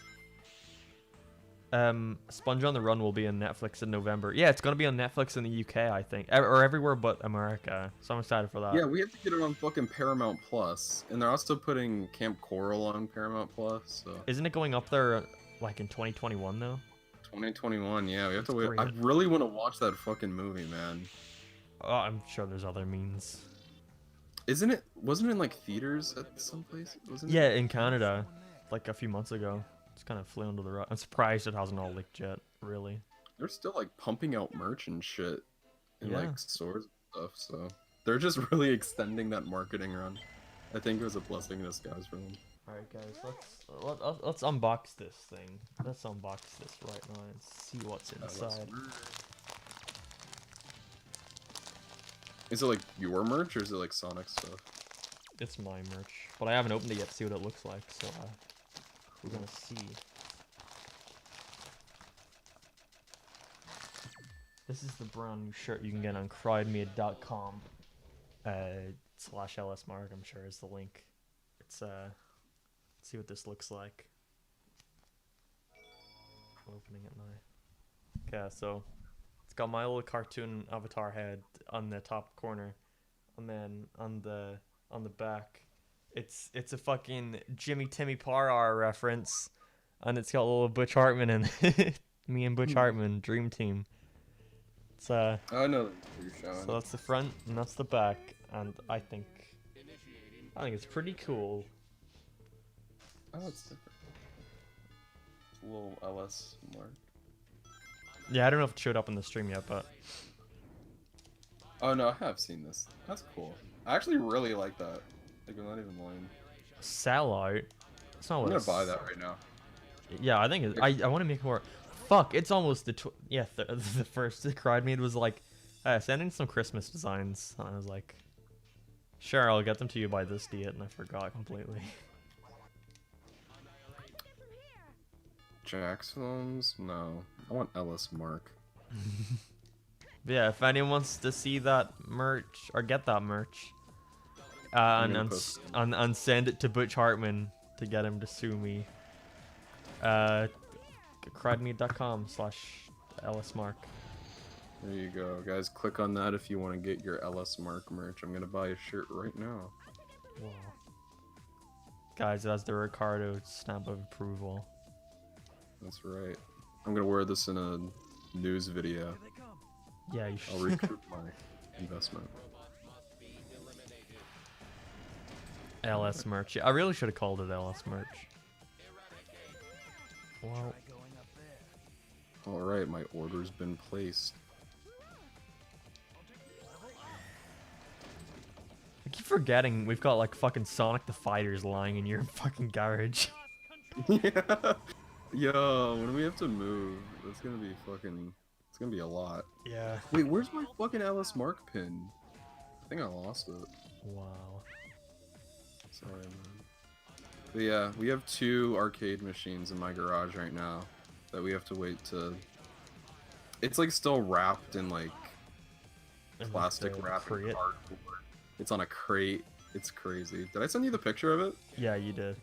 S1: Sponge on the Run will be on Netflix in November. Yeah, it's gonna be on Netflix in the UK, I think, or everywhere but America. So I'm excited for that.
S2: Yeah, we have to get it on fucking Paramount Plus, and they're also putting Camp Coral on Paramount Plus. So
S1: Isn't it going up there like in 2021 though?
S2: 2021, yeah, we have to
S1: That's
S2: wait.
S1: great.
S2: I really want to watch that fucking movie, man.
S1: Oh, I'm sure there's other means.
S2: Isn't it? Wasn't it in like theaters at some place? Wasn't
S1: Yeah,
S2: it?
S1: in Canada, like a few months ago. It's kind of flew under the rug. I'm surprised it hasn't all leaked yet. Really.
S2: They're still like pumping out merch and shit in
S1: Yeah.
S2: like stores and stuff. So they're just really extending that marketing run. I think it was a blessing in disguise for them.
S1: All right, guys, let's unbox this thing. Let's unbox this right now and see what's inside.
S2: Is it like your merch or is it like Sonic stuff?
S1: It's my merch, but I haven't opened it yet to see what it looks like. So we're gonna see. This is the brand new shirt you can get on crowdmade.com /LSMark, I'm sure is the link. It's let's see what this looks like. I'm opening it now. Okay, so it's got my little cartoon avatar head on the top corner, and then on the back, it's a fucking Jimmy Timmy Parr reference, and it's got a little Butch Hartman in it. Me and Butch Hartman, Dream Team. It's
S2: I know that you're showing.
S1: so that's the front and that's the back, and I think it's pretty cool.
S2: Oh, it's different. It's a little LS mark.
S1: Yeah, I don't know if it showed up in the stream yet, but
S2: Oh no, I have seen this. That's cool. I actually really like that. Like, I'm not even lying.
S1: Sellout. It's not
S2: I'm
S1: what
S2: gonna
S1: it's-
S2: buy that right now.
S1: Yeah, I think I want to make more. Fuck, it's almost the the first crowd made was like, send in some Christmas designs, and I was like, sure, I'll get them to you by this date, and I forgot completely.
S2: Jax phones? No. I want Ellis Mark.
S1: But yeah, if anyone wants to see that merch or get that merch,
S2: I'm gonna post it.
S1: and send it to Butch Hartman to get him to sue me. Crowdme.com/LSmark.
S2: There you go, guys. Click on that if you want to get your LS Mark merch. I'm gonna buy a shirt right now.
S1: Wow. Guys, it has the Ricardo stamp of approval.
S2: That's right. I'm gonna wear this in a news video.
S3: Here they come.
S1: Yeah, you
S2: I'll
S1: should.
S2: recoup my investment.
S1: LS merch. Yeah, I really should have called it LS merch. Well,
S3: Try going up there.
S2: All right, my order's been placed.
S1: I keep forgetting we've got like fucking Sonic the Fighters lying in your fucking garage.
S2: Yeah. Yo, when we have to move, it's gonna be fucking. It's gonna be a lot.
S1: Yeah.
S2: Wait, where's my fucking LS Mark pin? I think I lost it.
S1: Wow.
S2: Sorry, man. But yeah, we have 2 arcade machines in my garage right now that we have to wait to. It's like still wrapped in like
S1: And
S2: plastic
S1: the
S2: wrap and
S1: crate.
S2: cardboard. It's on a crate. It's crazy. Did I send you the picture of it?
S1: Yeah, you did.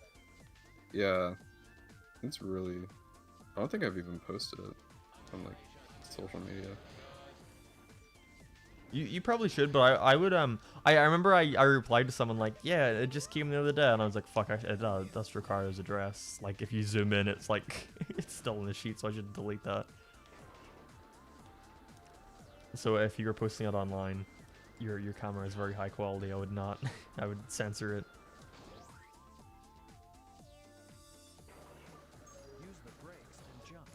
S2: Yeah. It's really. I don't think I've even posted it on like social media.
S1: You probably should, but I would I remember I replied to someone like, yeah, it just came the other day, and I was like, fuck, that's Ricardo's address. Like if you zoom in, it's like it's still in the sheet, so I should delete that. So if you were posting it online, your camera is very high quality. I would not. I would censor it.
S3: Use the brakes and jump.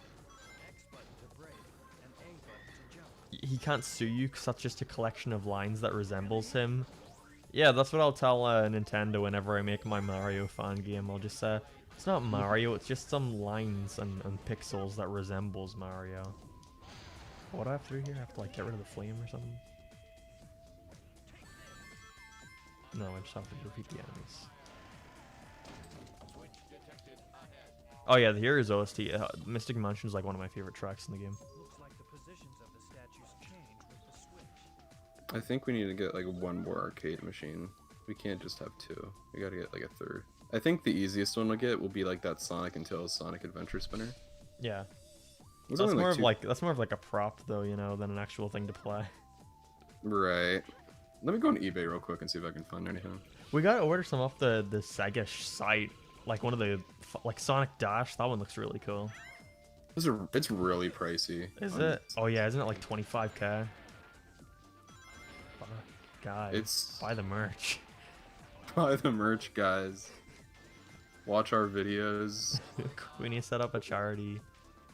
S3: X button to brake and A button to jump.
S1: He can't sue you because that's just a collection of lines that resembles him. Yeah, that's what I'll tell Nintendo whenever I make my Mario fan game. I'll just say, it's not Mario, it's just some lines and pixels that resembles Mario. What do I have to do here? I have to like get rid of the flame or something? No, I just have to defeat the enemies. Oh yeah, the Heroes OST. Mystic Mansion is like one of my favorite tracks in the game.
S3: Looks like the positions of the statues change with the switch.
S2: I think we need to get like 1 more arcade machine. We can't just have 2. We gotta get like a 3rd. I think the easiest one to get will be like that Sonic and Tails Sonic Adventure Spinner.
S1: Yeah.
S2: It's
S1: That's
S2: only,
S1: more
S2: like,
S1: of like that's more of like a prop though, you know, than an actual thing to play.
S2: Right. Let me go on eBay real quick and see if I can find anything.
S1: We gotta order some off the Sega site, like one of the like Sonic Dash. That one looks really cool.
S2: It's really pricey.
S1: Is it? Oh yeah, isn't it like 25k? Guys,
S2: It's
S1: buy the merch.
S2: buy the merch, guys. Watch our videos.
S1: We need to set up a charity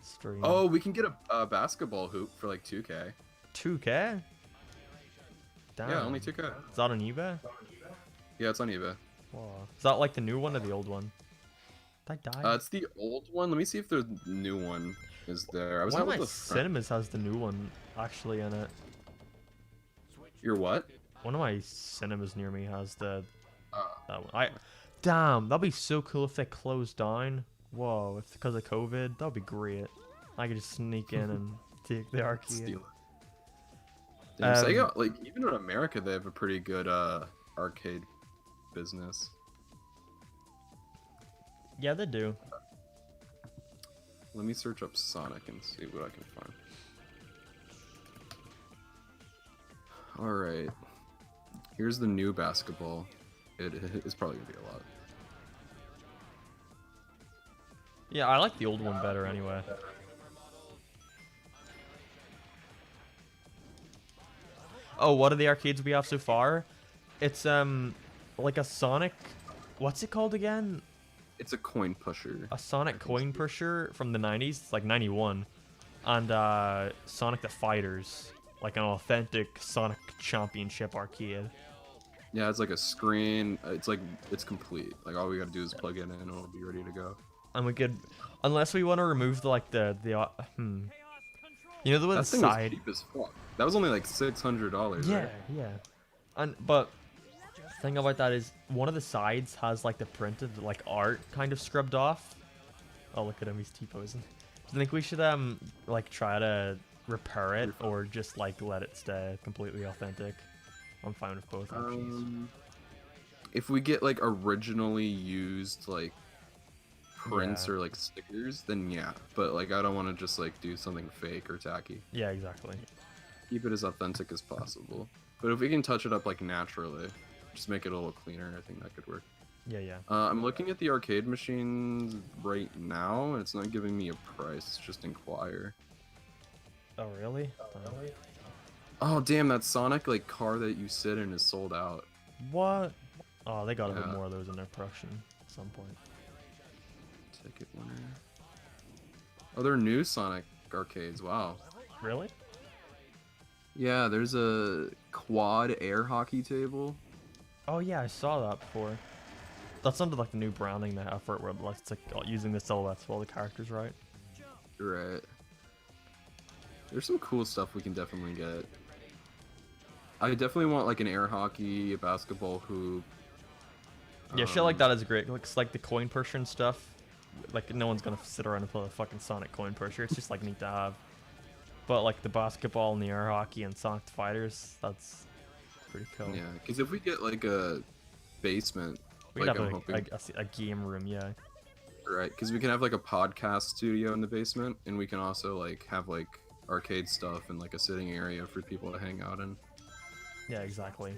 S1: stream.
S2: Oh, we can get a basketball hoop for like 2K.
S1: 2k? Damn.
S2: Yeah, only 2K.
S1: Is that on eBay?
S2: Yeah, it's on eBay.
S1: Whoa. Is that like the new one or the old one? Did I die?
S2: It's the old one. Let me see if the new one is there. I was
S1: One of
S2: able
S1: my
S2: to find-
S1: cinemas has the new one actually in it.
S2: Your what?
S1: One of my cinemas near me has the
S2: Uh,
S1: that one. Damn, that'd be so cool if they closed down. Whoa, if because of COVID, that'd be great. I could just sneak in and take the arcade.
S2: steal it. Damn, Sega, like even in America, they have a pretty good arcade business.
S1: Yeah, they do.
S2: Let me search up Sonic and see what I can find. All right, here's the new basketball. It's probably gonna be a lot.
S1: Yeah, I like the old one better anyway. Oh, what are the arcades we have so far? It's like a Sonic. What's it called again?
S2: It's a coin pusher.
S1: A Sonic coin pusher from the 90s. It's like 91. And Sonic the Fighters, like an authentic Sonic Championship arcade.
S2: Yeah, it's like a screen. It's complete. Like all we gotta do is plug it in and it'll be ready to go.
S1: And we could, unless we want to remove the you know the one
S2: That thing
S1: side.
S2: was cheap as fuck. That was only like $600.
S1: Yeah,
S2: Right?
S1: yeah. And but thing about that is one of the sides has like the printed like art kind of scrubbed off. Oh look at him, he's T-posing. I think we should like try to repair it or just like let it stay completely authentic. I'm fine with both options.
S2: If we get like originally used like prints
S1: Yeah.
S2: or like stickers, then yeah. But like I don't want to just like do something fake or tacky.
S1: Yeah, exactly.
S2: Keep it as authentic as possible. But if we can touch it up like naturally, just make it a little cleaner, I think that could work.
S1: Yeah, yeah.
S2: I'm looking at the arcade machines right now, and it's not giving me a price. It's just inquire.
S1: Oh, really?
S2: Oh damn, that Sonic like car that you sit in is sold out.
S1: What? Oh, they got a bit
S2: Yeah.
S1: more of those in their production at some point.
S2: Ticket winner. Oh, they're new Sonic arcades. Wow.
S1: Really?
S2: Yeah, there's a quad air hockey table.
S1: Oh yeah, I saw that before. That's under like the new branding they have for it, where like, it's like using the silhouettes of all the characters, right?
S2: Right. There's some cool stuff we can definitely get. I definitely want like an air hockey, a basketball hoop.
S1: Yeah, shit like that is great. Looks like the coin pusher and stuff. Like no one's gonna sit around and play a fucking Sonic coin pusher. It's just like neat to have. But like the basketball and the air hockey and Sonic the Fighters, that's pretty cool.
S2: Yeah, because if we get like a basement,
S1: We
S2: like
S1: could
S2: I'm
S1: have
S2: hoping,
S1: a game room, yeah.
S2: right? Because we can have like a podcast studio in the basement, and we can also like have like arcade stuff and like a sitting area for people to hang out in.
S1: Yeah, exactly.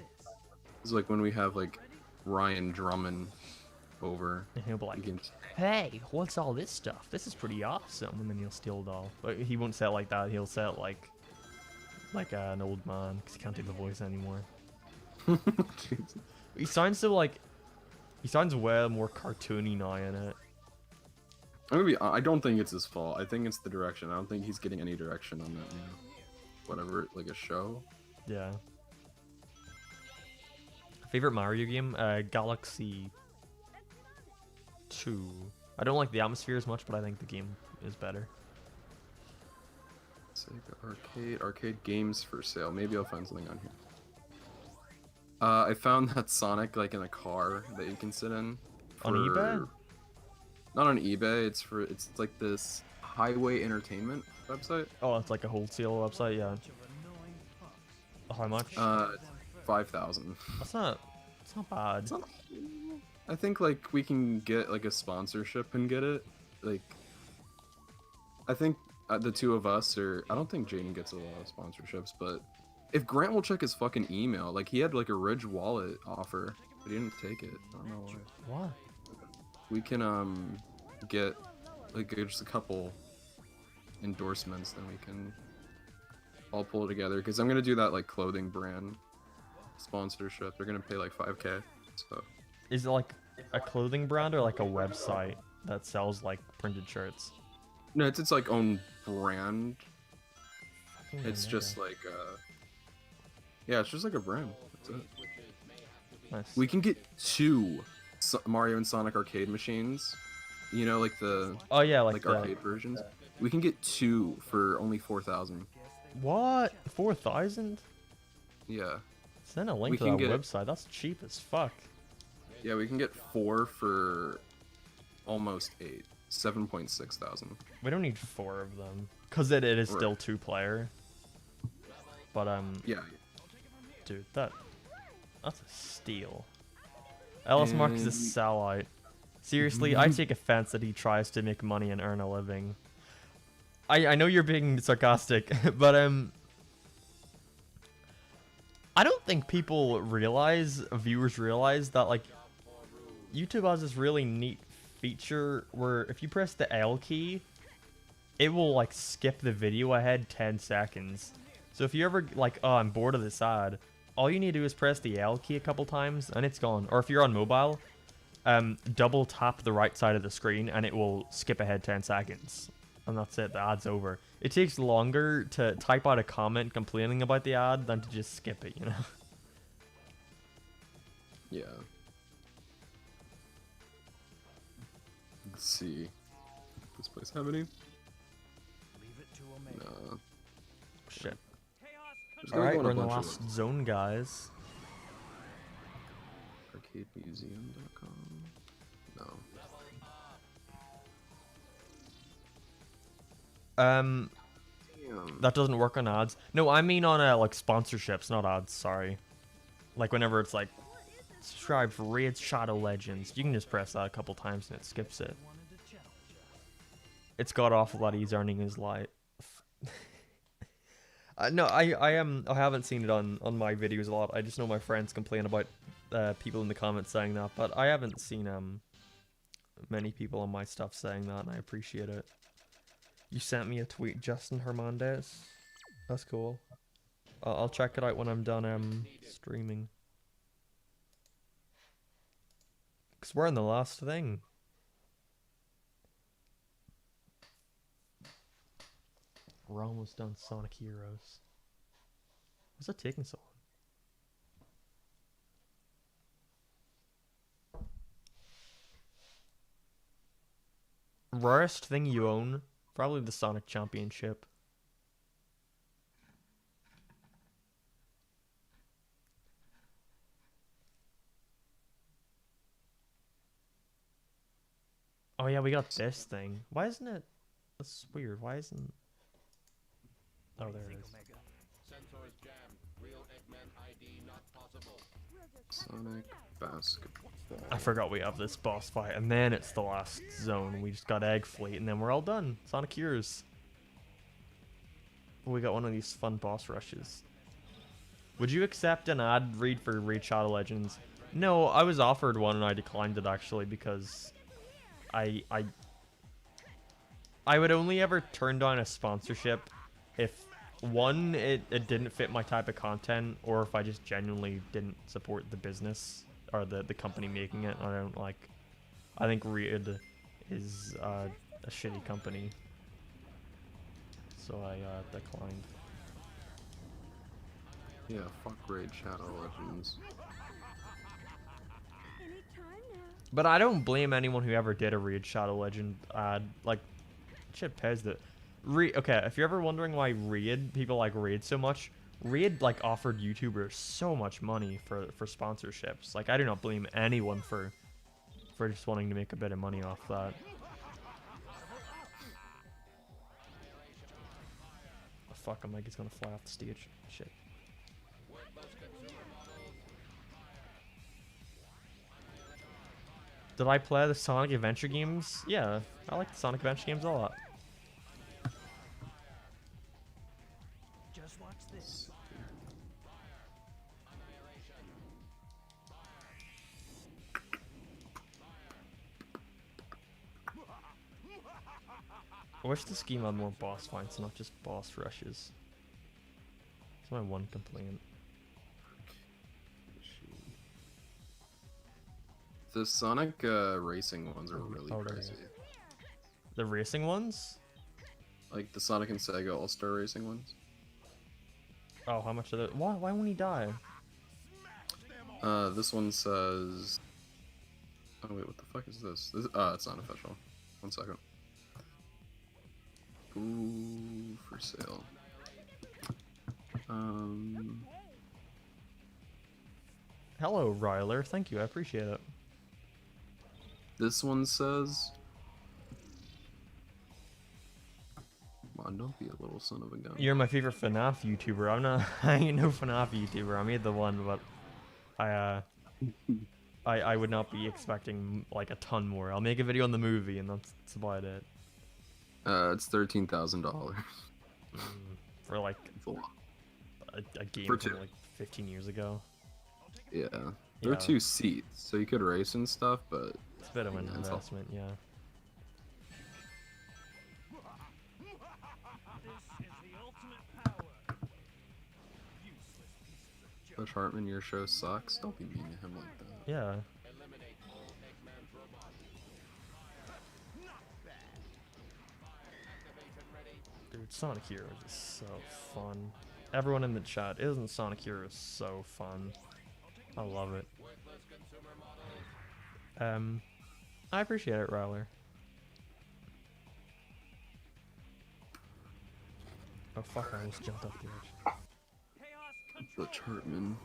S2: It's like when we have like Ryan Drummond over.
S1: And he'll be
S2: We
S1: like,
S2: can,
S1: "Hey, what's all this stuff? This is pretty awesome." And then he'll steal it all. But he won't say it like that. He'll say it like an old man, because he can't do the voice anymore.
S2: Jeez.
S1: He sounds so like, he sounds way more cartoony now in it.
S2: I'm gonna be. I don't think it's his fault. I think it's the direction. I don't think he's getting any direction on that. You know, whatever, like a show.
S1: Yeah. Favorite Mario game? Galaxy 2. I don't like the atmosphere as much, but I think the game is better.
S2: Sega arcade games for sale. Maybe I'll find something on here. I found that Sonic like in a car that you can sit in.
S1: On eBay?
S2: Not on eBay. It's like this Highway Entertainment website.
S1: Oh, it's like a wholesale website, yeah. How much?
S2: 5,000.
S1: It's not bad.
S2: It's not. I think like we can get like a sponsorship and get it. Like, I think the two of us, or I don't think Jaden gets a lot of sponsorships, but if Grant will check his fucking email, like he had like a Ridge Wallet offer, but he didn't take it. I don't know why.
S1: What?
S2: We can get like just a couple endorsements, then we can all pull it together. Because I'm gonna do that like clothing brand sponsorship. They're gonna pay like 5K. So
S1: Is it like a clothing brand or like a website that sells like printed shirts?
S2: no, it's its like own brand.
S1: Fucking
S2: It's
S1: mega.
S2: just like yeah, it's just like a brand. That's it.
S1: Nice.
S2: We can get two Mario and Sonic arcade machines. You know, like the
S1: Oh yeah, like
S2: like
S1: the
S2: arcade versions. We can get two for only 4,000.
S1: what? 4,000?
S2: Yeah.
S1: Send a link
S2: We
S1: to
S2: can
S1: that
S2: get-
S1: website. That's cheap as fuck.
S2: Yeah, we can get four for almost 8. 7.6 thousand.
S1: We don't need 4 of them because it is
S2: Right.
S1: still 2-player. But
S2: Yeah.
S1: dude, that's a steal. Ellis Mark is a
S2: And-
S1: sellout. Seriously, I take offense that he tries to make money and earn a living. I know you're being sarcastic, but I don't think viewers realize that like YouTube has this really neat feature where if you press the L key, it will like skip the video ahead 10 seconds. So if you ever like, oh, I'm bored of this ad, all you need to do is press the L key a couple times and it's gone. Or if you're on mobile, double tap the right side of the screen and it will skip ahead 10 seconds. And that's it, the ad's over. It takes longer to type out a comment complaining about the ad than to just skip it, you know?
S2: Yeah. Let's see. Does this place have any?
S3: Leave it to Omega.
S2: No.
S1: Shit.
S2: There's gonna
S1: Alright,
S2: go on
S1: we're
S2: a
S1: in the
S2: bunch of
S1: last
S2: them.
S1: zone, guys.
S2: Arcademuseum.com. No.
S1: Um, That doesn't work on ads. No, I mean on like sponsorships, not ads. Sorry. Like whenever it's like subscribe for Raid Shadow Legends, you can just press that a couple times and it skips it. It's got off a lot easier earning his life. No, I haven't seen it on my videos a lot. I just know my friends complain about people in the comments saying that, but I haven't seen many people on my stuff saying that, and I appreciate it. You sent me a tweet, Justin Hernandez. That's cool. I'll check it out when I'm done streaming. Cause we're in the last thing. We're almost done Sonic Heroes. Why's that taking so long? Rarest thing you own? Probably the Sonic Championship. Oh yeah, we got this thing. Why isn't it? That's weird. Why isn't? Oh, there it is.
S2: Sonic basketball.
S1: I forgot we have this boss fight, and then it's the last zone. We just got Egg Fleet, and then we're all done. Sonic Heroes. We got one of these fun boss rushes. Would you accept an ad read for Raid Shadow Legends? No, I was offered one and I declined it actually because I would only ever turn down a sponsorship if one, it didn't fit my type of content, or if I just genuinely didn't support the business or the company making it. I don't like. I think Raid is a shitty company, so I declined.
S2: Yeah, fuck Raid Shadow Legends.
S1: But I don't blame anyone who ever did a Raid Shadow Legend ad. Like, shit, Pez that. Okay, if you're ever wondering why people like Raid so much, Raid like offered YouTubers so much money for sponsorships. Like, I do not blame anyone for just wanting to make a bit of money off that. Oh, fuck, I'm like, it's gonna fly off the stage. Shit. Did I play the Sonic Adventure games? Yeah, I like the Sonic Adventure games a lot.
S3: Just watch this.
S1: I wish this game had more boss fights, not just boss rushes. That's my one complaint.
S2: The Sonic racing ones are really
S1: Oh, there it
S2: crazy.
S1: is. The racing ones?
S2: Like the Sonic and Sega All-Star Racing ones.
S1: Oh, how much of it? Why won't he die?
S2: This one says... Oh wait, what the fuck is this? It's not official. 1 second. Ooh, for sale.
S1: Hello, Ryler. Thank you. I appreciate it.
S2: This one says... Come on, don't be a little son of a gun.
S1: You're my favorite FNAF YouTuber. I'm not. I ain't no FNAF YouTuber. I made the one, but I would not be expecting like a ton more. I'll make a video on the movie, and that's about it.
S2: It's $13,000.
S1: For like
S2: It's a lot.
S1: a game
S2: For
S1: from
S2: two.
S1: like 15 years ago.
S2: Yeah. There are
S1: Yeah.
S2: 2 seats, so you could race and stuff, but...
S1: It's a bit of an
S2: Yeah, it's all-
S1: investment, yeah.
S3: This is the ultimate power. Useless pieces of junk.
S2: Bush Hartman, your show sucks. Don't be mean to him like that.
S1: Yeah. Dude, Sonic Heroes is so fun. Everyone in the chat, isn't Sonic Heroes so fun? I love it. I appreciate it, Ryler. Oh fuck, I almost jumped off the edge.
S3: Chaos
S2: Butch Hartman.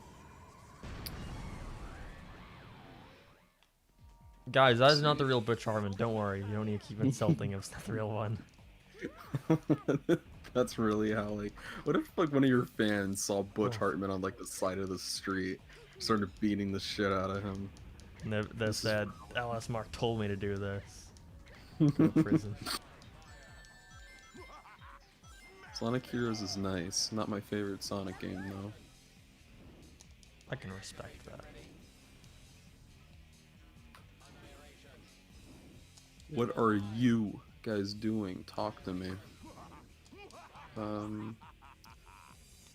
S1: Guys, that is not the real Butch Hartman, don't worry. You don't need to keep insulting him, it's not the real one.
S2: That's really how, like, what if like one of your fans saw Butch
S1: Oh.
S2: Hartman on like the side of the street, started beating the shit out of him?
S1: And they
S2: This is
S1: said, LS Mark told me to do this. Go to prison.
S2: Sonic Heroes is nice. Not my favorite Sonic game though.
S1: I can respect that.
S2: What are you guys doing? Talk to me.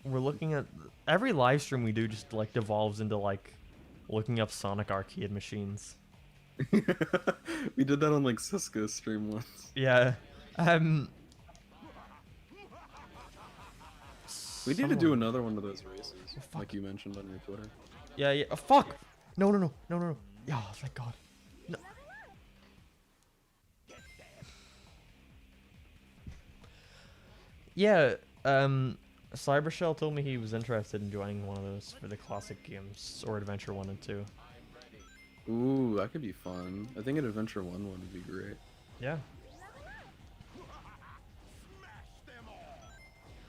S1: We're looking at every live stream we do just like devolves into like looking up Sonic arcade machines.
S2: We did that on like Cisco's stream once.
S1: Yeah.
S2: We need to do
S1: someone-
S2: another one of those races,
S1: fuck.
S2: like you mentioned on your Twitter.
S1: Yeah, yeah. Oh, fuck! No, no, no, no, no, no. Yeah, oh, thank God. No. Yeah, Cybershell told me he was interested in joining one of those for the classic games, or Adventure 1 and 2.
S2: Ooh, that could be fun. I think an Adventure 1 one would be great.
S1: Yeah.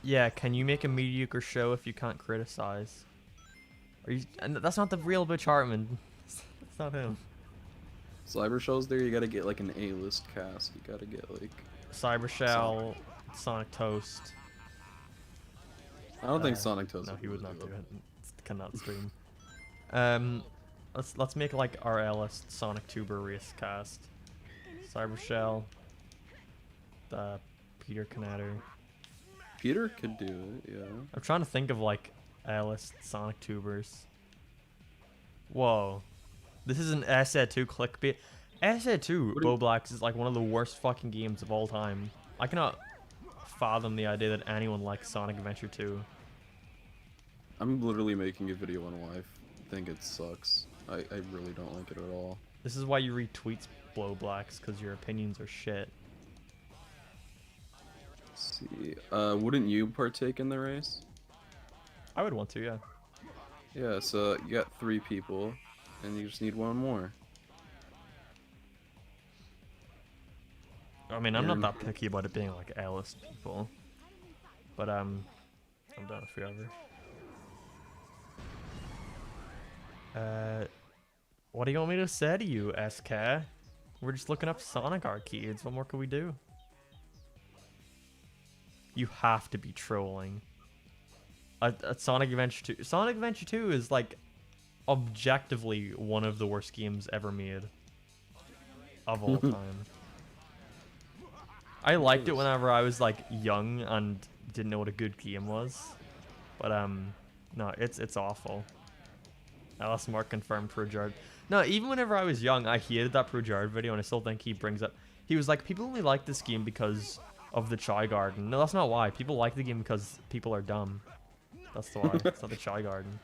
S1: Yeah, can you make a mediocre show if you can't criticize? Are you? And that's not the real Butch Hartman. That's not him.
S2: Cybershell's there, you gotta get like an A-list cast. You gotta get like...
S1: Cybershell, Sonic Toast.
S2: I don't think
S1: Uh,
S2: Sonic Toast
S1: No, he would not do
S2: it.
S1: it. Cannot stream. Let's make like our L.S. Sonic Tuber race cast. Cybershell. Peter Knatter.
S2: Peter could do it, yeah.
S1: I'm trying to think of like L.S. Sonic Tubers. Whoa. This is an SA2 clickbait. SA2
S2: What do you-
S1: Boblax is like one of the worst fucking games of all time. I cannot fathom the idea that anyone likes Sonic Adventure 2.
S2: I'm literally making a video on why I think it sucks. I really don't like it at all.
S1: This is why you read tweets, Blowblacks, because your opinions are shit.
S2: Let's see. Wouldn't you partake in the race?
S1: I would want to, yeah.
S2: Yeah, so you got 3 people, and you just need 1 more.
S1: I mean, I'm not
S2: Aaron.
S1: that picky about it being like A-list people. But, I'm down if whoever. What do you want me to say to you, SK? We're just looking up Sonic arcades. What more could we do? You have to be trolling. Sonic Adventure 2. Sonic Adventure 2 is like objectively one of the worst games ever made of all time. I liked it whenever I was like young and didn't know what a good game was, but no, it's awful. Alice Mark confirmed Projard. No, even whenever I was young, I hated that Projard video, and I still think he brings up. He was like, people only like this game because of the Chai Garden. No, that's not why. People like the game because people are dumb. That's the why. It's not the Chai Garden.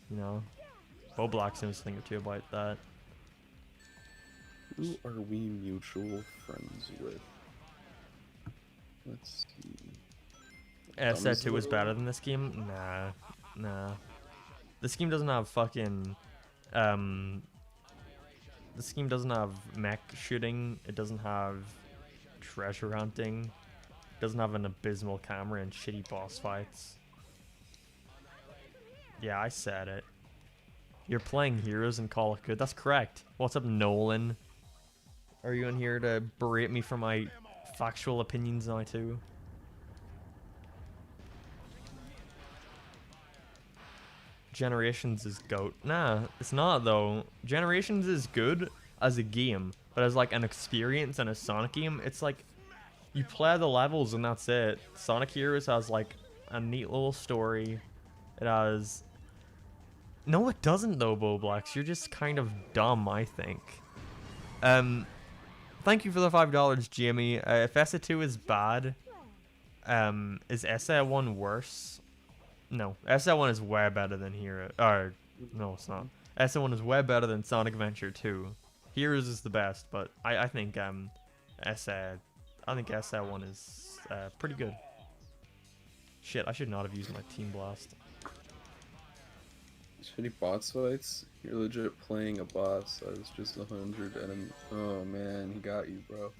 S1: You know, Bo Black knows a thing or two about that.
S2: Who are we mutual friends with? Let's see.
S1: SA2 is better than this game? Nah. Nah. This game doesn't have fucking... This game doesn't have mech shooting. It doesn't have treasure hunting. It doesn't have an abysmal camera and shitty boss fights. Yeah, I said it. You're playing Heroes and Call of Good. That's correct. What's up, Nolan? Are you in here to berate me for my factual opinions now too? Generations is GOAT. Nah, it's not though. Generations is good as a game, but as like an experience and a Sonic game, it's like you play the levels and that's it. Sonic Heroes has like a neat little story. It has... No, it doesn't though, Boblax. You're just kind of dumb, I think. Thank you for the $5, Jamie. If SA2 is bad, is SA1 worse? No, SA1 is way better than Hero. Or no, it's not. SA1 is way better than Sonic Adventure 2. Heroes is the best, but I think SA1 is pretty good. Shit, I should not have used my Team Blast.
S2: Shitty boss fights? You're legit playing a boss that is just 100 enemy. Oh man, he got you, bro.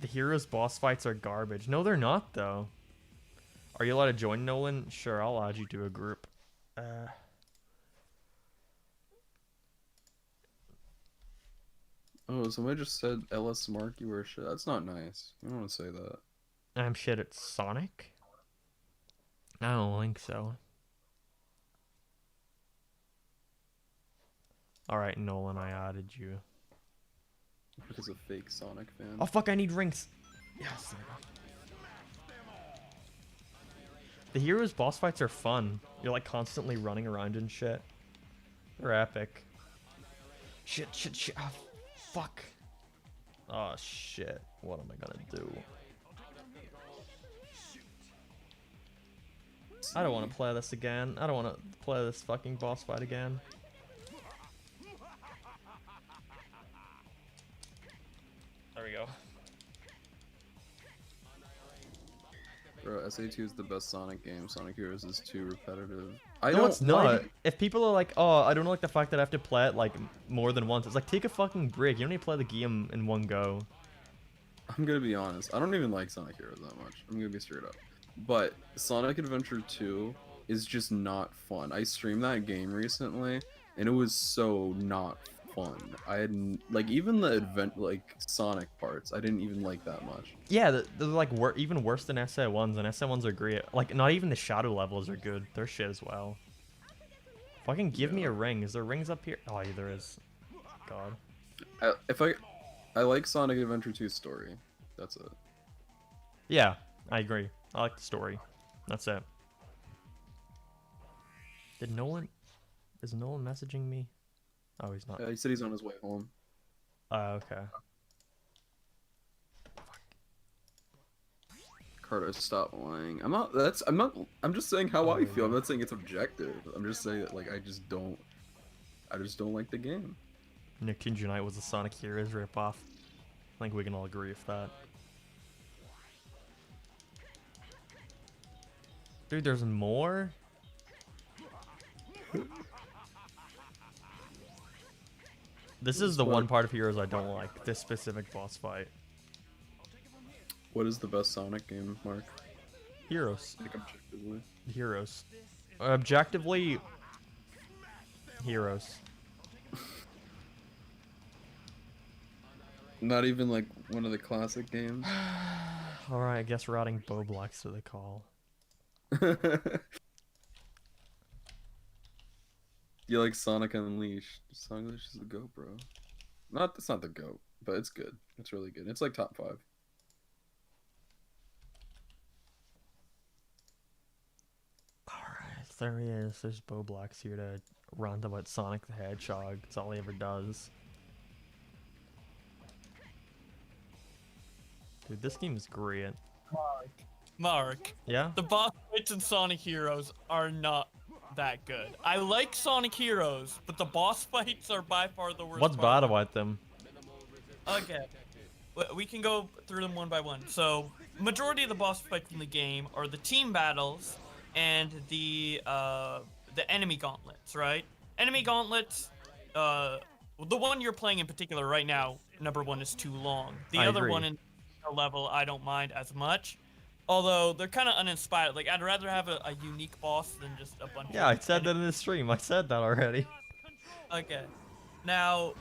S1: The Heroes boss fights are garbage. No, they're not, though. Are you allowed to join, Nolan? Sure, I'll add you to a group.
S2: Oh, somebody just said LS Mark, you were shit. That's not nice. You don't want to say that.
S1: I'm shit at Sonic? I don't think so. Alright, Nolan, I added you.
S2: Because a fake Sonic fan.
S1: Oh, fuck, I need rings. Yes, there we go. The Heroes boss fights are fun. You're like constantly running around and shit. They're epic. Shit. Oh, fuck. Oh, shit. What am I gonna do? I don't want to play this again. I don't want to play this fucking boss fight again. There we go.
S2: Bro, SA2 is the best Sonic game. Sonic Heroes is too repetitive.
S1: No, it's not. If people are like, oh, I don't like the fact that I have to play it like more than once, it's like, take a fucking break. You don't need to play the game in one go.
S2: I'm gonna be honest. I don't even like Sonic Heroes that much. I'm gonna be straight up. But Sonic Adventure 2 is just not fun. I streamed that game recently, and it was so not fun. I had like even the Sonic parts. I didn't even like that much.
S1: Yeah, they're like even worse than SA1s, and SA1s are great. Like, not even the shadow levels are good. They're shit as well. Fucking give me a ring. Is there rings up here? Oh, yeah, there is. God.
S2: I like Sonic Adventure 2 story. That's it.
S1: Yeah, I agree. I like the story. That's it. Is Nolan messaging me? Oh, he's not.
S2: He said he's on his way home.
S1: Okay.
S2: Carter, stop lying. I'm just saying how I feel. I'm not saying it's objective. I'm just saying that like I just don't like the game.
S1: Ninja Knight was a Sonic Heroes ripoff. I think we can all agree with that. Dude, there's more? This is the one part of Heroes I don't like. This specific boss fight.
S2: What is the best Sonic game, Mark?
S1: Heroes.
S2: Like objectively.
S1: Heroes. Objectively, Heroes.
S2: Not even like one of the classic games.
S1: Alright, I guess we're adding Boblox to the call.
S2: You like Sonic Unleashed? Sonic Unleashed is the GOAT, bro. That's not the GOAT, but it's good. It's really good. It's like top 5.
S1: Alright, there he is. There's Boblox here to rant about Sonic the Hedgehog. That's all he ever does. Dude, this game is great.
S4: Mark,
S1: Yeah?
S4: the boss fights in Sonic Heroes are not that good. I like Sonic Heroes, but the boss fights are by far the worst.
S1: What's
S4: part.
S1: bad about them?
S4: Okay, we can go through them one by one. So, majority of the boss fights in the game are the team battles and the enemy gauntlets, right? Enemy gauntlets, the one you're playing in particular right now, number 1 is too long. The
S1: I
S4: other
S1: agree.
S4: one in level I don't mind as much. Although they're kind of uninspired. Like, I'd rather have a unique boss than just a bunch
S1: Yeah, I
S4: of
S1: said that in the stream. I said that already.
S4: Okay. Now,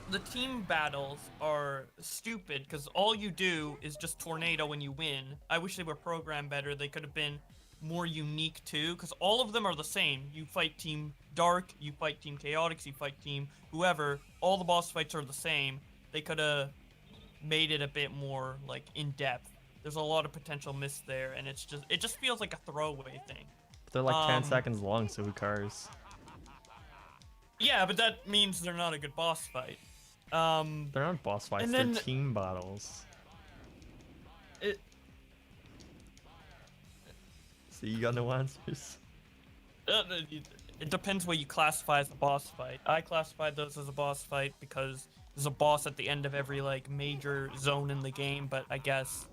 S4: the team battles are stupid because all you do is just tornado when you win. I wish they were programmed better. They could have been more unique too, because all of them are the same. You fight Team Dark, you fight Team Chaotix, you fight Team whoever. All the boss fights are the same. They could have made it a bit more, like, in-depth. There's a lot of potential missed there, and it just feels like a throwaway thing.
S1: They're like 10 seconds long, so who cares?
S4: Yeah, but that means they're not a good boss fight.
S1: They're not boss fights,
S4: and
S1: they're
S4: then-
S1: team battles. So you got no answers?
S4: It depends what you classify as a boss fight. I classified those as a boss fight because there's a boss at the end of every, like, major zone in the game, but I guess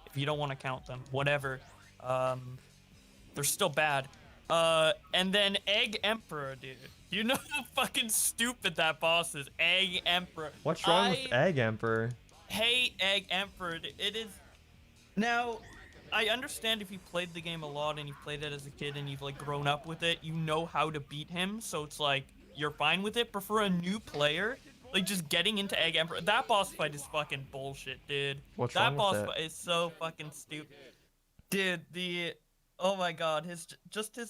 S4: if you don't want to count them, whatever. They're still bad. And then Egg Emperor, dude. You know how fucking stupid that boss is. Egg Emperor.
S1: What's wrong with Egg Emperor?
S4: hate Egg Emperor. It is now. I understand if you played the game a lot and you've played it as a kid and you've like grown up with it, you know how to beat him, so it's like you're fine with it. But for a new player, like just getting into Egg Emperor, that boss fight is fucking bullshit, dude.
S1: What's
S4: That
S1: wrong
S4: boss
S1: with it?
S4: fight is so fucking stupid. Dude, oh my god, his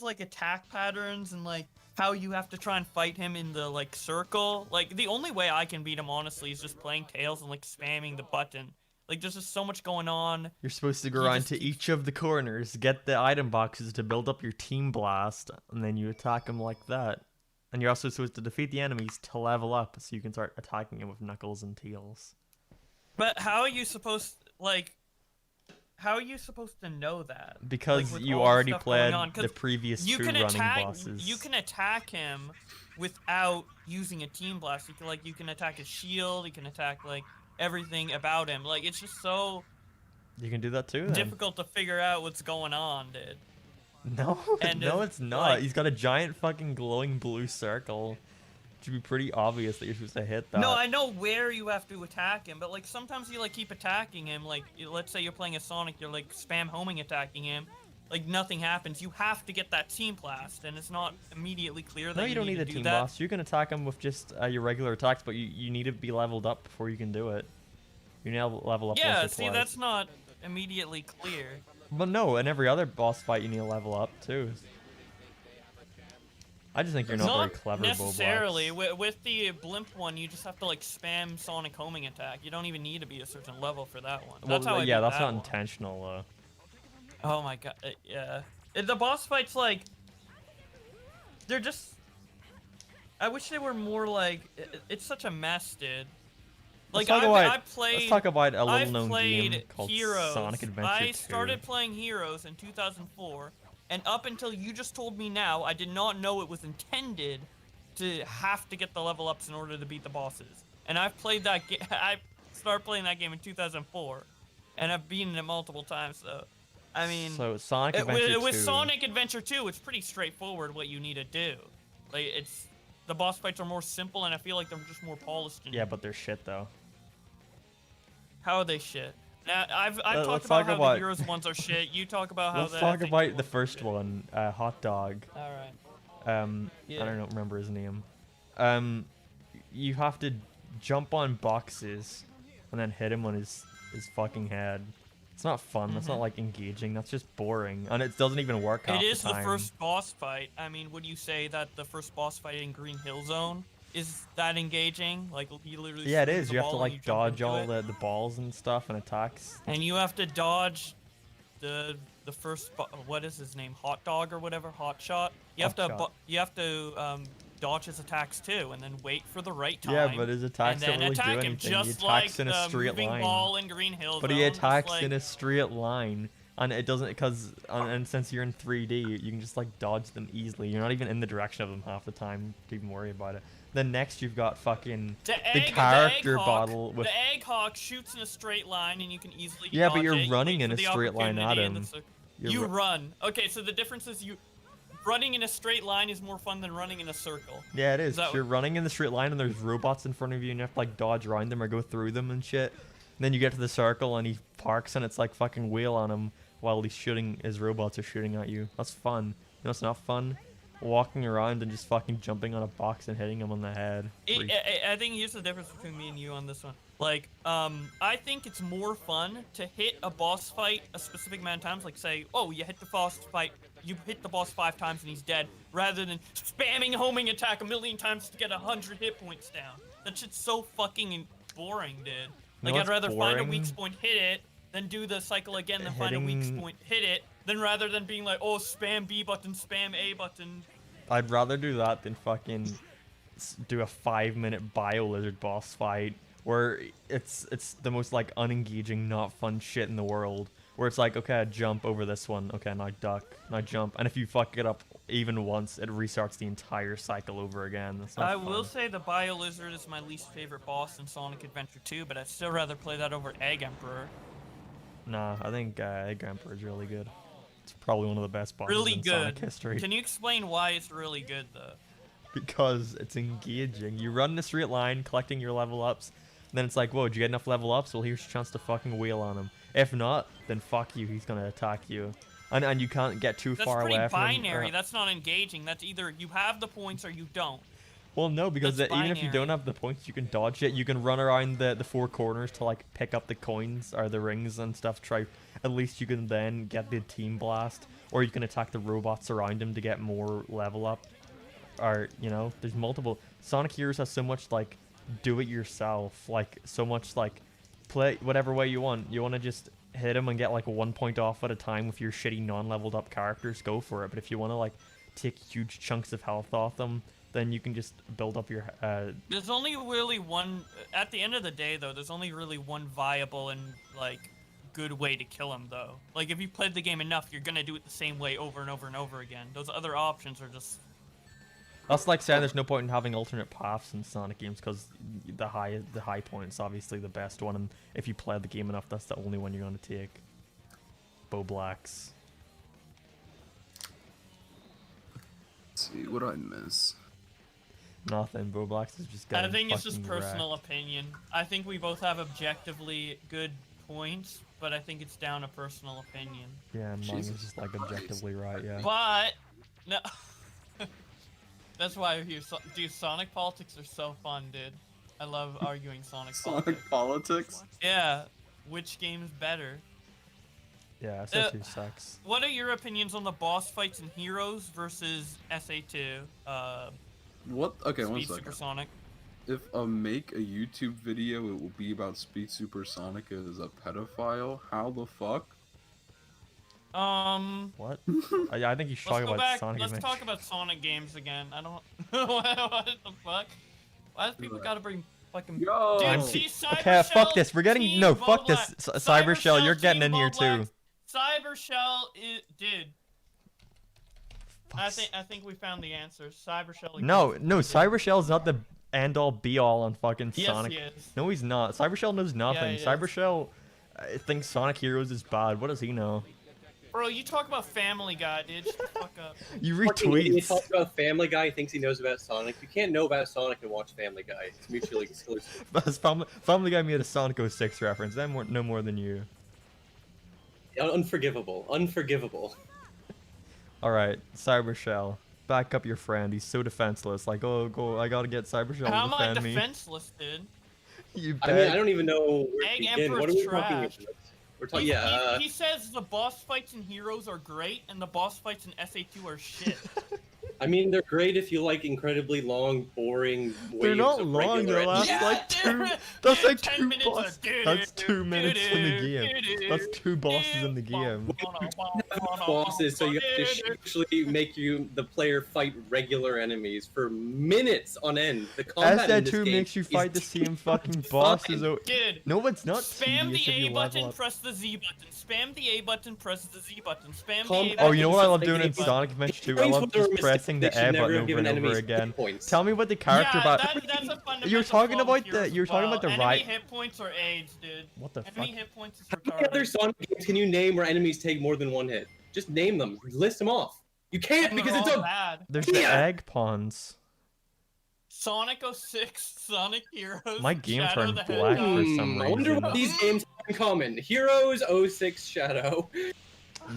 S4: like attack patterns and like how you have to try and fight him in the like circle. Like the only way I can beat him honestly is just playing Tails and like spamming the button. Like there's just so much going on.
S1: You're supposed to go
S4: He
S1: around
S4: just
S1: to
S4: keeps-
S1: each of the corners, get the item boxes to build up your team blast, and then you attack them like that. And you're also supposed to defeat the enemies to level up, so you can start attacking them with Knuckles and Tails.
S4: But how are you supposed like? How are you supposed to know that?
S1: Because
S4: with
S1: you
S4: all the
S1: already
S4: stuff going
S1: played
S4: on, 'cause
S1: the previous
S4: you
S1: two
S4: can
S1: running
S4: attack.
S1: bosses.
S4: You can attack him without using a team blast. You can attack his shield. You can attack like everything about him. Like it's just so
S1: You can do that too. Then.
S4: difficult to figure out what's going on, dude.
S1: No,
S4: And
S1: no,
S4: it's
S1: it's not.
S4: like-
S1: He's got a giant fucking glowing blue circle. It should be pretty obvious that you're supposed to hit that.
S4: No, I know where you have to attack him, but like sometimes you like keep attacking him. Like let's say you're playing a Sonic, you're like spam homing attacking him. Like nothing happens. You have to get that team blast, and it's not immediately clear that
S1: No, you don't need
S4: to
S1: a
S4: do
S1: team
S4: that.
S1: blast. You can attack him with just your regular attacks, but you need to be leveled up before you can do it. You need to level up
S4: Yeah,
S1: once or
S4: see,
S1: twice.
S4: that's not immediately clear.
S1: But no, in every other boss fight you need to level up too. I just think you're not very clever,
S4: necessarily.
S1: Boblox.
S4: With the blimp one, you just have to like spam Sonic homing attack. You don't even need to be a certain level for that one. That's how I
S1: yeah,
S4: beat
S1: that's
S4: that
S1: not
S4: one.
S1: intentional though.
S4: Oh my god, yeah. The boss fights like they're just. I wish they were more like. It's such a mess, dude. Like
S1: Let's talk
S4: I
S1: about-
S4: played.
S1: Let's talk about a
S4: I've
S1: little-known
S4: played
S1: game called
S4: Heroes.
S1: Sonic Adventure
S4: I
S1: 2.
S4: started playing Heroes in 2004, and up until you just told me now, I did not know it was intended to have to get the level ups in order to beat the bosses. And I've played that game. I started playing that game in 2004, and I've beaten it multiple times. So, I mean,
S1: So Sonic Adventure 2.
S4: with Sonic Adventure 2, it's pretty straightforward what you need to do. Like it's the boss fights are more simple, and I feel like they're just more polished.
S1: Yeah, but they're shit though.
S4: How are they shit? Now I've
S1: Let's
S4: talked
S1: talk
S4: about how
S1: about-
S4: the Heroes ones are shit. You talk about how
S1: Let's
S4: the
S1: talk
S4: FAQ
S1: about the
S4: ones are
S1: first
S4: shit.
S1: one, Hot Dog.
S4: All right.
S1: I
S4: Yeah.
S1: don't remember his name. You have to jump on boxes and then hit him on his fucking head. It's not fun. That's not like engaging. That's just boring, and it doesn't even work. Half
S4: It is
S1: the
S4: the
S1: time.
S4: first boss fight. I mean, would you say that the first boss fight in Green Hill Zone is that engaging? Like he literally.
S1: Yeah, it
S4: swings
S1: is.
S4: the
S1: You have to
S4: ball and you
S1: like
S4: jump
S1: dodge
S4: into
S1: all
S4: it.
S1: the balls and stuff and attacks.
S4: And you have to dodge the first what is his name? Hot Dog or whatever? Hot Shot. You have
S1: Hot
S4: to
S1: Shot.
S4: you have to dodge his attacks too, and then wait for the right time.
S1: Yeah, but his attacks
S4: and then
S1: don't really do
S4: attack him,
S1: anything.
S4: just
S1: He
S4: like
S1: attacks in a
S4: the
S1: straight
S4: moving
S1: line.
S4: ball in Green Hill
S1: But
S4: Zone.
S1: he
S4: just
S1: attacks
S4: like,
S1: in a straight line, and it doesn't and since you're in 3D, you can just like dodge them easily. You're not even in the direction of them half the time to even worry about it. Then next you've got fucking the character bottle with.
S4: the egg hawk shoots in a straight line, and you can easily.
S1: Yeah, but
S4: dodge
S1: you're
S4: it. You
S1: running
S4: wait
S1: in
S4: for
S1: a
S4: the
S1: straight line at
S4: opportunity, and
S1: him.
S4: it's like-
S1: You're
S4: You
S1: ru-
S4: run. Okay, so the difference is you running in a straight line is more fun than running in a circle.
S1: Yeah, it is.
S4: Is that-
S1: You're running in the straight line and there's robots in front of you and you have to like dodge around them or go through them and shit. And then you get to the circle and he parks and it's like fucking wheel on him while he's shooting. His robots are shooting at you. That's fun. You know, it's not fun. Walking around and just fucking jumping on a box and hitting him on the head. Freak.
S4: I think here's the difference between me and you on this one. Like, I think it's more fun to hit a boss fight a specific amount of times. Like, say, oh, you hit the boss fight, you hit the boss 5 times and he's dead, rather than spamming homing attack a million times to get 100 hit points down. That shit's so fucking boring, dude. Like,
S1: No,
S4: I'd
S1: it's
S4: rather find a
S1: boring.
S4: weak point, hit it, then do the cycle again, then find a weak
S1: Hitting-
S4: point, hit it, then rather than being like, oh, spam B button, spam A button.
S1: I'd rather do that than fucking do a 5-minute bio lizard boss fight where it's the most like unengaging, not fun shit in the world. Where it's like, okay, I jump over this one, okay, now I duck, now I jump, and if you fuck it up even once, it restarts the entire cycle over again. That's not
S4: I
S1: fun.
S4: will say the Bio Lizard is my least favorite boss in Sonic Adventure 2, but I'd still rather play that over Egg Emperor.
S1: Nah, I think Egg Emperor is really good. It's probably one of the best bosses
S4: Really
S1: in
S4: good.
S1: Sonic history.
S4: Can you explain why it's really good, though?
S1: Because it's engaging. You run in a straight line, collecting your level ups, then it's like, whoa, did you get enough level ups? Well, here's your chance to fucking wheel on him. If not, then fuck you, he's gonna attack you. And you can't get too
S4: That's
S1: far
S4: pretty
S1: away from him.
S4: binary. That's not engaging. That's either you have the points or you don't.
S1: Well, no, because
S4: That's
S1: even if you don't
S4: binary.
S1: have the points, you can dodge it. You can run around the four corners to like pick up the coins or the rings and stuff. Try, at least you can then get the team blast, or you can attack the robots around him to get more level up. Or you know, there's multiple. Sonic Heroes has so much like do it yourself, like so much like play whatever way you want. You want to just hit him and get like 1 point off at a time with your shitty non-leveled up characters, go for it. But if you want to like take huge chunks of health off them, then you can just build up your
S4: There's only really one. At the end of the day, though, there's only really one viable and like good way to kill him, though. Like if you played the game enough, you're gonna do it the same way over and over and over again. Those other options are just.
S1: That's like saying there's no point in having alternate paths in Sonic games because the high point's obviously the best one, and if you play the game enough, that's the only one you're gonna take. Bo Blacks.
S2: Let's see, what I miss?
S1: Nothing. Bo Blacks is just
S4: I
S1: getting
S4: think it's just
S1: fucking
S4: personal
S1: wrecked.
S4: opinion. I think we both have objectively good points, but I think it's down to personal opinion.
S1: Yeah, and mine is
S2: Jesus
S1: just like
S2: Christ.
S1: objectively right. Yeah.
S4: But no. That's why we're here. Dude, Sonic politics are so fun, dude. I love arguing Sonic politics.
S2: Sonic politics?
S4: Yeah, which game's better?
S1: Yeah, SA2 sucks.
S4: What are your opinions on the boss fights in Heroes versus SA2?
S2: What? Okay, one
S4: Speed
S2: second.
S4: Supersonic.
S2: If I make a YouTube video, it will be about Speed Supersonic as a pedophile. How the fuck?
S1: What? I think you should talk
S4: Let's go
S1: about
S4: back.
S1: Sonic
S4: Let's
S1: Adventure.
S4: talk about Sonic games again. I don't. what the fuck? Why do people gotta bring fucking?
S2: Yo!
S4: Dude,
S1: I'm
S4: see, Cyber
S1: Okay, fuck
S4: Shell,
S1: this. We're getting
S4: Team
S1: no. Fuck this.
S4: Boblack.
S1: Cyber Shell, you're getting
S4: Team
S1: in here
S4: Boblack.
S1: too.
S4: Cyber Shell is, dude. I
S1: Fuck's-
S4: think we found the answer. Cyber Shell.
S1: No,
S4: exists.
S1: no. Cyber Shell's not the end all be all on fucking
S4: Yes,
S1: Sonic.
S4: he is.
S1: No, he's not. Cyber Shell knows nothing.
S4: he
S1: Cyber
S4: is.
S1: Shell thinks Sonic Heroes is bad. What does he know?
S4: Bro, you talk about Family Guy, dude. Shut the fuck up.
S1: You
S5: Fucking idiot
S1: retweets.
S5: talks about Family Guy, thinks he knows about Sonic. You can't know about Sonic and watch Family Guy. It's mutually exclusive.
S1: That's Family Guy made a Sonic 06 reference. That no more than you.
S5: Unforgivable. Unforgivable.
S1: All right, Cyber Shell. Back up your friend. He's so defenseless. Like, oh, go! I gotta get Cyber Shell
S4: How
S1: to
S4: am I
S1: defend me.
S4: defenseless, dude?
S1: You
S5: I mean, I
S1: bet.
S5: don't even know where
S4: Egg
S5: to begin. What are
S4: Emperor's
S5: we talking
S4: trash.
S5: about? We're talking, yeah,
S4: He says the boss fights in Heroes are great and the boss fights in SA2 are shit.
S5: I mean, they're great if you like incredibly long, boring waves
S1: They're not
S5: of
S1: long.
S5: regular
S1: They last
S5: enemies.
S1: like two.
S4: dude,
S1: That's
S4: dude,
S1: like
S4: 10
S1: two
S4: minutes of
S1: boss.
S4: doo-doo,
S1: That's 2 minutes in the
S4: doo-doo,
S1: game.
S4: doo-doo,
S1: That's 2 bosses in the game.
S5: Bosses, so you have to actually make the player fight regular enemies for minutes on end. The combat in this
S1: SA2
S5: game
S1: makes you
S5: is
S1: fight the same fucking bosses. Oh,
S4: Dude,
S1: no, it's not.
S4: spam
S1: tedious
S4: the
S1: if you
S4: A
S1: level
S4: button,
S1: up.
S4: press the Z button. Spam the A button, press the Z button. Spam
S5: Calm-
S4: the A
S1: Oh,
S4: button.
S1: you know what I love
S5: They
S1: doing in
S5: give-
S1: Sonic Adventure 2? I
S5: Explains
S1: love
S5: what their
S1: just
S5: mistakes
S1: pressing the
S5: they should
S1: A
S5: never
S1: button
S5: have
S1: over
S5: given
S1: and over
S5: enemies
S1: again.
S5: hit points.
S1: Tell me what the character about.
S4: That's a fundamental
S1: You're talking
S4: flaw with
S1: about the-
S4: Heroes
S1: you're
S4: as
S1: talking
S4: well.
S1: about the
S4: Enemy
S1: right-
S4: hit points are AIDS, dude.
S1: What the
S4: Enemy
S1: fuck?
S4: hit points is
S5: How many other
S4: retarded.
S5: Sonic games can you name where enemies take more than one hit? Just name them. List them off. You can't
S4: And
S5: because
S4: they're
S5: it's
S4: all
S5: a
S4: bad.
S1: There's the
S5: Yeah.
S1: egg pawns.
S4: Sonic 06, Sonic Heroes.
S1: My game
S4: Shadow
S1: turned
S4: the
S1: black
S4: Hedgehog.
S1: for some
S5: I wonder
S1: reason.
S5: what these games have in common. Heroes 06 Shadow.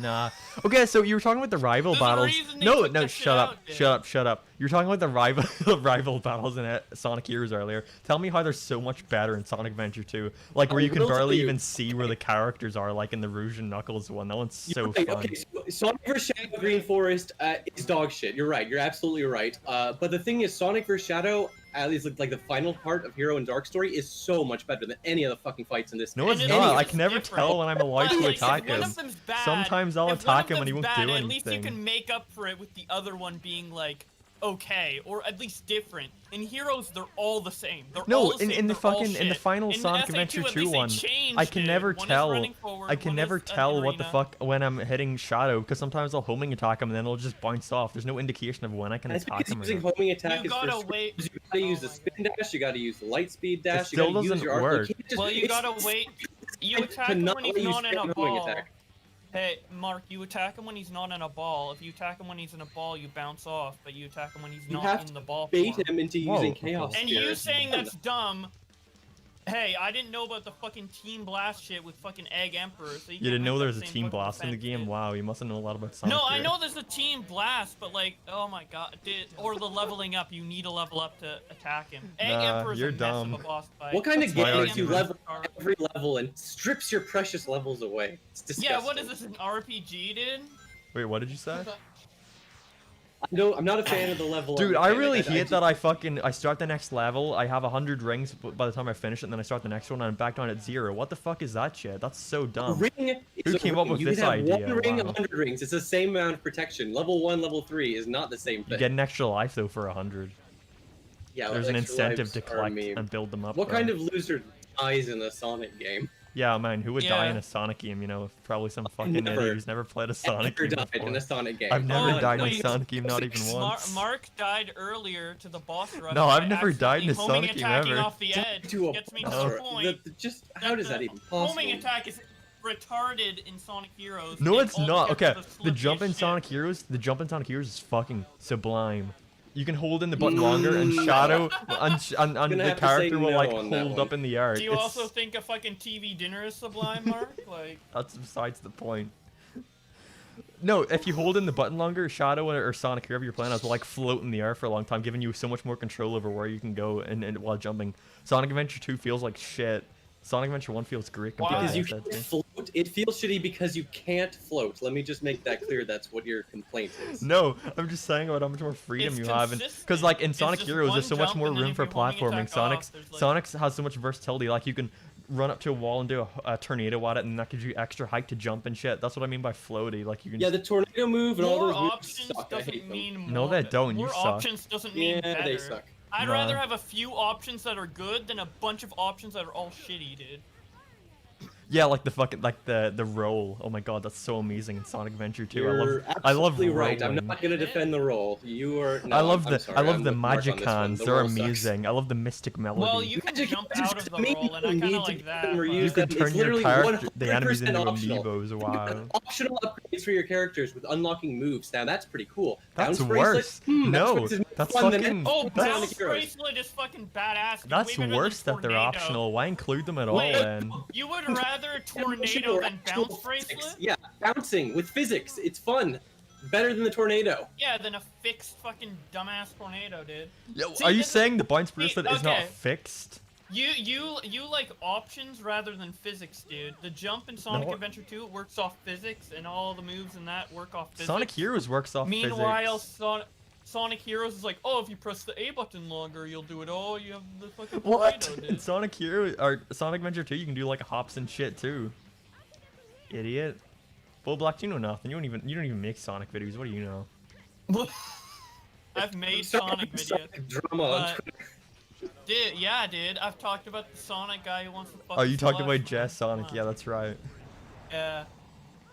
S1: Nah. Okay, so you were talking about the rival
S4: There's a
S1: battles.
S4: reason they
S1: No,
S4: took
S1: no,
S4: that
S1: shut
S4: shit
S1: up,
S4: out, dude.
S1: shut up, shut up. You were talking about the rival rival battles in Sonic Heroes earlier. Tell me how they're so much better in Sonic Adventure 2. Like where
S5: I
S1: you can
S5: will tell
S1: barely
S5: you.
S1: even see where the characters are, like in the Rouge and Knuckles one. That one's so
S5: You're right,
S1: fun.
S5: okay, so Sonic vs. Shadow Green Forest is dog shit. You're right. You're absolutely right. But the thing is, Sonic vs. Shadow, at least like the final part of Hero and Dark Story, is so much better than any of the fucking fights in this
S1: No,
S5: game.
S1: it's
S4: And
S1: not. I
S4: it's
S1: can never
S4: different.
S1: tell when I'm allowed
S4: But,
S1: to
S4: like,
S1: attack
S4: if one
S1: him.
S4: of them's bad,
S1: Sometimes I'll
S4: if one
S1: attack
S4: of
S1: him and he
S4: them's
S1: won't
S4: bad,
S1: do
S4: At least you
S1: anything.
S4: can make up for it with the other one being like okay, or at least different. In Heroes, they're all the same. They're
S1: No,
S4: all the
S1: in
S4: same.
S1: the
S4: They're all
S1: fucking in the
S4: shit.
S1: final
S4: In
S1: Sonic
S4: SA2,
S1: Adventure
S4: at
S1: 2
S4: least they
S1: one,
S4: changed
S1: I can
S4: it.
S1: never
S4: One is
S1: tell.
S4: running forward,
S1: I can
S4: one
S1: never
S4: is an
S1: tell what the
S4: arena.
S1: fuck when I'm hitting Shadow because sometimes I'll homing attack him and then it'll just bounce off. There's no indication of when I can
S5: That's
S1: attack
S5: because
S1: him. Or
S5: using
S1: not.
S5: homing attack
S4: You
S5: is
S4: gotta
S5: for
S4: wait.
S5: You gotta use the
S4: Oh my
S5: spin dash. You gotta use the light speed dash.
S1: still
S5: you gotta use
S1: doesn't
S5: your arc.
S1: work.
S5: You can't just,
S4: Well, you
S5: it's-
S4: gotta wait. You
S5: to
S4: attack him
S5: not
S4: when he's
S5: let you
S4: not in
S5: spam
S4: a
S5: the homing
S4: ball.
S5: attack.
S4: Hey, Mark, you attack him when he's not in a ball. If you attack him when he's in a ball, you bounce off. But you attack him when he's
S5: You
S4: not
S5: have
S4: in the ball.
S5: Bait
S4: form.
S5: him into
S1: Whoa.
S5: using chaos.
S4: And
S5: Gear.
S4: you saying that's dumb Hey, I didn't know about the fucking Team Blast shit with fucking Egg Emperor. So
S1: You didn't know there's a Team Blast in the game?
S4: Wow.
S1: Wow, you mustn't know a lot about Sonic.
S4: No, I
S1: here.
S4: know there's a Team Blast, but like, oh my god, or the leveling up. You need to level up to attack him. Egg
S1: Nah,
S4: Emperor's
S1: you're
S4: a mess
S1: dumb.
S4: of a boss fight.
S5: What kind of
S1: That's my
S5: game is you
S1: argument.
S5: level every level and strips your precious levels away? It's disgusting.
S4: Yeah, what is this, an RPG, dude?
S1: Wait, what did you say?
S5: I'm not a fan of the level.
S1: Dude,
S5: up
S1: I
S5: game.
S1: really hate
S5: just-
S1: that I start the next level, I have 100 rings by the time I finish it, and then I start the next one and I'm back down at 0. What the fuck is that shit? That's so
S5: A
S1: dumb.
S5: ring is
S1: Who
S5: a
S1: came
S5: ring.
S1: up with
S5: you
S1: this
S5: can have
S1: idea?
S5: One ring,
S1: Wow.
S5: 100 rings. It's the same amount of protection. Level 1, level 3 is not the same
S1: You
S5: thing.
S1: get an extra life though for 100.
S5: Yeah,
S1: There's an
S5: extra
S1: incentive
S5: lives
S1: to
S5: are a
S1: collect
S5: meme.
S1: and build them up.
S5: What
S1: though.
S5: kind of loser dies in a Sonic game?
S1: Yeah, man, who would die in
S4: Yeah.
S1: a Sonic game? You know, probably some fucking
S5: never-
S1: idiot who's never played a Sonic
S5: Ever
S1: game
S5: died
S1: before.
S5: in a Sonic game?
S1: I've never
S4: Oh,
S1: died in a
S4: wait.
S1: Sonic game, not even
S5: Mar-
S1: once.
S4: Mark died earlier to the boss rush.
S1: No, I've
S4: by
S1: never died in a
S4: accidentally homing
S1: Sonic game
S4: attacking
S1: ever.
S4: off the edge.
S5: To a
S4: Gets me to
S1: No.
S4: the point.
S5: just how does that even possible?
S4: Homing attack is retarded in Sonic Heroes.
S1: No,
S4: and
S1: it's
S4: all
S1: not.
S4: because
S1: Okay,
S4: of
S1: the jump in
S4: slippiest
S1: Sonic
S4: shit.
S1: Heroes, is fucking sublime. You can hold in the button longer, and Shadow and
S5: Gonna
S1: the
S5: have to say
S1: character will
S5: no
S1: like
S5: on that
S1: hold
S5: one.
S1: up in the air.
S4: Do you
S1: It's-
S4: also think a fucking TV dinner is sublime, Mark? Like,
S1: That's besides the point. No, if you hold in the button longer, Shadow or Sonic, whoever you're playing as, will like float in the air for a long time, giving you so much more control over where you can go and while jumping. Sonic Adventure 2 feels like shit. Sonic Adventure 1 feels great compared
S5: Because
S1: to
S5: you
S1: that,
S5: can't
S1: too.
S5: float. It feels shitty because you can't float. Let me just make that clear. That's what your complaint is.
S1: No, I'm just saying about how much more freedom
S4: It's
S1: you have, and
S4: consistent.
S1: because like in
S4: It's
S1: Sonic
S4: just
S1: Heroes,
S4: one
S1: there's so much
S4: jump
S1: more
S4: and then
S1: room
S4: if
S1: for
S4: you're homing
S1: platforming.
S4: attack
S1: Sonic's
S4: off, there's, like-
S1: Sonic's has so much versatility. Like you can run up to a wall and do a tornado at it, and that gives you extra height to jump and shit. That's what I mean by floaty. Like you can.
S5: Yeah, the tornado move and all
S4: more
S5: those moves
S4: options
S5: suck. I hate
S4: doesn't
S5: them.
S4: mean more.
S1: No, they don't, you
S4: More
S1: suck.
S4: options doesn't mean
S5: Yeah,
S4: better.
S5: they suck.
S4: I'd
S1: Nah.
S4: rather have a few options that are good than a bunch of options that are all shitty, dude.
S1: Yeah, like the fucking the roll. Oh my god, that's so amazing in Sonic Adventure 2.
S5: You're
S1: I love
S5: absolutely right. I'm
S1: rolling.
S5: not gonna defend the role. You are. No,
S1: I love
S5: I'm
S1: the
S5: sorry,
S1: I love
S5: I'm
S1: the
S5: with Mark on this one.
S1: Magicans.
S5: The
S1: They're
S5: role sucks.
S1: amazing. I love the Mystic Melody.
S4: Well, you can
S5: Magic
S4: jump
S5: is
S4: out of the
S5: maybe
S4: roll, and I
S5: you
S4: kind
S5: need
S4: of
S5: to
S4: like
S5: get
S4: that.
S5: them where
S4: but-
S5: you
S1: you could
S5: it's
S1: turn your
S5: literally
S1: character, the enemies
S5: 100%
S1: into
S5: optional.
S1: amiibos. Wow.
S5: Optional upgrades for your characters with unlocking moves. Now that's pretty cool.
S1: That's
S5: Bounce bracelet?
S1: worse.
S5: That
S1: No,
S5: makes it more
S1: that's
S5: fun than
S1: fucking-
S4: Oh,
S5: Sonic
S4: bounce
S5: Heroes.
S4: bracelet is fucking badass. dude.
S1: That's
S4: Way better than
S1: worse that they're
S4: tornado.
S1: optional. Why include them at all
S4: Wait,
S1: then?
S4: You would rather a tornado
S5: Or
S4: than
S5: actual
S4: bounce
S5: physics.
S4: bracelet?
S5: Yeah, bouncing with physics. It's fun. Better than the tornado.
S4: Yeah, than a fixed fucking dumbass tornado, dude.
S1: Yo,
S4: See,
S1: are you
S4: this is-
S1: saying the bounce bracelet is not
S4: okay.
S1: fixed?
S4: You like options rather than physics, dude. The jump in Sonic
S1: No.
S4: Adventure 2 works off physics, and all the moves in that work off physics.
S1: Sonic Heroes works off
S4: Meanwhile,
S1: physics.
S4: Sonic Heroes is like, oh, if you press the A button longer, you'll do it. Oh, you have the fucking
S1: What?
S4: tornado,
S1: In
S4: dude.
S1: Sonic Heroes or Sonic Adventure 2, you can do like hops and shit too. Idiot. Bull Black, you know nothing. You don't even make Sonic videos. What do you know?
S4: I've made Sonic videos.
S5: Drama on
S4: but-
S5: Twitter.
S4: Dude, I've talked about the Sonic guy who wants to fucking
S1: Oh, you talked
S4: flush.
S1: about Jazz Sonic. Yeah, that's right.
S4: Yeah.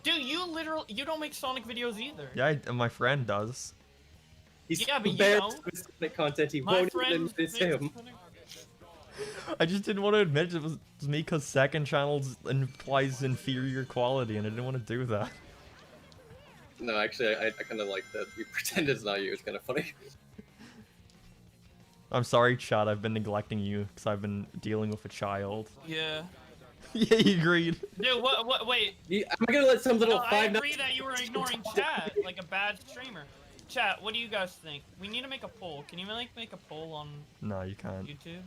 S4: Dude, you don't make Sonic videos either.
S1: Yeah, my friend does.
S5: He's
S4: Yeah, but you
S5: embarrassed
S4: know.
S5: with Sonic content. He
S4: My
S5: won't even
S4: friend
S5: admit it's
S4: makes
S5: him.
S4: Sonic-
S1: I just didn't want to admit it was me because second channels implies inferior quality, and I didn't want to do that.
S5: No, actually, I kind of like that. You pretend it's not you. It's kind of funny.
S1: I'm sorry, Chad. I've been neglecting you because I've been dealing with a child.
S4: Yeah.
S1: Yeah, he agreed.
S4: Dude, what, wait.
S5: I'm gonna let some little
S4: No, I
S5: five.
S4: agree that you were ignoring chat like a bad streamer. Chat, what do you guys think? We need to make a poll. Can you make a poll on
S1: No, you can't.
S4: YouTube?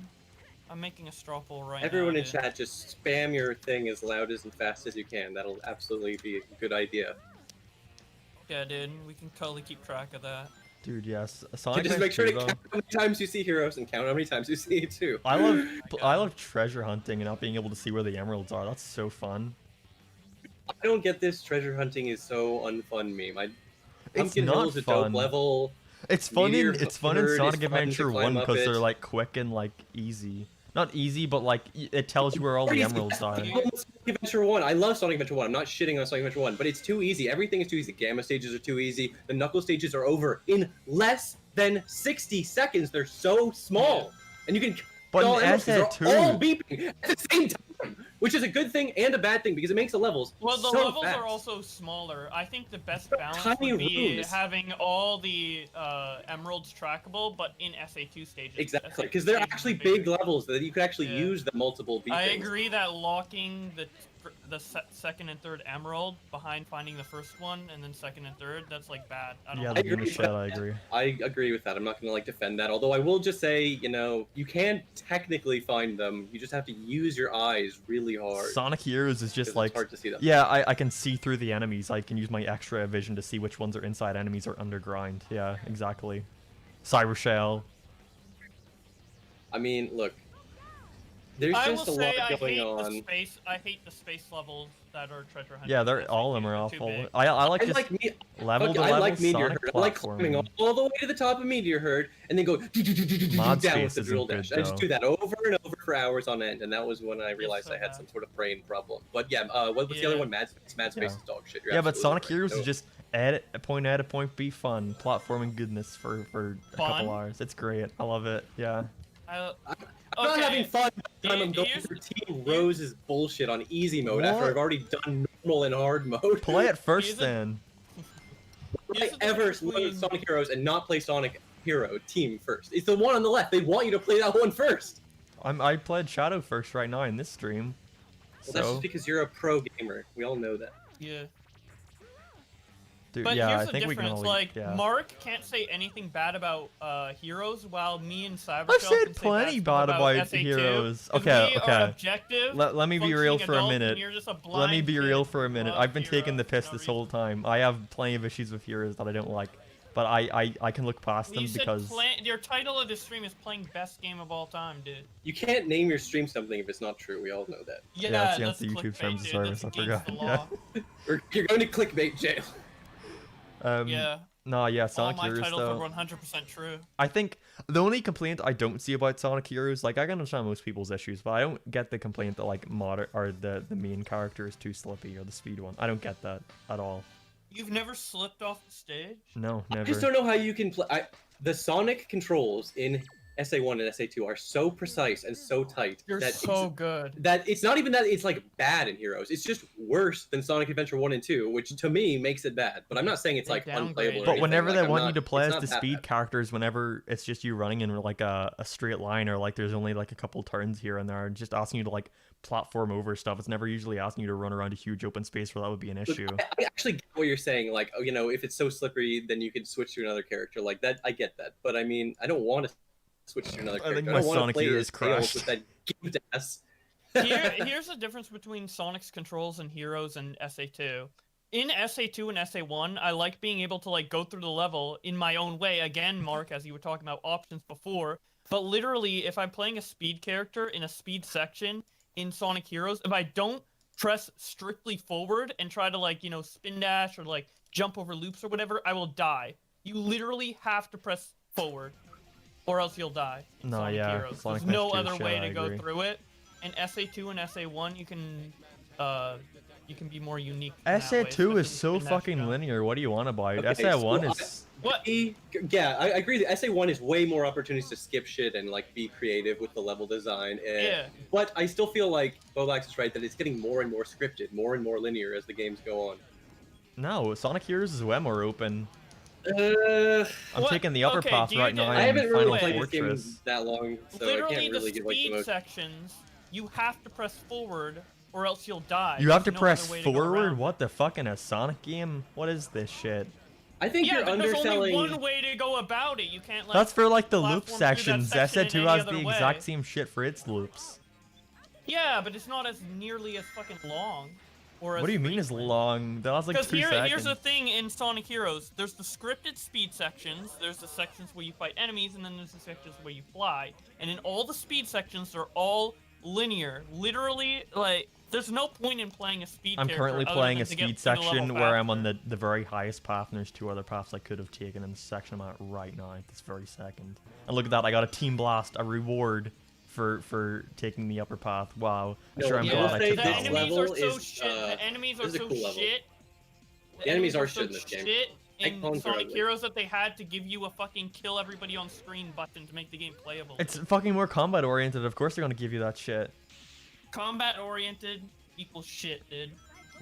S4: I'm making a straw poll right
S5: Everyone
S4: now.
S5: in chat, just spam your thing as loud as and fast as you can. That'll absolutely be a good idea.
S4: Yeah, dude, we can totally keep track of that.
S1: Dude, yes.
S5: So
S1: Sonic
S5: just make sure to
S1: Adventure,
S5: count how many times you see heroes and count how many times you see it too.
S1: though. I love treasure hunting and not being able to see where the emeralds are. That's so fun.
S5: I don't get this. Treasure hunting is so unfun meme.
S1: It's
S5: Pumpkin
S1: not
S5: Hill is a
S1: fun.
S5: dope level.
S1: It's fun
S5: Meteor
S1: in Sonic
S5: Herd is fun to
S1: Adventure
S5: climb
S1: 1
S5: up
S1: because
S5: it.
S1: they're like quick and like easy. Not easy, but like it tells you where all the
S5: Crazy.
S1: emeralds are.
S5: Sonic Adventure 1. I love Sonic Adventure 1. I'm not shitting on Sonic Adventure 1, but it's too easy. Everything is too easy. Gamma stages are too easy. The Knuckle stages are over in less than 60 seconds. They're so small. And you can
S1: But
S5: all
S1: in
S5: emeralds 'cause they're all
S1: SA2,
S5: beeping at the same time, which is a good thing and a bad thing because it makes the levels
S4: Well, the
S5: so
S4: levels
S5: fast.
S4: are also smaller. I think the best
S5: They're
S4: balance
S5: tiny
S4: would be
S5: rooms.
S4: having all the emeralds trackable, but in SA2 stages.
S5: Exactly,
S4: SA2
S5: because they're
S4: stages are
S5: actually
S4: bigger.
S5: big levels that you could actually
S4: Yeah.
S5: use the multiple beepings.
S4: I agree that locking the second and third emerald behind finding the first one and then second and third, that's like bad. I don't
S1: yeah,
S4: like
S1: the game
S5: agree
S1: is
S5: with
S1: shit. I agree.
S5: I agree with that. I'm not gonna like defend that. Although I will just say, you know, you can technically find them. You just have to use your eyes really hard.
S1: Sonic Heroes is
S5: 'cause
S1: just
S5: it's
S1: like,
S5: hard to see them.
S1: yeah, I can see through the enemies. I can use my extra vision to see which ones are inside enemies or underground. Yeah, exactly. Cyber Shell.
S5: I mean, look, there's
S4: I
S5: just a
S4: will
S5: lot
S4: say
S5: going on.
S4: I hate the space levels that are treasure hunting.
S1: Yeah,
S4: in
S1: they're all of them are
S4: SAT. They're too
S1: awful.
S4: big.
S1: I like
S5: I
S1: just
S5: like me.
S1: level
S5: Okay,
S1: to
S5: I
S1: level
S5: like Meteor
S1: Sonic
S5: Herd. I like climbing
S1: platforming.
S5: all the way to the top of Meteor Herd and then go
S1: Mod
S5: down with
S1: space
S5: the
S1: isn't
S5: drill
S1: good,
S5: dash. I just
S1: though.
S5: do that over and over for hours on end, and that was when I realized
S4: so
S5: I had
S4: bad.
S5: some sort of brain problem. But yeah, what's the other
S4: Yeah.
S5: one? Mad Space. Mad Space
S1: Yeah.
S5: is dog shit. You're
S1: Yeah, but
S5: absolutely
S1: Sonic
S5: right.
S1: Heroes
S5: No.
S1: is just point A to point B fun, platforming goodness for a
S4: Fun?
S1: couple hours. It's great. I love it. Yeah.
S5: I'm not having fun by the time I'm going
S4: Here's-
S5: through Team Rose's bullshit on easy mode after
S1: What?
S5: I've already done normal and hard mode.
S1: Play it first
S4: Here's a-
S1: then.
S5: Would I
S4: Here's the
S5: ever
S4: difference
S5: load
S4: between-
S5: Sonic Heroes and not play Sonic Hero Team first? It's the one on the left. They want you to play that one first.
S1: I played Shadow first right now in this stream.
S5: Well, that's
S1: So,
S5: just because you're a pro gamer. We all know that.
S4: Yeah.
S1: dude,
S4: But
S1: yeah,
S4: here's
S1: I
S4: the
S1: think we
S4: difference.
S1: can only.
S4: Like,
S1: Yeah.
S4: Mark can't say anything bad about Heroes, while me and Cybershell
S1: I've
S4: can
S1: said
S4: say
S1: plenty
S4: bad
S1: bad
S4: about
S1: about
S4: SA2,
S1: Heroes.
S4: 'cause
S1: Okay,
S4: we
S1: okay.
S4: Are objective,
S1: Let me be real
S4: functioning
S1: for a
S4: adults, and
S1: minute.
S4: you're just a
S1: Let me
S4: blind
S1: be
S4: kid
S1: real
S4: who
S1: for a minute.
S4: loves
S1: I've been taking the
S4: Heroes
S1: piss
S4: for no
S1: this whole
S4: reason.
S1: time. I have plenty of issues with Heroes that I don't like, but I can look past them
S4: You said
S1: because
S4: your title of this stream is playing best game of all time, dude.
S5: You can't name your stream something if it's not true. We all know that.
S4: Yeah,
S1: Yeah, it's
S4: that's
S1: against the YouTube
S4: clickbait,
S1: terms of
S4: dude.
S1: service,
S4: That's
S1: I
S4: against
S1: forgot,
S4: the
S1: yeah.
S4: law.
S5: Or you're going to clickbait jail.
S4: Yeah.
S1: No, yeah,
S4: All
S1: Sonic
S4: my
S1: Heroes
S4: titles
S1: though.
S4: are 100% true.
S1: I think the only complaint I don't see about Sonic Heroes, like I can understand most people's issues, but I don't get the complaint that like mod or the main character is too slippy or the speed one. I don't get that at all.
S4: You've never slipped off the stage?
S1: No,
S5: I
S1: never.
S5: just don't know how you can play. The Sonic controls in SA1 and SA2 are so precise and so tight
S4: You're
S5: that
S4: so good.
S5: that it's not even that it's like bad in Heroes. It's just worse than Sonic Adventure 1 and 2, which to me makes it bad. But I'm not saying it's
S4: They
S5: like
S4: downgraded
S5: unplayable. or
S4: it.
S1: But
S5: anything.
S1: whenever
S5: Like,
S1: they
S5: I'm
S1: want
S5: not-
S1: you to play
S5: it's
S1: as
S5: not
S1: the
S5: that
S1: speed
S5: bad.
S1: characters, whenever it's just you running in like a straight line or like there's only like a couple turns here and there, and just asking you to like platform over stuff. It's never usually asking you to run around a huge open space where that would be an
S5: Look,
S1: issue.
S5: I actually get what you're saying. Like, oh, you know, if it's so slippery, then you could switch to another character. Like that, I get that. But I mean, I don't want to switch to another
S1: I think
S5: character.
S1: my
S5: don't want
S1: Sonic
S5: to play
S1: Heroes
S5: as Tails
S1: crashed.
S5: with that gimped ass.
S4: Here's the difference between Sonic's controls and Heroes and SA2. In SA2 and SA1, I like being able to like go through the level in my own way. Again, Mark, as you were talking about options before. But literally, if I'm playing a speed character in a speed section in Sonic Heroes, if I don't press strictly forward and try to like, you know, spin dash or like jump over loops or whatever, I will die. You literally have to press forward or else you'll die. in
S1: No,
S4: Sonic
S1: yeah,
S4: Heroes.
S1: Sonic
S4: There's no
S1: Next Gen
S4: other
S1: shit,
S4: way
S1: I
S4: to go
S1: agree.
S4: through it. In SA2 and SA1, you can be more unique. in that way,
S1: SA2
S4: especially
S1: is so
S4: spin dash
S1: fucking
S4: jump.
S1: linear. What do you want about?
S5: Okay,
S1: SA1
S5: so
S1: is.
S4: What?
S5: Yeah, I agree that SA1 is way more opportunities to skip shit and like be creative with the level design. And,
S4: Yeah.
S5: But I still feel like Bolax is right that it's getting more and more scripted, more and more linear as the games go on.
S1: No, Sonic Heroes is way more open.
S5: Uh,
S1: I'm
S4: What?
S1: taking the upper
S4: Okay,
S1: path
S4: do you
S1: right
S4: do-
S1: now
S5: I
S1: in
S5: haven't really
S1: Final
S5: played this game
S1: Fortress.
S5: that long, so I
S4: Literally,
S5: can't really
S4: the
S5: give like the
S4: speed
S5: most.
S4: sections, you have to press forward or else you'll die.
S1: You have to
S4: There's no
S1: press
S4: other way to go
S1: forward?
S4: around.
S1: What the fuck in a Sonic game? What is this shit?
S5: I think
S4: Yeah,
S5: you're
S4: but there's only
S5: underselling.
S4: one way to go about it. You can't like.
S1: That's for like the loop
S4: platform through that
S1: sections.
S4: section in
S1: SA2
S4: any
S1: has
S4: other
S1: the
S4: way.
S1: exact same shit for its loops.
S4: Yeah, but it's not as nearly as fucking long. Or
S1: What do you mean is
S4: frequent.
S1: long? That was like
S4: Because
S1: 2 seconds.
S4: here's the thing in Sonic Heroes. There's the scripted speed sections, there's the sections where you fight enemies, and then there's the sections where you fly. And in all the speed sections, they're all linear. Literally, like, there's no point in playing a speed
S1: I'm
S4: character
S1: currently
S4: other
S1: playing
S4: than
S1: a
S4: to get
S1: speed
S4: through the level
S1: section where I'm on
S4: faster.
S1: the very highest path, and there's 2 other paths I could have taken in the section I'm at right now at this very second. And look at that, I got a Team Blast, a reward for taking the upper path. Wow.
S5: No,
S1: Sure, I'm
S5: yeah,
S1: glad
S5: I'll
S1: I
S5: say
S1: took
S4: The
S5: this
S1: that
S4: enemies
S1: one.
S5: level
S4: are so
S5: is,
S4: shit. The enemies are
S5: this is a
S4: so
S5: cool level.
S4: shit.
S5: The enemies are
S4: so
S5: shit in this game.
S4: shit in
S5: Icons are
S4: Sonic
S5: ugly.
S4: Heroes that they had to give you a fucking kill everybody on screen button to make the game playable.
S1: It's fucking more combat oriented. Of course they're gonna give you that shit.
S4: Combat oriented equals shit, dude.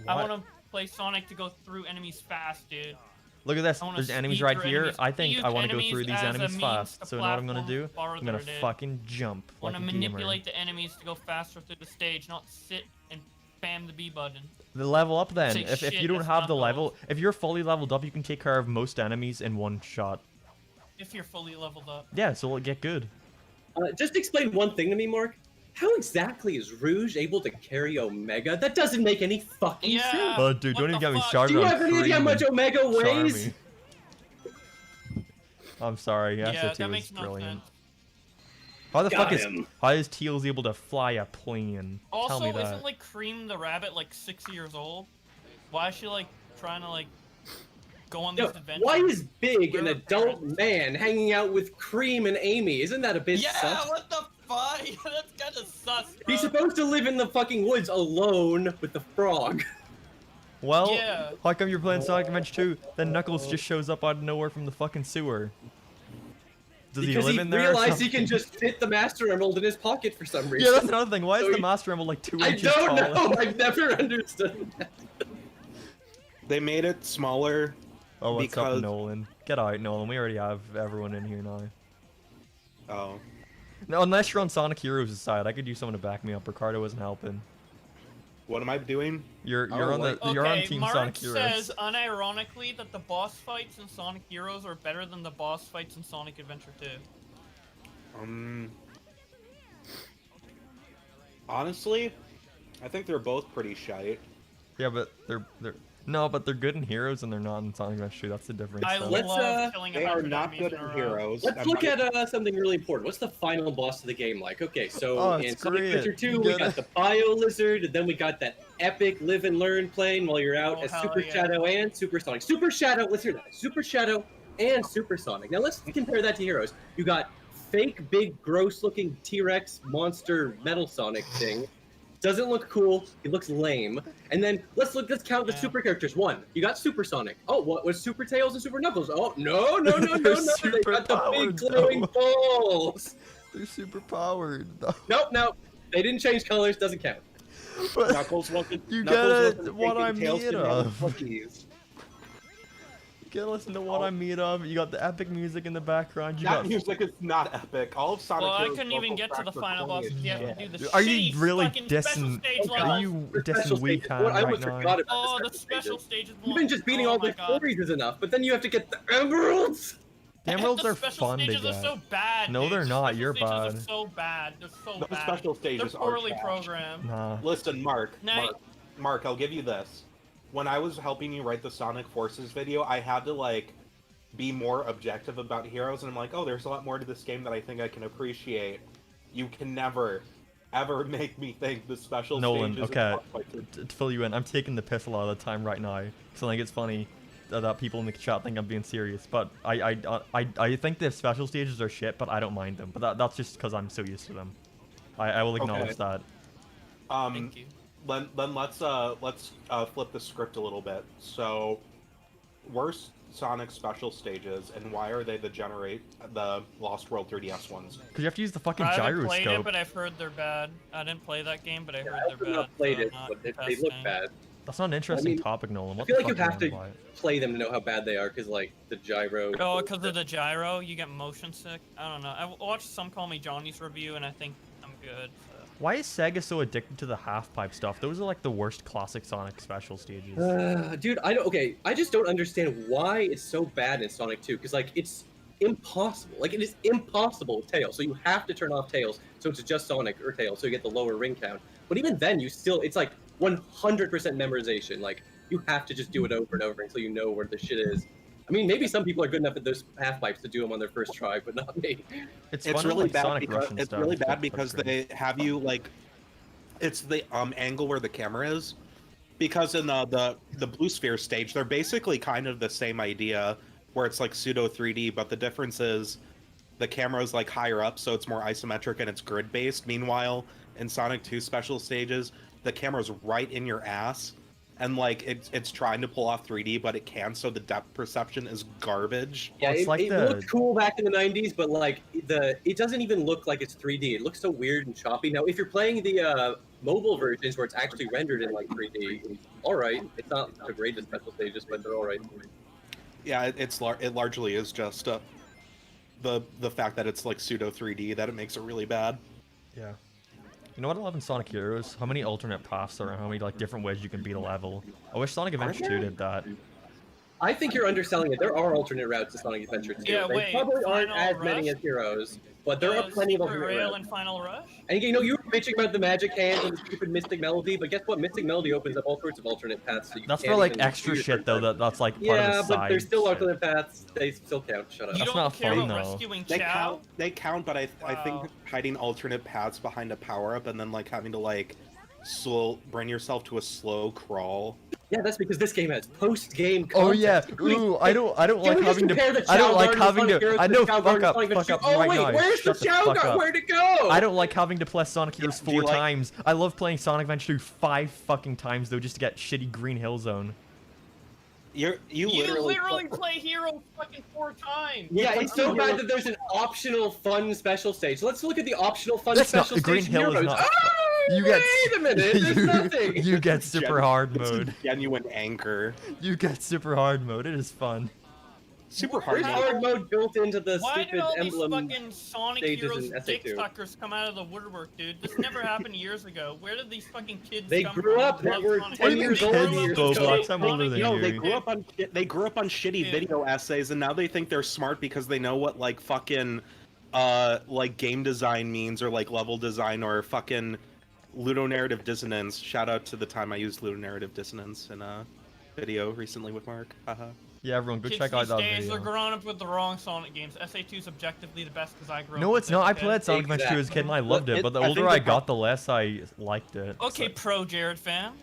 S4: I
S1: What?
S4: want to play Sonic to go through enemies fast, dude.
S1: Look at this.
S4: I wanna
S1: There's enemies
S4: speed
S1: right
S4: through
S1: here.
S4: enemies.
S1: I
S4: They
S1: think
S4: use
S1: I want to go
S4: enemies
S1: through these
S4: as a
S1: enemies
S4: means
S1: fast.
S4: to
S1: So you know what I'm gonna
S4: platform
S1: do? I'm gonna
S4: farther, dude.
S1: fucking jump like
S4: Want
S1: a
S4: to
S1: gamer.
S4: manipulate the enemies to go faster through the stage, not sit and spam the B button.
S1: The level up then.
S4: Say
S1: If
S4: shit,
S1: you don't
S4: that's
S1: have
S4: not
S1: the
S4: the
S1: level, if you're fully leveled up, you can take care of most enemies in one shot.
S4: If you're fully leveled up.
S1: Yeah, so it'll get good.
S5: Just explain one thing to me, Mark. How exactly is Rouge able to carry Omega? That doesn't make any fucking
S4: Yeah.
S5: sense.
S1: Oh, dude,
S4: what
S1: don't even
S4: the
S1: get me
S4: fuck?
S1: started
S5: Do you
S1: on
S5: have any idea how
S1: Cream
S5: much
S1: and
S5: Omega weighs?
S1: Charmy. I'm sorry,
S4: Yeah,
S1: SO2
S4: that
S1: is
S4: makes no
S1: brilliant.
S4: sense.
S1: How the
S5: Got
S1: fuck
S5: him.
S1: how is Teals able to fly a plane?
S4: Also,
S1: Tell me that.
S4: isn't like Cream the rabbit like 6 years old? Why is she like trying to like go on
S5: Yo,
S4: this adventure?
S5: why is Big,
S4: Where
S5: an
S4: are
S5: adult
S4: parents?
S5: man, hanging out with Cream and Amy? Isn't that a bit
S4: Yeah,
S5: sus?
S4: what the fuck? That's kind of sus, bro.
S5: He's supposed to live in the fucking woods alone with the frog.
S1: Well,
S4: Yeah.
S1: how come you're playing Sonic Adventure 2? Then Knuckles just shows up out of nowhere from the fucking sewer. Does he
S5: Because
S1: live
S5: he
S1: in there? or
S5: realized he can
S1: something?
S5: just fit the Master Emerald in his pocket for some reason.
S1: Yeah, that's another thing. Why is
S5: So
S1: the
S5: he-
S1: Master Emerald like 2
S5: I
S1: inches
S5: don't
S1: tall?
S5: know. I've never understood that.
S6: They made it smaller.
S1: Oh, what's up,
S6: Because-
S1: Nolan? Get out, Nolan. We already have everyone in here now.
S6: Oh.
S1: No, unless you're on Sonic Heroes' side, I could use someone to back me up. Ricardo isn't helping.
S6: What am I doing?
S1: You're
S6: Oh,
S1: on the
S6: like-
S1: you're on
S4: Okay,
S1: Team
S4: Mark
S1: Sonic Heroes.
S4: says unironically that the boss fights in Sonic Heroes are better than the boss fights in Sonic Adventure 2.
S6: Honestly, I think they're both pretty shite.
S1: Yeah, but they're no, but they're good in Heroes and they're not in Sonic Adventure 2. That's the difference.
S4: I
S1: though.
S5: Let's,
S4: love killing
S6: They are
S4: 100
S6: not
S4: enemies
S6: good
S4: in a
S6: in
S4: row.
S6: heroes.
S5: Let's
S6: I'm
S5: look
S6: not-
S5: at something really important. What's the final boss of the game like? Okay, so
S1: Oh,
S5: in
S1: it's
S5: Sonic
S1: great.
S5: Adventure 2,
S1: You
S5: we
S1: gotta-
S5: got the Bio Lizard, and then we got that epic live and learn plane while you're out
S4: Oh,
S5: as
S4: hell
S5: Super
S4: yeah.
S5: Shadow and Super Sonic. Super Shadow, let's hear that. Super Shadow and Super Sonic. Now let's compare that to Heroes. You got fake, big, gross-looking T-Rex monster Metal Sonic thing. Doesn't look cool. It looks lame. And then let's count the
S4: Yeah.
S5: super characters. One, you got Super Sonic. Oh, what was Super Tails and Super Knuckles? Oh, no, no, no, no,
S1: They're
S5: no. They got the big
S1: superpowered,
S5: glowing
S1: though.
S5: balls.
S1: They're super powered. Though.
S5: Nope, nope. They didn't change colors. Doesn't count.
S1: But
S6: Knuckles wasn't.
S1: You
S6: Knuckles
S1: get it,
S6: wasn't
S1: what
S6: making
S1: I'm
S6: Tails
S1: made
S6: to Metal
S1: of.
S6: Cookies.
S1: you gotta listen to what I'm made of. You got the epic music in the background. You
S6: That
S1: got.
S6: music is not epic. All of Sonic
S4: Well, I
S6: Heroes
S4: couldn't even
S6: vocal
S4: get to the
S6: tracks are
S4: final boss
S6: corny
S4: because you
S6: as
S4: have to
S6: shit.
S4: do the
S1: Are you
S4: shitty
S1: really
S4: fucking special
S1: dissing?
S4: stage
S5: Oh,
S4: level.
S1: Are you
S5: The special
S1: dissing Wii
S5: stages.
S1: Time
S5: I
S1: right
S5: almost
S1: now?
S5: forgot about
S4: Oh,
S5: the
S4: the
S5: special
S4: special
S5: stages.
S4: stages.
S5: Even just beating
S4: oh
S5: all
S4: my
S5: the
S4: God.
S5: stories is enough, but then you have to get the emeralds.
S1: The emeralds
S4: the
S1: are
S4: special
S1: fun to
S4: stages
S1: get.
S4: are so bad.
S1: No,
S4: dude.
S1: they're
S4: The
S1: not.
S4: special
S1: You're
S4: stages
S1: bad.
S4: Are so bad. They're so
S6: The
S4: bad.
S6: special stages
S4: They're
S6: are
S4: poorly
S6: trash.
S4: programmed.
S1: Nah.
S6: Listen, Mark.
S4: Now-
S6: Mark, I'll give you this. When I was helping you write the Sonic Forces video, I had to like be more objective about Heroes, and I'm like, oh, there's a lot more to this game that I think I can appreciate. You can never, ever make me think the special
S1: Nolan,
S6: stages.
S1: okay.
S6: and boss fights are-
S1: To fill you in, I'm taking the piss a lot of the time right now. So I think it's funny that people in the chat think I'm being serious. But I think the special stages are shit, but I don't mind them. But that's just because I'm so used to them. I will acknowledge
S6: Okay.
S1: that.
S4: Thank you.
S6: Then let's flip the script a little bit. So, worst Sonic special stages, and why are they the Lost World 3DS ones?
S1: Because you have to use the fucking
S4: I haven't played it,
S1: gyroscope.
S4: but I've heard they're bad. I didn't play that game, but I heard
S5: I
S4: they're
S5: have
S4: bad.
S5: not played
S4: so
S5: it,
S4: I'm not
S5: but they look
S4: testing.
S5: bad.
S1: That's not an interesting
S5: mean,
S1: topic, Nolan.
S5: I
S1: What
S5: feel
S1: the
S5: like you
S1: fuck
S5: have
S1: you
S5: to
S1: on about?
S5: play them to know how bad they are, because like the gyro.
S4: Oh, because of the gyro, you get motion sick. I don't know. I watched some Call Me Johnny's review, and I think I'm good. So.
S1: Why is Sega so addicted to the half-pipe stuff? Those are like the worst classic Sonic special stages.
S5: Dude, I don't. Okay, I just don't understand why it's so bad in Sonic 2. Because like it's impossible. Like it is impossible with Tails. So you have to turn off Tails. So it's just Sonic or Tails. So you get the lower ring count. But even then, you still it's like 100% memorization. Like you have to just do it over and over until you know where the shit is. I mean, maybe some people are good enough at those half pipes to do them on their first try, but not me.
S1: It's,
S6: It's
S1: fun
S6: really
S1: like
S6: bad
S1: Sonic
S6: because
S1: Russian
S6: it's
S1: stuff,
S6: really
S1: but
S6: bad because
S1: that's great.
S6: they have you like, it's the angle where the camera is, because in the Blue Sphere stage they're basically kind of the same idea where it's like pseudo 3D, but the difference is the camera's like higher up, so it's more isometric and it's grid based. Meanwhile, in Sonic 2 special stages, the camera's right in your ass, and like it's trying to pull off 3D, but it can't. So the depth perception is garbage.
S5: Yeah,
S1: Well, it's
S5: it,
S1: like
S5: it
S1: the-
S5: looked cool back in the 90s, but like it doesn't even look like it's 3D. It looks so weird and choppy. Now, if you're playing the mobile versions where it's actually rendered in like 3D, it's all right. It's not the greatest special stages, but they're all right.
S6: Yeah, it largely is just the fact that it's like pseudo 3D that it makes it really bad.
S1: Yeah. You know what I love in Sonic Heroes? How many alternate paths there are, how many like different ways you can beat a level. I wish Sonic Adventure 2 did that.
S5: I think you're underselling it. There are alternate routes to Sonic Adventure 2.
S4: Yeah,
S5: they
S4: wait,
S5: probably aren't
S4: Final
S5: as many
S4: Rush?
S5: as Heroes, but there are plenty of
S4: Super
S5: alternate
S4: Rail
S5: routes.
S4: and Final Rush?
S5: And you know, you were bitching about the magic hands and the stupid Mystic Melody, but guess what? Mystic Melody opens up all sorts of alternate paths. So you
S1: That's
S5: can't
S1: for like
S5: even
S1: extra
S5: do your
S1: shit
S5: first
S1: though,
S5: time.
S1: that's like part
S5: Yeah,
S1: of the
S5: but
S1: side
S5: there's still
S1: shit.
S5: alternate paths. They still count. Shut up.
S4: You
S1: That's
S4: don't
S1: not
S4: care
S1: fun,
S4: about
S1: though.
S4: rescuing
S6: They
S4: Chow?
S6: count, but I
S4: Wow.
S6: think hiding alternate paths behind a power up and then like having to like bring yourself to a slow crawl.
S5: Yeah, that's because this game has post-game
S1: Oh
S5: content.
S1: yeah,
S5: including-
S1: ooh, I don't
S5: Can
S1: like
S5: we just
S1: having
S5: compare
S1: to
S5: the
S1: I don't
S5: Chow
S1: like
S5: Garden
S1: having
S5: Sonic
S1: to
S5: Heroes
S1: I
S5: to
S1: know
S5: the Chow Garden
S1: fuck
S5: Sonic
S1: up
S5: Adventure 2? Oh
S1: right
S5: wait,
S1: now.
S5: where's the
S1: Shut the
S5: Chow
S1: fuck
S5: Garden?
S1: up.
S5: Where'd it go?
S1: I don't like having to play Sonic Heroes
S6: Do you
S1: 4
S6: like-
S1: times. I love playing Sonic Adventure 2 5 fucking times though just to get shitty Green Hill Zone.
S6: You
S4: You
S6: literally
S4: literally play Hero fucking 4 times!
S5: Yeah, it's so bad that there's an optional fun special stage. Let's look at the optional fun
S1: That's not-
S5: special
S1: Green
S5: stage.
S1: Hill is
S5: Heroes.
S1: not-
S5: Oh,
S1: You get
S5: wait a minute, there's nothing.
S1: you get super hard
S6: it's
S1: mode.
S6: genuine anger.
S1: You get super hard mode. It is fun.
S6: Super
S4: Where's
S6: hard.
S5: There's
S6: mode.
S5: hard mode built into the
S4: Why did
S5: stupid
S4: all these
S5: emblem.
S4: fucking Sonic
S5: stages
S4: Heroes
S5: in SA2.
S4: dick suckers come out of the woodwork, dude? This never happened years ago. Where did these fucking kids
S5: They
S4: come
S5: grew
S4: from?
S5: up, they
S4: Love
S5: were
S4: Sonic
S5: 10
S4: Heroes?
S5: years
S4: They
S5: old
S4: grew
S5: years
S4: up
S5: ago.
S4: with
S1: Roblox, I'm older than
S6: Yo,
S1: you.
S6: they grew up on shitty
S4: Dude.
S6: video essays, and now they think they're smart because they know what like fucking like game design means, or like level design, or fucking ludonarrative dissonance. Shout out to the time I used ludonarrative dissonance in a video recently with Mark. Haha.
S1: Yeah, everyone, go
S4: Kids
S1: check out
S4: these
S1: that
S4: days
S1: video.
S4: are growing up with the wrong Sonic games. SA2 is objectively the best because I grew up
S1: No,
S4: with
S1: it's not. I
S4: it, okay?
S1: played Sonic Adventure 2 as a kid and I loved it, but the
S6: I
S1: older
S6: think
S1: I
S6: the
S1: got, the less I liked it.
S4: Okay, pro Jared fan.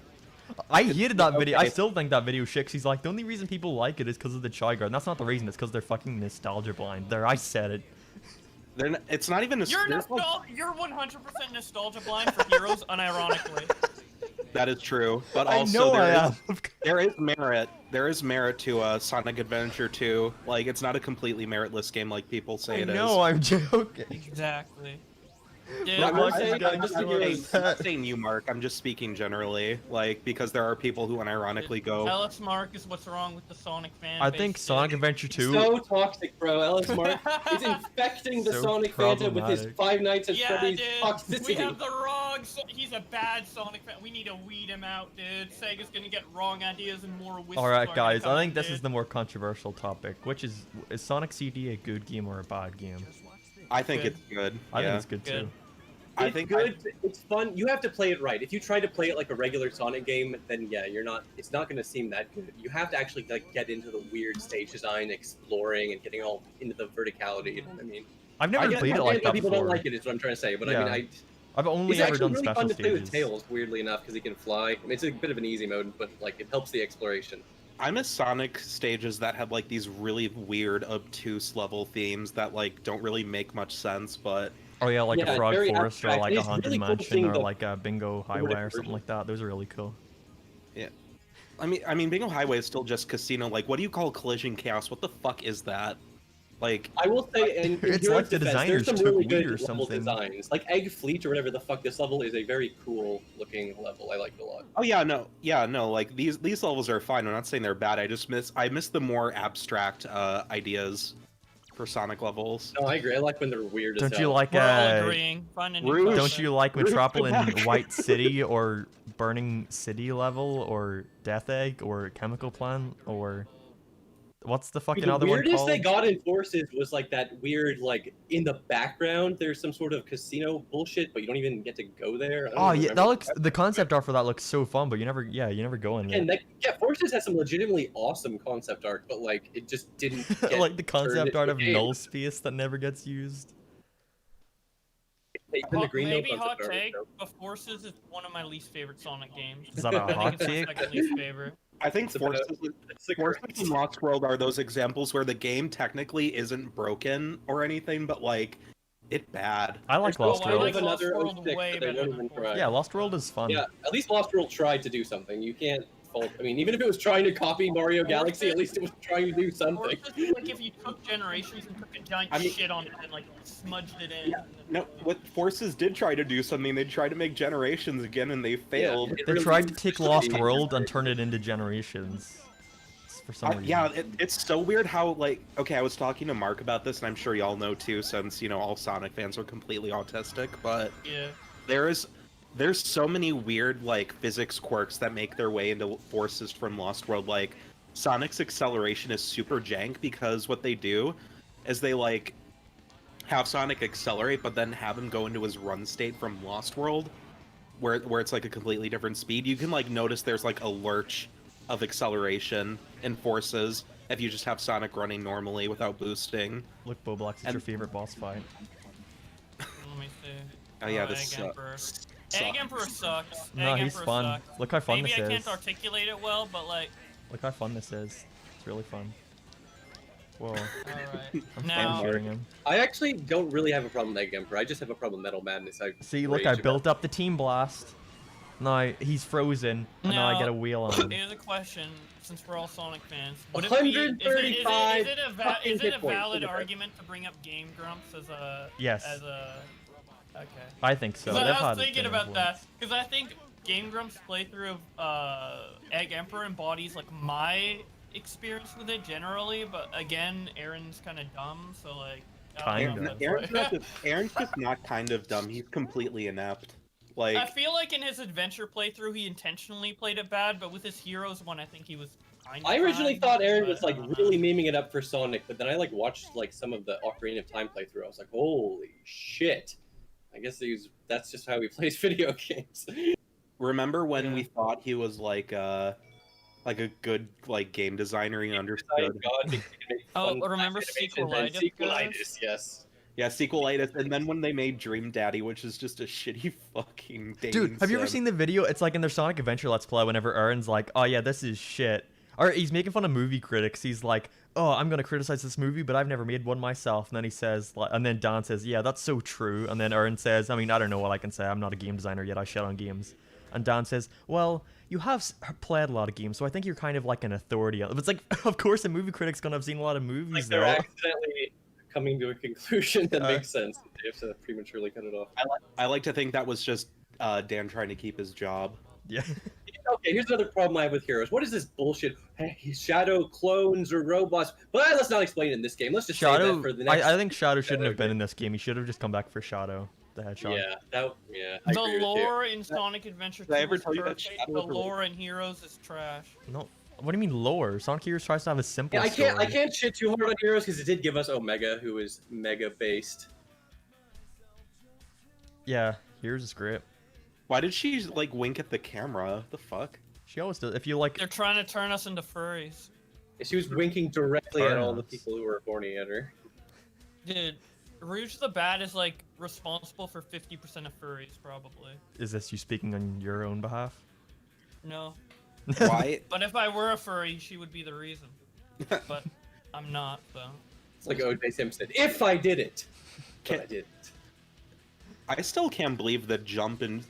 S1: I hated that video. I
S5: Okay.
S1: still think that video shit. 'Cause he's like, the only reason people like it is because of the Chai Guard. And that's not the reason. It's because they're fucking nostalgia blind. There, I said it.
S6: It's not even a.
S4: You're
S6: there's no-
S4: You're 100% nostalgia blind for Heroes, unironically.
S6: That is true, but
S1: I
S6: also
S1: know
S6: there
S1: I
S6: is-
S1: am.
S6: there is merit. There is merit to Sonic Adventure 2. Like, it's not a completely meritless game like people say
S1: I
S6: it is.
S1: know, I'm joking.
S4: Exactly. Dude,
S5: Yeah,
S6: I'm
S5: I'll
S6: not
S5: say-
S6: saying,
S5: I'm
S6: I'm
S5: just
S6: not
S5: saying-
S6: saying- I'm not saying you, Mark. I'm just speaking generally, like, because there are people who unironically go.
S4: Ellis Mark is what's wrong with the Sonic fan
S1: I
S4: base,
S1: think
S4: dude.
S1: Sonic Adventure 2.
S5: So toxic, bro. Alex Mark is infecting the
S1: So
S5: Sonic fandom with his
S1: problematic.
S5: Five Nights at
S4: Yeah,
S5: Freddy's
S4: dude.
S5: toxicity.
S4: We have the wrong. He's a bad Sonic fan. We need to weed him out, dude. Sega's gonna get wrong ideas and more whistles.
S1: Alright,
S4: are
S1: guys,
S4: gonna
S1: I
S4: come,
S1: think this
S4: dude.
S1: is the more controversial topic, which is Sonic CD a good game or a bad game?
S6: I think
S4: Good.
S6: it's good.
S1: I
S6: yeah.
S1: think it's good,
S4: Good.
S1: too.
S6: I
S5: It's
S6: think
S5: good. It's fun. You have to play it right. If you try to play it like a regular Sonic game, then yeah, you're not. It's not going to seem that good. You have to actually like get into the weird stage design, exploring, and getting all into the verticality. You know what I mean?
S1: I've
S5: I
S1: never
S5: get
S1: played
S5: why
S1: it like that
S5: people
S1: before.
S5: don't like it. Is what I'm trying to say. But I
S1: Yeah.
S5: mean,
S1: I've only
S5: it's
S1: ever
S5: actually
S1: done
S5: really
S1: special
S5: fun to play with
S1: stages.
S5: Tails. Weirdly enough, because he can fly. I mean, it's a bit of an easy mode, but like it helps the exploration.
S6: I miss Sonic stages that have like these really weird, obtuse level themes that like don't really make much sense, but
S1: Oh yeah, like
S5: Yeah,
S1: a Frog
S5: very
S1: Forest or
S5: abstract.
S1: like a
S5: It's
S1: Haunted
S5: really cool
S1: Mansion
S5: seeing
S1: or
S5: the-
S1: like a Bingo Highway or something
S5: version.
S1: like that. Those are really cool.
S6: I mean, Bingo Highway is still just casino. Like, what do you call Collision Chaos? What the fuck is that? Like,
S5: I will say, and in
S1: It's
S5: Heroes
S1: like the
S5: defense,
S1: designers
S5: there's some
S1: took
S5: really
S1: Wii
S5: good
S1: or
S5: level
S1: something.
S5: designs. Like Egg Fleet or whatever the fuck. This level is a very cool looking level. I like it a lot.
S6: oh yeah, no. Like these levels are fine. I'm not saying they're bad. I miss the more abstract ideas for Sonic levels.
S5: No, I agree. I like when they're weird as
S1: Don't you
S5: hell.
S1: like
S4: We're all agreeing. Find a new
S6: Rouge.
S1: Don't
S4: concept.
S1: you like
S6: Rouge
S1: Metropolitan
S6: back.
S1: White City or Burning City level or Death Egg or Chemical Plant or what's the fucking
S5: The
S1: other one
S5: weirdest
S1: called?
S5: they got in Forces was like that weird, like in the background, there's some sort of casino bullshit, but you don't even get to go there. I don't
S1: Oh yeah,
S5: remember.
S1: that looks. The concept art for that looks so fun, but you never go in
S5: And
S1: there.
S5: yeah, Forces has some legitimately awesome concept art, but like it just didn't. Get
S1: Like the
S5: turned
S1: concept
S5: into
S1: art
S5: a
S1: of
S5: game.
S1: Null Space that never gets used.
S5: Even the Green Hill
S4: Maybe hot
S5: concept art,
S4: take,
S5: so-
S4: but Forces is one of my least favorite Sonic games.
S1: Is that a
S4: I
S1: hot
S4: think it's my
S1: take?
S4: second least favorite.
S6: I think
S5: It's a bit of-
S6: Forces,
S5: It's the
S6: Forces
S5: correct-
S6: and Lost World are those examples where the game technically isn't broken or anything, but like it's bad.
S1: I like
S5: There's
S1: Lost
S4: I
S5: no
S1: World.
S4: like Lost
S5: another
S4: World
S5: 06
S4: way
S5: that they
S4: better
S5: won't
S4: than
S5: even
S4: Forces.
S5: try.
S1: Yeah, Lost World is fun.
S5: Yeah, at least Lost World tried to do something. You can't fault. I mean, even if it was trying to copy Mario Galaxy, at least it was trying to do
S4: Or
S5: something.
S4: just like if you took Generations and took a giant
S6: I mean-
S4: shit on it and like smudged it in.
S6: Yeah, no, what Forces did try to do something. They tried to make Generations again, and they failed.
S5: it
S1: They
S5: really
S1: tried to
S5: used
S1: take
S5: to
S1: Lost
S5: be-
S1: World and turn it into Generations. For some reason.
S6: Yeah, it's so weird how like okay, I was talking to Mark about this, and I'm sure y'all know too, since all Sonic fans are completely autistic. But
S4: Yeah.
S6: there's so many weird like physics quirks that make their way into Forces from Lost World. Like Sonic's acceleration is super jank because what they do is they like have Sonic accelerate, but then have him go into his run state from Lost World, where it's like a completely different speed. You can like notice there's like a lurch of acceleration in Forces if you just have Sonic running normally without boosting.
S1: Look, Boblox, it's
S6: And-
S1: your favorite boss fight.
S4: Let me see.
S6: Oh yeah,
S4: Egg
S6: this
S4: Emperor.
S6: sucks.
S4: Egg Emperor sucks.
S1: No,
S4: Egg
S1: he's
S4: Emperor
S1: fun.
S4: Sucks.
S1: Look how fun
S4: Maybe
S1: this
S4: I
S1: is.
S4: can't articulate it well, but like,
S1: Look how fun this is. It's really fun. Whoa.
S4: alright.
S1: I'm
S4: Now,
S1: hearing him.
S5: I actually don't really have a problem with Egg Emperor. I just have a problem with Metal Madness.
S1: See, look, I built up the Team Blast. Now he's frozen, and now I get a wheel on him.
S4: here's a question, since we're all Sonic fans. Would it be, is
S5: 135
S4: it a
S5: fucking hit points.
S4: valid argument to bring up Game Grumps as a...
S1: Yes.
S4: As a... Okay.
S1: I think so.
S4: 'Cause
S1: They've
S4: I
S1: had
S4: was thinking
S1: their
S4: about that,
S1: influence.
S4: because I think Game Grumps' playthrough of Egg Emperor embodies like my experience with it generally, but again, Aaron's kind of dumb, so like. I don't
S1: Kind
S4: know
S1: of.
S4: if that's right.
S6: Aaron's just not kind of dumb. He's completely inept. Like
S4: I feel like in his adventure playthrough, he intentionally played it bad, but with his Heroes one, I think he was kind of.
S5: I originally thought Aaron was like
S4: I don't know.
S5: really memeing it up for Sonic, but then I like watched like some of the Ocarina of Time playthrough. I was like, holy shit! I guess that's just how he plays video games.
S6: remember when
S4: Yeah.
S6: we thought he was like a good like game designer. He understood.
S4: Oh, remember Sequelitis, guys?
S5: Sequelitis, yes.
S6: Yeah, Sequelitis, and then when they made Dream Daddy, which is just a shitty fucking game.
S1: Dude, have you ever
S6: sim.
S1: seen the video? It's like in their Sonic Adventure Let's Play whenever Aaron's like, oh yeah, this is shit. Or he's making fun of movie critics. He's like, oh, I'm going to criticize this movie, but I've never made one myself. And then he says, like, and then Don says, yeah, that's so true. And then Aaron says, I mean, I don't know what I can say. I'm not a game designer yet. I shit on games. And Don says, well, you have played a lot of games, so I think you're kind of like an authority. But it's like, of course, a movie critic's going to have seen a lot of movies,
S5: Like
S1: though.
S5: they're accidentally coming to a conclusion that
S1: Uh,
S5: makes sense. They have to prematurely cut it off.
S6: I like to think that was just Dan trying to keep his job.
S1: Yeah.
S5: Okay, here's another problem I have with Heroes. What is this bullshit? Hey, Shadow clones or robots? But let's not explain it in this game. Let's just save
S1: Shadow,
S5: that for the next.
S1: I think Shadow shouldn't
S5: Shadow
S1: have been
S5: game.
S1: in this game. He should have just come back for Shadow, the Hedgehog.
S5: Yeah, yeah. I agree
S4: The
S5: with you.
S4: lore in Sonic Adventure 2
S6: I ever
S4: is
S6: tell you that
S4: perfect.
S6: Shadow
S4: The
S6: was a-
S4: lore in Heroes is trash.
S1: No, what do you mean lore? Sonic Heroes tries to have a simple
S5: Yeah, I
S1: story.
S5: can't shit too hard on Heroes because it did give us Omega, who is mega based.
S1: Yeah, Heroes is great.
S6: Why did she like wink at the camera? The fuck?
S1: She always does. If you like,
S4: They're trying to turn us into furries.
S5: She was winking directly at all the
S1: Turnips.
S5: people who were horny at her.
S4: Dude, Rouge the Bat is like responsible for 50% of furries, probably.
S1: is this you speaking on your own behalf?
S4: No.
S6: Why?
S4: But if I were a furry, she would be the reason. But I'm not, so.
S5: It's like O.J. Simpson. If I did it, but I didn't.
S6: I still can't believe the jump in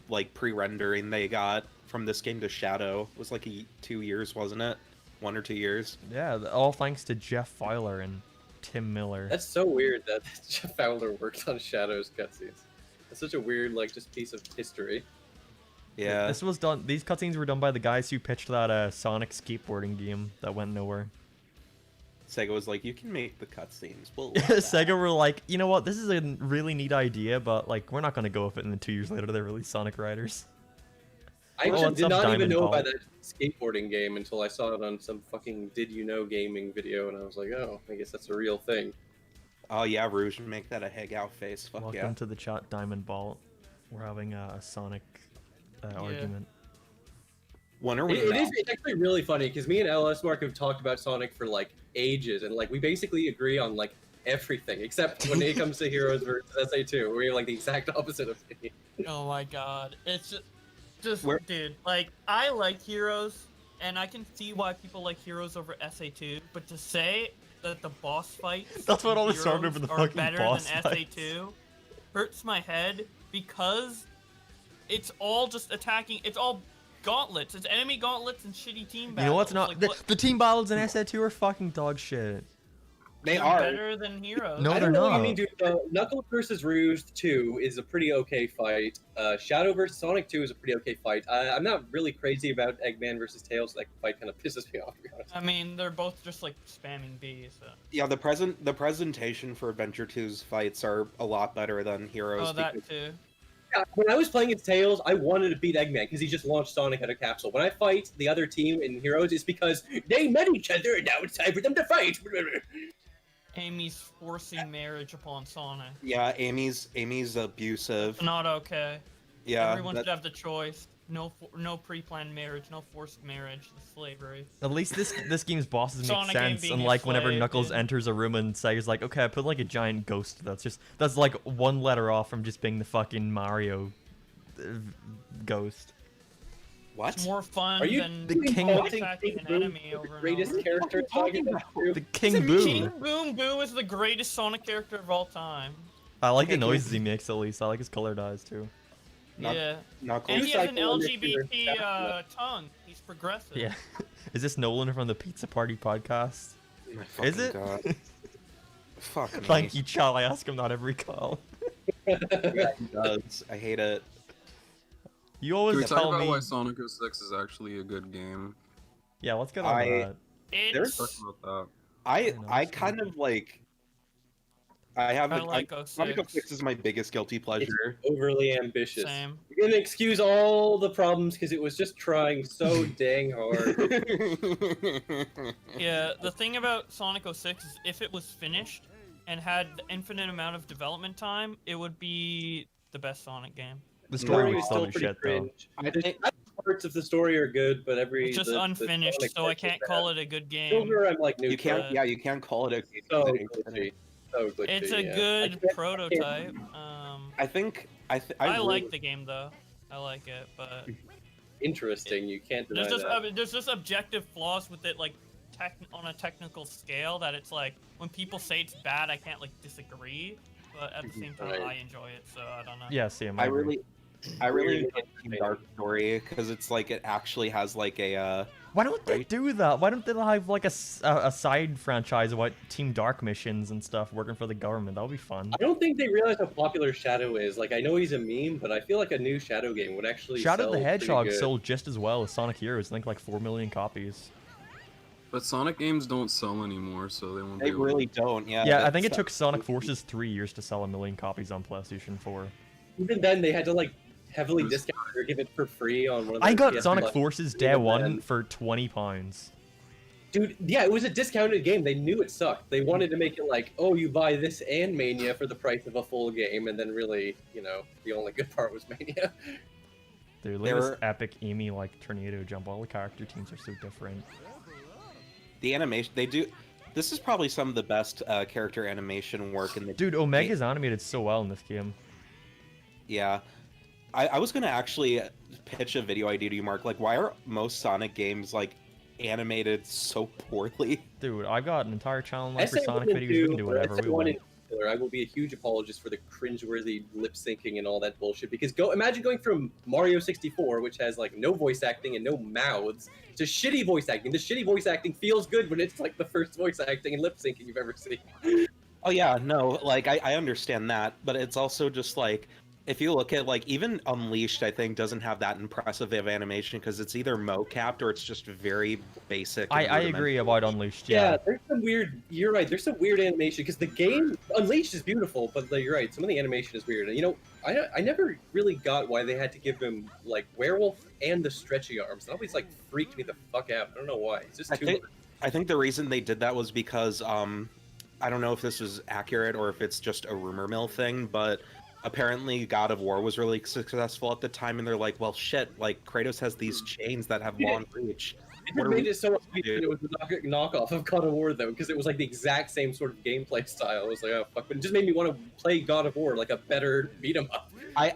S6: like pre-rendering they got from this game to Shadow was like 2 years, wasn't it? 1 or 2 years.
S1: Yeah, all thanks to Jeff Fowler and Tim Miller.
S5: That's so weird that Jeff Fowler worked on Shadow's cutscenes. That's such a weird, like, just piece of history.
S6: Yeah.
S1: This was done. These cutscenes were done by the guys who pitched that Sonic skateboarding game that went nowhere.
S6: Sega was like, you can make the cutscenes. We'll let that."
S1: Sega were like, you know what? This is a really neat idea, but like, we're not gonna go with it. And then 2 years later, they released Sonic Riders.
S5: I
S1: Oh,
S5: actually
S1: what's
S5: did
S1: up,
S5: not even
S1: Diamond
S5: know
S1: Ball?
S5: about that skateboarding game until I saw it on some fucking Did You Know gaming video, and I was like, oh, I guess that's a real thing.
S6: Oh yeah, Rouge, make that a hangout face. Fuck
S1: Welcome
S6: yeah.
S1: to the chat, Diamond Ball. We're having a Sonic argument.
S6: When are we?
S5: It's actually really funny because me and LS Mark have talked about Sonic for like ages, and like we basically agree on like everything except when it comes to Heroes versus SA2, we have like the exact opposite opinion.
S4: Oh my god. It's just
S6: Where-
S4: dude, like, I like Heroes, and I can see why people like Heroes over SA2, but to say that the boss fights
S1: That's what
S4: in
S1: always started
S4: Heroes
S1: over the
S4: are
S1: fucking
S4: better
S1: boss
S4: than
S1: fights.
S4: SA2 hurts my head because it's all just attacking, it's all gauntlets. It's enemy gauntlets and shitty team
S1: You
S4: battles.
S1: know what's not?
S4: Like,
S1: The team battles in SA2 are fucking dog shit.
S6: They
S4: they're
S6: are.
S4: better than Heroes.
S1: No,
S5: I
S1: they're
S5: don't know what
S1: not.
S5: you mean, dude. Knuckles vs. Rouge 2 is a pretty okay fight. Shadow vs. Sonic 2 is a pretty okay fight. I'm not really crazy about Eggman vs. Tails. That fight kind of pisses me off, to be honest.
S4: I mean, they're both just like spamming B. So.
S6: Yeah, the presentation for Adventure 2's fights are a lot better than Heroes.
S4: Oh, that
S6: because-
S4: too.
S5: Yeah, when I was playing as Tails, I wanted to beat Eggman because he just launched Sonic out of capsule. When I fight the other team in Heroes, it's because they met each other and now it's time for them to fight.
S4: Amy's forcing marriage upon Sonic.
S6: Yeah, Amy's abusive.
S4: Not okay.
S6: Yeah,
S4: Everyone
S6: that-
S4: should have the choice. No pre-planned marriage. No forced marriage. It's slavery.
S1: At least this game's bosses make
S4: Sonic ain't
S1: sense,
S4: being
S1: unlike whenever
S4: enslaved,
S1: Knuckles
S4: dude.
S1: enters a room and Saga's like, okay, I put like a giant ghost. That's like one letter off from just being the fucking Mario ghost.
S6: what?
S4: It's more fun
S5: Are you
S4: than
S1: The King-
S4: attacking an enemy
S5: the
S4: over and
S5: greatest
S4: over.
S5: character in
S6: What are
S5: Sonic
S6: you talking
S1: The King Boo.
S4: King Boom Boo is the greatest Sonic character of all time.
S1: I like the
S6: Okay, cool.
S1: noises he makes at least. I like his color dyes too.
S6: Not-
S4: Yeah.
S6: Knuckles.
S4: And he has an
S5: Cycle Initiative.
S4: LGBT tongue. He's progressive.
S1: Yeah. Is this Nolan from the Pizza Party podcast?
S6: My
S1: Is
S6: fucking
S1: it?
S6: God. Fuck me.
S1: Thank you, Chal. I ask him that every call.
S6: Yeah, he does. I hate it.
S1: You
S2: Can
S1: always
S2: we talk
S1: tell
S2: about
S1: me.
S2: why Sonic 06 is actually a good game?
S1: Yeah, let's get on
S6: I-
S1: that.
S4: It's.
S2: Talk about that.
S6: I kind of like. I have
S4: I
S6: a,
S4: like
S6: Sonic
S4: 06.
S6: 06 is my biggest guilty pleasure.
S5: Overly ambitious.
S4: Same.
S5: You're gonna excuse all the problems because it was just trying so dang hard.
S4: Yeah, the thing about Sonic 06 is if it was finished and had the infinite amount of development time, it would be the best Sonic game.
S1: The story
S6: No,
S1: would still be
S5: pretty
S1: shit though.
S5: cringe.
S6: I
S5: There's
S6: think-
S5: parts of the story are good, but
S4: It's just unfinished, so I can't call it a good game.
S5: Silver, I'm like
S6: You
S5: neutral.
S6: can't. Yeah, you can't call it a.
S5: So glitchy. So glitchy.
S4: It's a
S5: yeah.
S4: good
S5: I can't-
S4: prototype.
S6: I think. I
S4: I
S6: really-
S4: like the game though. I like it, but
S5: Interesting. You can't deny that.
S4: there's just objective flaws with it, like on a technical scale. That it's like when people say it's bad, I can't like disagree, but at the same time,
S5: Right.
S4: I enjoy it, so I don't know.
S1: Yeah, Sam.
S6: I
S1: agree.
S6: really enjoy Team Dark Story because it's like it actually has like a.
S1: Why don't they
S6: Right?
S1: do that? Why don't they have like a side franchise about Team Dark missions and stuff working for the government? That would be fun.
S5: I don't think they realize how popular Shadow is. Like, I know he's a meme, but I feel like a new Shadow game would actually
S1: Shadow
S5: sell
S1: the
S5: pretty
S1: Hedgehog
S5: good.
S1: sold just as well as Sonic Heroes. I think like 4 million copies.
S2: But Sonic games don't sell anymore, so they won't
S6: They
S2: be able to-
S6: really don't. Yeah.
S1: Yeah, I think it
S6: that's-
S1: took Sonic Forces 3 years to sell 1 million copies on PlayStation 4.
S5: Even then, they had to like heavily
S2: Who's-
S5: discount it or give it for free on one of
S1: I
S5: their
S1: got
S5: PS
S1: Sonic
S5: Plus.
S1: Forces day
S5: Even
S1: one
S5: then-
S1: for £20.
S5: Dude, yeah, it was a discounted game. They knew it sucked. They wanted to make it like, oh, you buy this and Mania for the price of a full game, and then really, you know, the only good part was Mania.
S1: Dude, look
S6: There
S1: at this
S6: were-
S1: epic Amy like tornado jump. All the character teams are so different.
S6: The animation they do. This is probably some of the best character animation work in the.
S1: Dude, Omega's animated so well in this game.
S6: Yeah. I was gonna actually pitch a video idea to you, Mark. Like, why are most Sonic games like animated so poorly?
S1: Dude, I got an entire channel like for
S5: SA1
S1: Sonic
S5: and
S1: videos. We
S5: 2
S1: can do
S5: or
S1: whatever we
S5: SA1
S1: want.
S5: in particular, I will be a huge apologist for the cringeworthy lip syncing and all that bullshit. Because imagine going from Mario 64, which has like no voice acting and no mouths, to shitty voice acting. The shitty voice acting feels good when it's like the first voice acting and lip syncing you've ever seen.
S6: Oh yeah, no, like I understand that, but it's also just like if you look at like even Unleashed, I think doesn't have that impressive of animation because it's either mocapped or it's just very basic. and
S1: I agree
S6: rudimentary.
S1: about Unleashed.
S5: Yeah,
S1: Yeah.
S5: there's some weird. You're right. There's some weird animation because the game Unleashed is beautiful, but you're right. Some of the animation is weird. And you know, I never really got why they had to give him like werewolf and the stretchy arms. That always like freaked me the fuck out. I don't know why. It's just
S6: I
S5: too.
S6: think- I think the reason they did that was because I don't know if this was accurate or if it's just a rumor mill thing, but apparently God of War was really successful at the time, and they're like, well, shit, like Kratos has these chains that have
S5: Yeah.
S6: long reach.
S5: It
S6: What
S5: just
S6: are
S5: made
S6: we
S5: it so
S6: do?
S5: obvious that it was a knockoff of God of War though, because it was like the exact same sort of gameplay style. It was like, oh fuck, but it just made me want to play God of War, like a better beat 'em up.
S6: I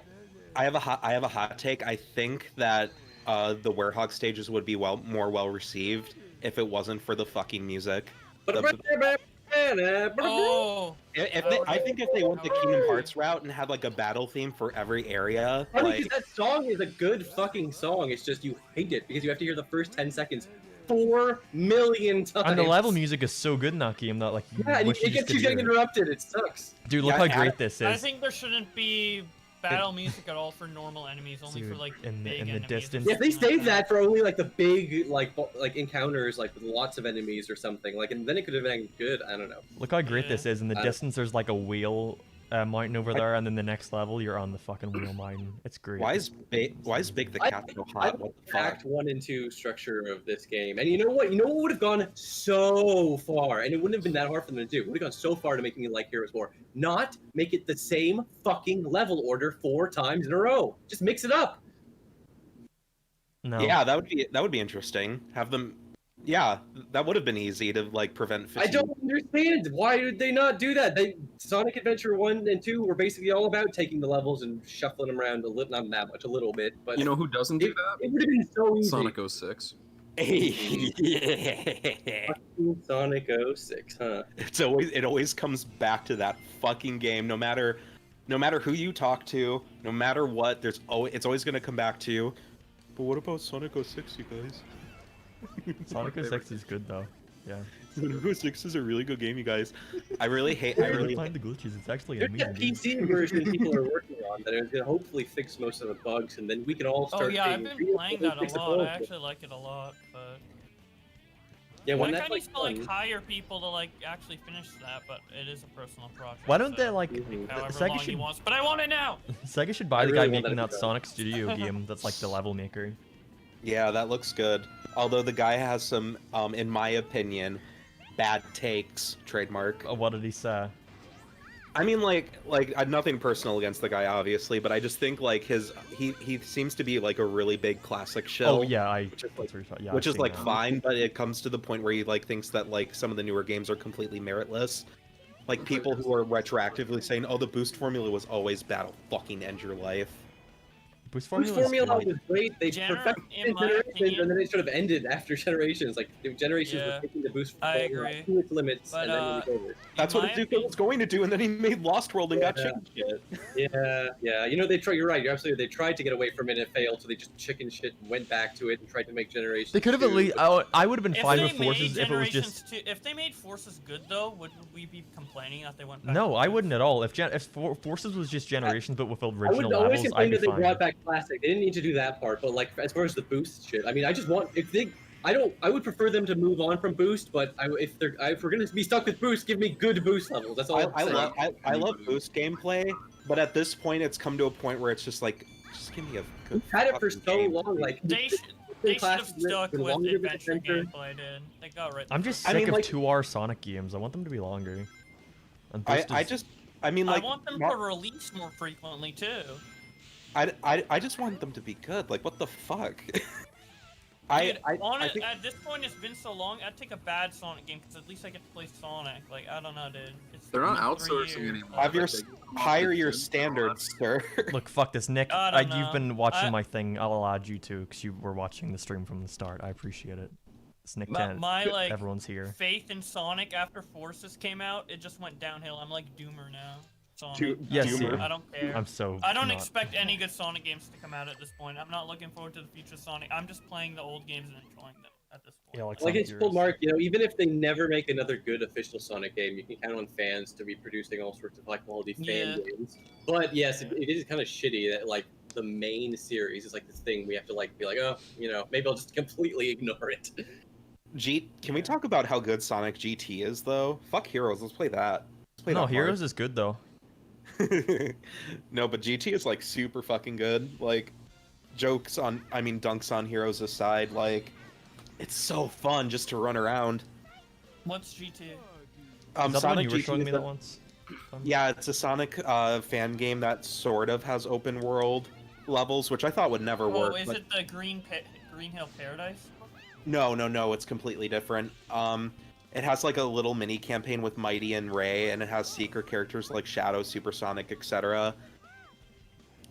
S6: have a hot take. I think that the Werehog stages would be more well received if it wasn't for the fucking music.
S5: But
S6: The-
S4: Oh,
S6: I think if they went the Kingdom Hearts route and had like a battle theme for every area,
S5: Funny
S6: like,
S5: because that song is a good fucking song. It's just you hate it because you have to hear the first 10 seconds 4 million times.
S1: And the level music is so good in that game that like you
S5: Yeah, and
S1: wish you
S5: it
S1: just
S5: gets
S1: could
S5: you getting
S1: hear it.
S5: interrupted. It sucks.
S1: Dude, look
S6: Yeah,
S1: how great this
S4: I
S1: is.
S4: think there shouldn't be battle music at all for normal enemies, only for
S1: Dude,
S4: like
S1: in the
S4: big enemies.
S1: distance.
S5: Yeah, if they
S4: something like
S5: saved that for only like the big like encounters like with lots of enemies or something, like, and then it could have been good. I don't know.
S1: Look how great
S4: Yeah.
S1: this is. In the
S5: Uh,
S1: distance, there's like a wheel mountain over there, and then the next level, you're on the fucking wheel mountain. It's great.
S6: why is Big the
S5: I-
S6: cat so
S5: I
S6: hot? What the fuck?
S5: Act 1 and 2 structure of this game, and you know what? You know what would have gone so far, and it wouldn't have been that hard for them to do. It would have gone so far to making it like Heroes more. Not make it the same fucking level order 4 times in a row. Just mix it up.
S1: No.
S6: Yeah, that would be interesting. Have them. Yeah, that would have been easy to like prevent.
S5: I
S6: fatigue.
S5: don't understand. Why did they not do that? Sonic Adventure 1 and 2 were basically all about taking the levels and shuffling them around a little, not that much, a little bit, but
S2: You know who doesn't do
S5: it,
S2: that?
S5: it would have been so easy.
S2: Sonic 06.
S5: Fucking Sonic 06, huh?
S6: It always comes back to that fucking game. No matter who you talk to, no matter what, it's always gonna come back to you. But what about Sonic 06, you guys?
S1: Sonic 06 is good though. Yeah.
S6: Sonic 06 is a really good game, you guys. I really
S1: Find the glitches. It's actually
S5: There's
S1: amazing.
S5: that
S1: dude.
S5: PC version people are working on that is going to hopefully fix most of the bugs, and then we can all
S4: Oh
S5: start.
S4: yeah, I've
S5: being
S4: been playing that
S5: fix
S4: a
S5: the
S4: lot. I
S5: bugs.
S4: actually like it a lot, but
S5: Yeah, when
S4: I
S5: that's
S4: kind of
S5: like
S4: used to like
S5: fun.
S4: hire people to like actually finish that, but it is a personal project.
S1: Why don't
S4: so
S1: they like
S5: Mhm.
S4: However
S1: Sega
S4: long he
S1: should
S4: wants, but I want it now.
S1: Sega should buy
S5: I
S1: the
S5: really
S1: guy
S5: want
S1: making
S5: that
S1: that
S5: to be
S1: Sonic Studio game that's like the level maker.
S6: Yeah, that looks good. Although the guy has some, in my opinion, bad takes. Trademark.
S1: What did he say?
S6: I mean, like nothing personal against the guy, obviously, but I just think like he seems to be like a really big classic shill.
S1: Oh yeah,
S6: Which is
S1: that's what you're talking- yeah,
S6: which
S1: I've
S6: is
S1: seen
S6: like
S1: that.
S6: fine, but it comes to the point where he like thinks that like some of the newer games are completely meritless. Like people who are retroactively saying, "Oh, the boost formula was always bad. It'll fucking end your life."
S1: Boost
S5: Whose
S1: formula.
S5: formula was great. They
S4: Gener-
S5: perfected
S4: in my
S5: generations,
S4: opinion-
S5: and then it sort of ended after generations. Like the generations
S4: Yeah,
S5: were taking the boost
S4: I
S5: formula
S4: agree.
S5: to its limits,
S4: But,
S5: and then it was over.
S6: That's
S4: In
S6: what
S4: my
S6: Azuka
S4: opinion-
S6: was going to do, and then he made Lost World and got
S5: Yeah.
S6: chicken shit.
S5: Yeah. You know, they try. You're right. You're absolutely. They tried to get away from it and it failed, so they just chicken shit and went back to it and tried to make generations.
S1: They could have at
S5: 2,
S1: least.
S5: but-
S1: I would have been
S4: If
S1: fine
S4: they
S1: with Forces
S4: made
S1: if it was
S4: Generations
S1: just.
S4: 2, if they made Forces good though, would we be complaining that they went back?
S1: No,
S4: to
S1: I
S4: Boost?
S1: if Forces was just Generations but with
S5: I
S1: original
S5: would always
S1: levels, I'd
S5: complain
S1: be
S5: that they
S1: fine.
S5: brought back classic. They didn't need to do that part, but like as far as the boost shit, I mean, I just want if they. I would prefer them to move on from boost, but if we're gonna be stuck with boost, give me good boost levels. That's all I'm
S6: I
S5: saying.
S6: love boost gameplay, but at this point, it's come to a point where it's just like, just give me a good.
S5: We've had it for
S6: fucking
S5: so
S6: game.
S5: long. Like
S4: They should have
S5: classic
S4: stuck
S5: been
S4: with
S5: longer than
S4: adventure
S5: Adventure.
S4: gameplay, dude. They got right. the
S1: I'm just
S4: first
S6: I
S1: sick
S6: mean,
S1: of
S6: like-
S1: 2-hour Sonic games. I want them to be longer. And
S6: I
S1: Boost is-
S6: mean, like,
S4: I want them
S6: Mar-
S4: to release more frequently too.
S6: I just want them to be good. Like, what the fuck?
S4: Dude,
S6: I think
S4: at this point, it's been so long. I'd take a bad Sonic game because at least I get to play Sonic. Like I don't know, dude. It's
S2: They're not
S4: been 3
S2: outsourcing
S4: years.
S2: anymore.
S6: have your
S2: Like, they come up
S6: higher
S2: with
S6: your
S2: good
S6: standards, sir.
S1: Look, fuck this, Nick.
S4: I don't
S1: You've
S4: know.
S1: been watching
S4: I-
S1: my thing. I'll add you too, because you were watching the stream from the start. I appreciate it. It's Nick
S4: My,
S1: 10.
S4: my like
S1: Everyone's here.
S4: faith in Sonic after Forces came out, it just went downhill. I'm like Doomer now. Sonic.
S1: Yes,
S6: Doomer.
S1: yeah.
S4: I don't care.
S1: I'm so.
S4: I don't
S1: not-
S4: expect any good Sonic games to come out at this point. I'm not looking forward to the future Sonic. I'm just playing the old games and enjoying them at this point.
S1: Yeah, like
S5: Like
S1: Sonic
S5: it's told
S1: Heroes.
S5: Mark, you know, even if they never make another good official Sonic game, you can count on fans to be producing all sorts of high quality fan
S4: Yeah.
S5: games. But yes, it is kind of shitty that like the main series is like this thing we have to like be like, oh, you know, maybe I'll just completely ignore it.
S6: Can we talk about how good Sonic GT is, though? Fuck Heroes. Let's play that. Let's play
S1: No,
S6: that
S1: Heroes is good though.
S6: No, but GT is like super fucking good. Like, dunks on Heroes aside, like, it's so fun just to run around.
S4: What's GT?
S1: Is that the one
S6: Sonic
S1: you were
S6: GT
S1: showing
S6: is
S1: me
S6: the-
S1: that once?
S6: Yeah, it's a Sonic fan game that sort of has open world levels, which I thought would never work.
S4: Oh, is
S6: but-
S4: it the Green Hill Paradise?
S6: No, it's completely different. It has like a little mini campaign with Mighty and Ray, and it has secret characters like Shadow, Supersonic, etc.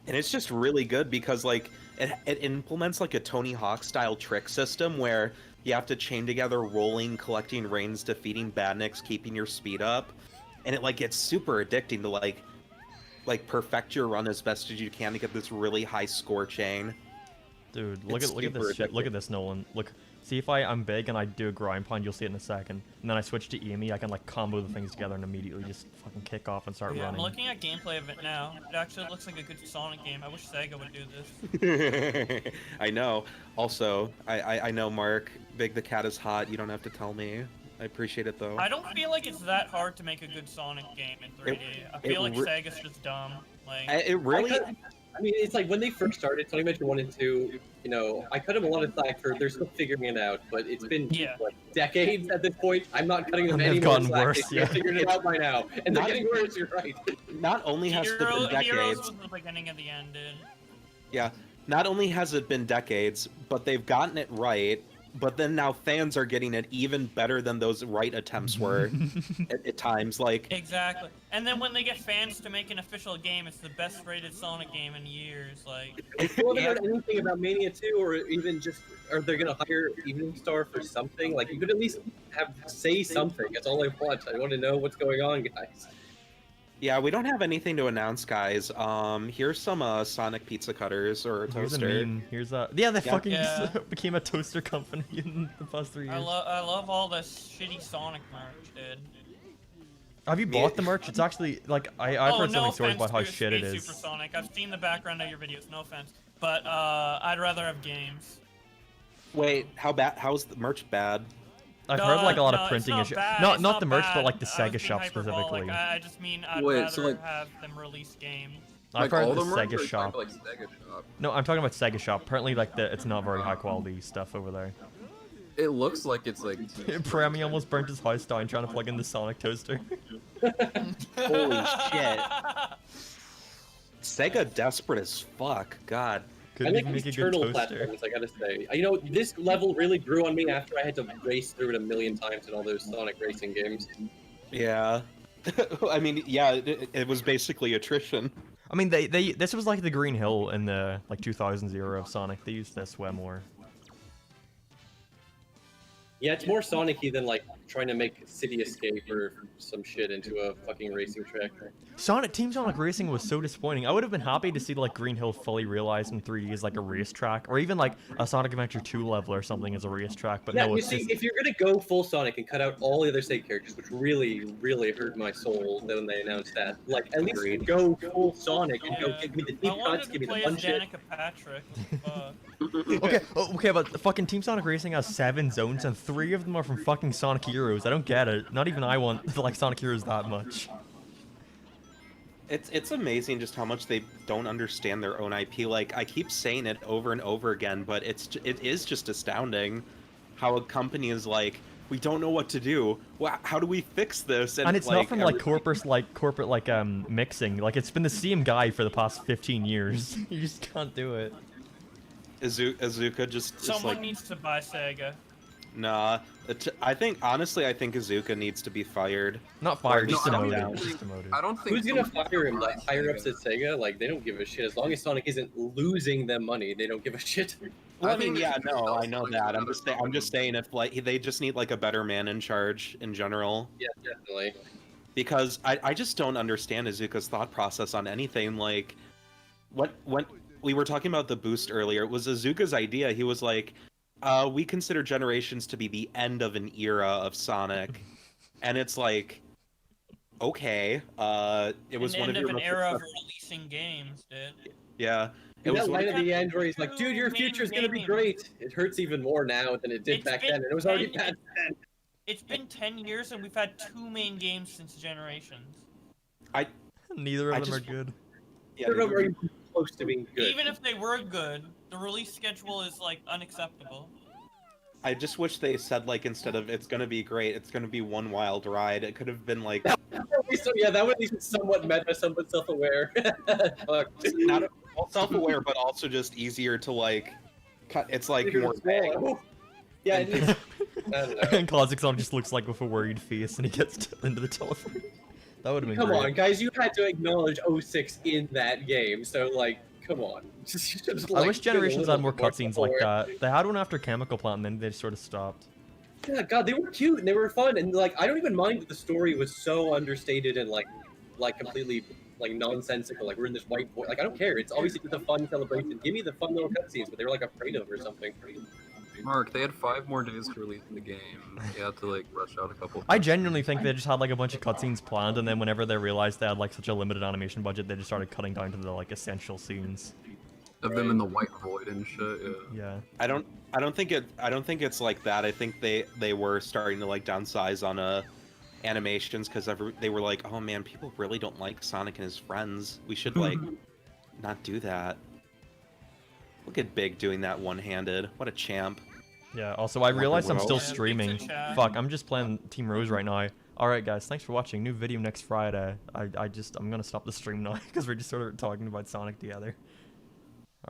S6: And it's just really good because like it implements like a Tony Hawk style trick system where You have to chain together rolling, collecting reigns, defeating badniks, keeping your speed up, and it like gets super addicting to like perfect your run as best as you can to get this really high score chain.
S1: Dude, look
S6: It's
S1: at
S6: super
S1: this shit. Look
S6: addictive.
S1: at this, Nolan. Look, see if I'm big and I do a grind pound, you'll see it in a second. And then I switch to Amy, I can like combo the things together and immediately just fucking kick off and start
S4: Yeah, I'm
S1: running.
S4: looking at gameplay of it now. It actually looks like a good Sonic game. I wish Sega would do this.
S6: I know. Also, I know, Mark. Big the Cat is hot. You don't have to tell me. I appreciate it though.
S4: I don't feel like it's that hard to make a good Sonic game in 3D. I feel like Sega's just dumb. Like,
S6: It really.
S5: I mean, it's like when they first started, Sonic Adventure 1 and 2, you know, I cut them a lot of slack for they're still figuring it out, but it's been
S4: Yeah.
S5: what, decades at this point. I'm not cutting them
S1: And
S5: any
S1: they've
S5: more
S1: gotten
S5: slack.
S1: worse,
S5: They've
S1: yeah.
S5: figured it out by now, and they're
S6: Not-
S5: getting worse. You're right.
S6: Not only has it been
S4: Heroes
S6: decades.
S4: was the beginning of the end, dude.
S6: Yeah. Not only has it been decades, but they've gotten it right. But then now fans are getting it even better than those right attempts were at times. Like,
S4: Exactly. And then when they get fans to make an official game, it's the best rated Sonic game in years. Like,
S5: I still haven't heard anything about Mania 2, or even just are they gonna hire Evening Star for something? Like, you could at least say something. That's all I want. I want to know what's going on, guys.
S6: yeah, we don't have anything to announce, guys. Here's some Sonic pizza cutters or a
S1: Here's a
S6: toaster.
S1: meme. Here's a they fucking
S4: Yeah.
S1: became a toaster company in the past 3 years.
S4: I love all this shitty Sonic merch, dude.
S1: Have you bought the merch? It's actually like I've heard so many stories about how shit it is.
S4: Super Sonic. I've seen the background of your videos. No offense, but I'd rather have games.
S6: Wait, how bad? How's the merch bad?
S1: I've heard like a lot
S4: No,
S1: of
S4: it's
S1: printing
S4: not
S1: issues.
S4: bad,
S1: Not
S4: it's
S1: not the merch,
S4: bad.
S1: but like the
S4: I was
S1: Sega
S4: being
S1: shop
S4: hyperbolic.
S1: specifically.
S4: I just mean I'd
S2: Wait,
S4: rather
S2: so, like-
S4: have them release games.
S1: I've
S2: Like
S1: heard
S2: all
S1: the
S2: the merch,
S1: Sega
S2: or you
S1: shop.
S2: talking about, like Sega shop.
S1: No, I'm talking about Sega shop. Apparently, like it's not very high quality stuff over there.
S2: It looks like it's like.
S1: Prami almost burnt his house down trying to plug in the Sonic toaster.
S6: Holy shit. Sega desperate as fuck. God.
S5: I
S1: Couldn't
S5: like
S1: even
S5: these
S1: make a good
S5: turtle
S1: toaster.
S5: platforms, I gotta say. You know, this level really grew on me after I had to race through it a million times in all those Sonic racing games.
S6: Yeah. I mean, yeah, it was basically attrition.
S1: I mean, they this was like the Green Hill in the like 2000s era of Sonic. They used this way more.
S5: Yeah, it's more Sonic-y than like trying to make City Escape or some shit into a fucking racing track.
S1: Team Sonic Racing was so disappointing. I would have been happy to see like Green Hill fully realized in 3D as like a racetrack, or even like a Sonic Adventure 2 level or something as a racetrack. But
S5: Yeah,
S1: no,
S5: you
S1: it's
S5: see,
S1: just
S5: if you're gonna go full Sonic and cut out all the other Sega characters, which really, really hurt my soul when they announced that, like at least
S6: Agreed.
S5: go full Sonic and go
S4: Yeah.
S5: give me the
S4: I
S5: deep
S4: wanted
S5: cuts,
S4: to
S5: give me the
S4: play
S5: fun
S4: as
S5: shit.
S4: Danica Patrick. Fuck.
S1: okay, but the fucking Team Sonic Racing has 7 zones and 3 of them are from fucking Sonic Heroes. I don't get it. Not even I want like Sonic Heroes that much.
S6: It's amazing just how much they don't understand their own IP. Like, I keep saying it over and over again, but it is just astounding how a company is like, we don't know what to do. How do we fix this?
S1: And it's not from like
S6: every-
S1: corporate mixing. Like it's been the same guy for the past 15 years. You just can't do it.
S6: Azuka just is
S4: Someone
S6: like,
S4: needs to buy Sega.
S6: nah. I think Azuka needs to be fired.
S1: Not fired,
S6: No,
S1: just
S6: I don't
S1: demoted.
S6: think-
S1: Just demoted.
S2: I don't think.
S5: Who's gonna
S2: someone-
S5: fire him? Like higher ups at Sega? Like they don't give a shit. As long as Sonic isn't losing them money, they don't give a shit.
S6: Well,
S2: I
S6: I mean,
S2: think
S6: yeah,
S2: they should
S6: no,
S2: sell
S6: I know
S2: Sonic
S6: that.
S2: to
S6: I'm just saying if like they just need like a better man in charge in general.
S5: Yeah, definitely.
S6: Because I just don't understand Azuka's thought process on anything. Like, when we were talking about the boost earlier, it was Azuka's idea. He was like, we consider Generations to be the end of an era of Sonic. And it's like, okay, it was
S4: An
S6: one
S4: end
S6: of
S4: of
S6: your
S4: an era of releasing games, dude.
S6: yeah. It
S5: And
S6: was
S5: that
S6: one
S5: line
S6: of,
S5: at the end where he's like, dude, your
S4: Main
S5: future's gonna be
S4: game.
S5: great. It hurts even more now than it did
S4: It's
S5: back
S4: been
S5: then, and it was already
S4: 10
S5: bad then.
S4: It's been 10 years and we've had 2 main games since Generations.
S1: Neither
S6: I
S1: of them are
S6: just-
S1: good.
S6: yeah,
S5: None of them are even close to being good.
S4: Even if they were good, the release schedule is like unacceptable.
S6: I just wish they said like instead of it's gonna be great, it's gonna be one wild ride. It could have been like
S5: So yeah, that would at least be somewhat meta, somewhat self-aware. Fuck.
S6: not self-aware, but also just easier to like cut. It's like
S5: Bigger
S6: more
S5: and smaller. Yeah, it needs, I don't know.
S1: And Classic Sonic just looks like with a worried face and he gets into the telephone. That would have been
S5: Come
S1: great.
S5: on, guys, you had to acknowledge 06 in that game, so like, come on. Just,
S1: I
S5: like,
S1: wish
S5: do a
S1: Generations
S5: little
S1: had more
S5: bit more
S1: cutscenes like
S5: before.
S1: that. They had one after Chemical Plant, and then they sort of stopped.
S5: Yeah, God, they were cute and they were fun, and like I don't even mind that the story was so understated and like completely like nonsensical. Like we're in this white void. Like I don't care. It's obviously just a fun celebration. Give me the fun little cutscenes, but they were like afraid of or something.
S2: Mark, they had 5 more days to release the game. They had to like rush out a couple.
S1: I genuinely think they just had like a bunch of cutscenes planned, and then whenever they realized they had like such a limited animation budget, they just started cutting down to the like essential scenes.
S2: of them in the white void and shit. Yeah.
S1: Yeah.
S6: I don't think it's like that. I think they were starting to like downsize on animations because they were like, oh man, people really don't like Sonic and his friends. We should like not do that. Look at Big doing that one-handed. What a champ.
S1: Yeah, also I realized I'm still
S6: World.
S4: Yeah,
S1: streaming.
S4: pizza chat.
S1: Fuck, I'm just playing Team Rose right now. Alright guys, thanks for watching. New video next Friday. I'm gonna stop the stream now because we're just sort of talking about Sonic together.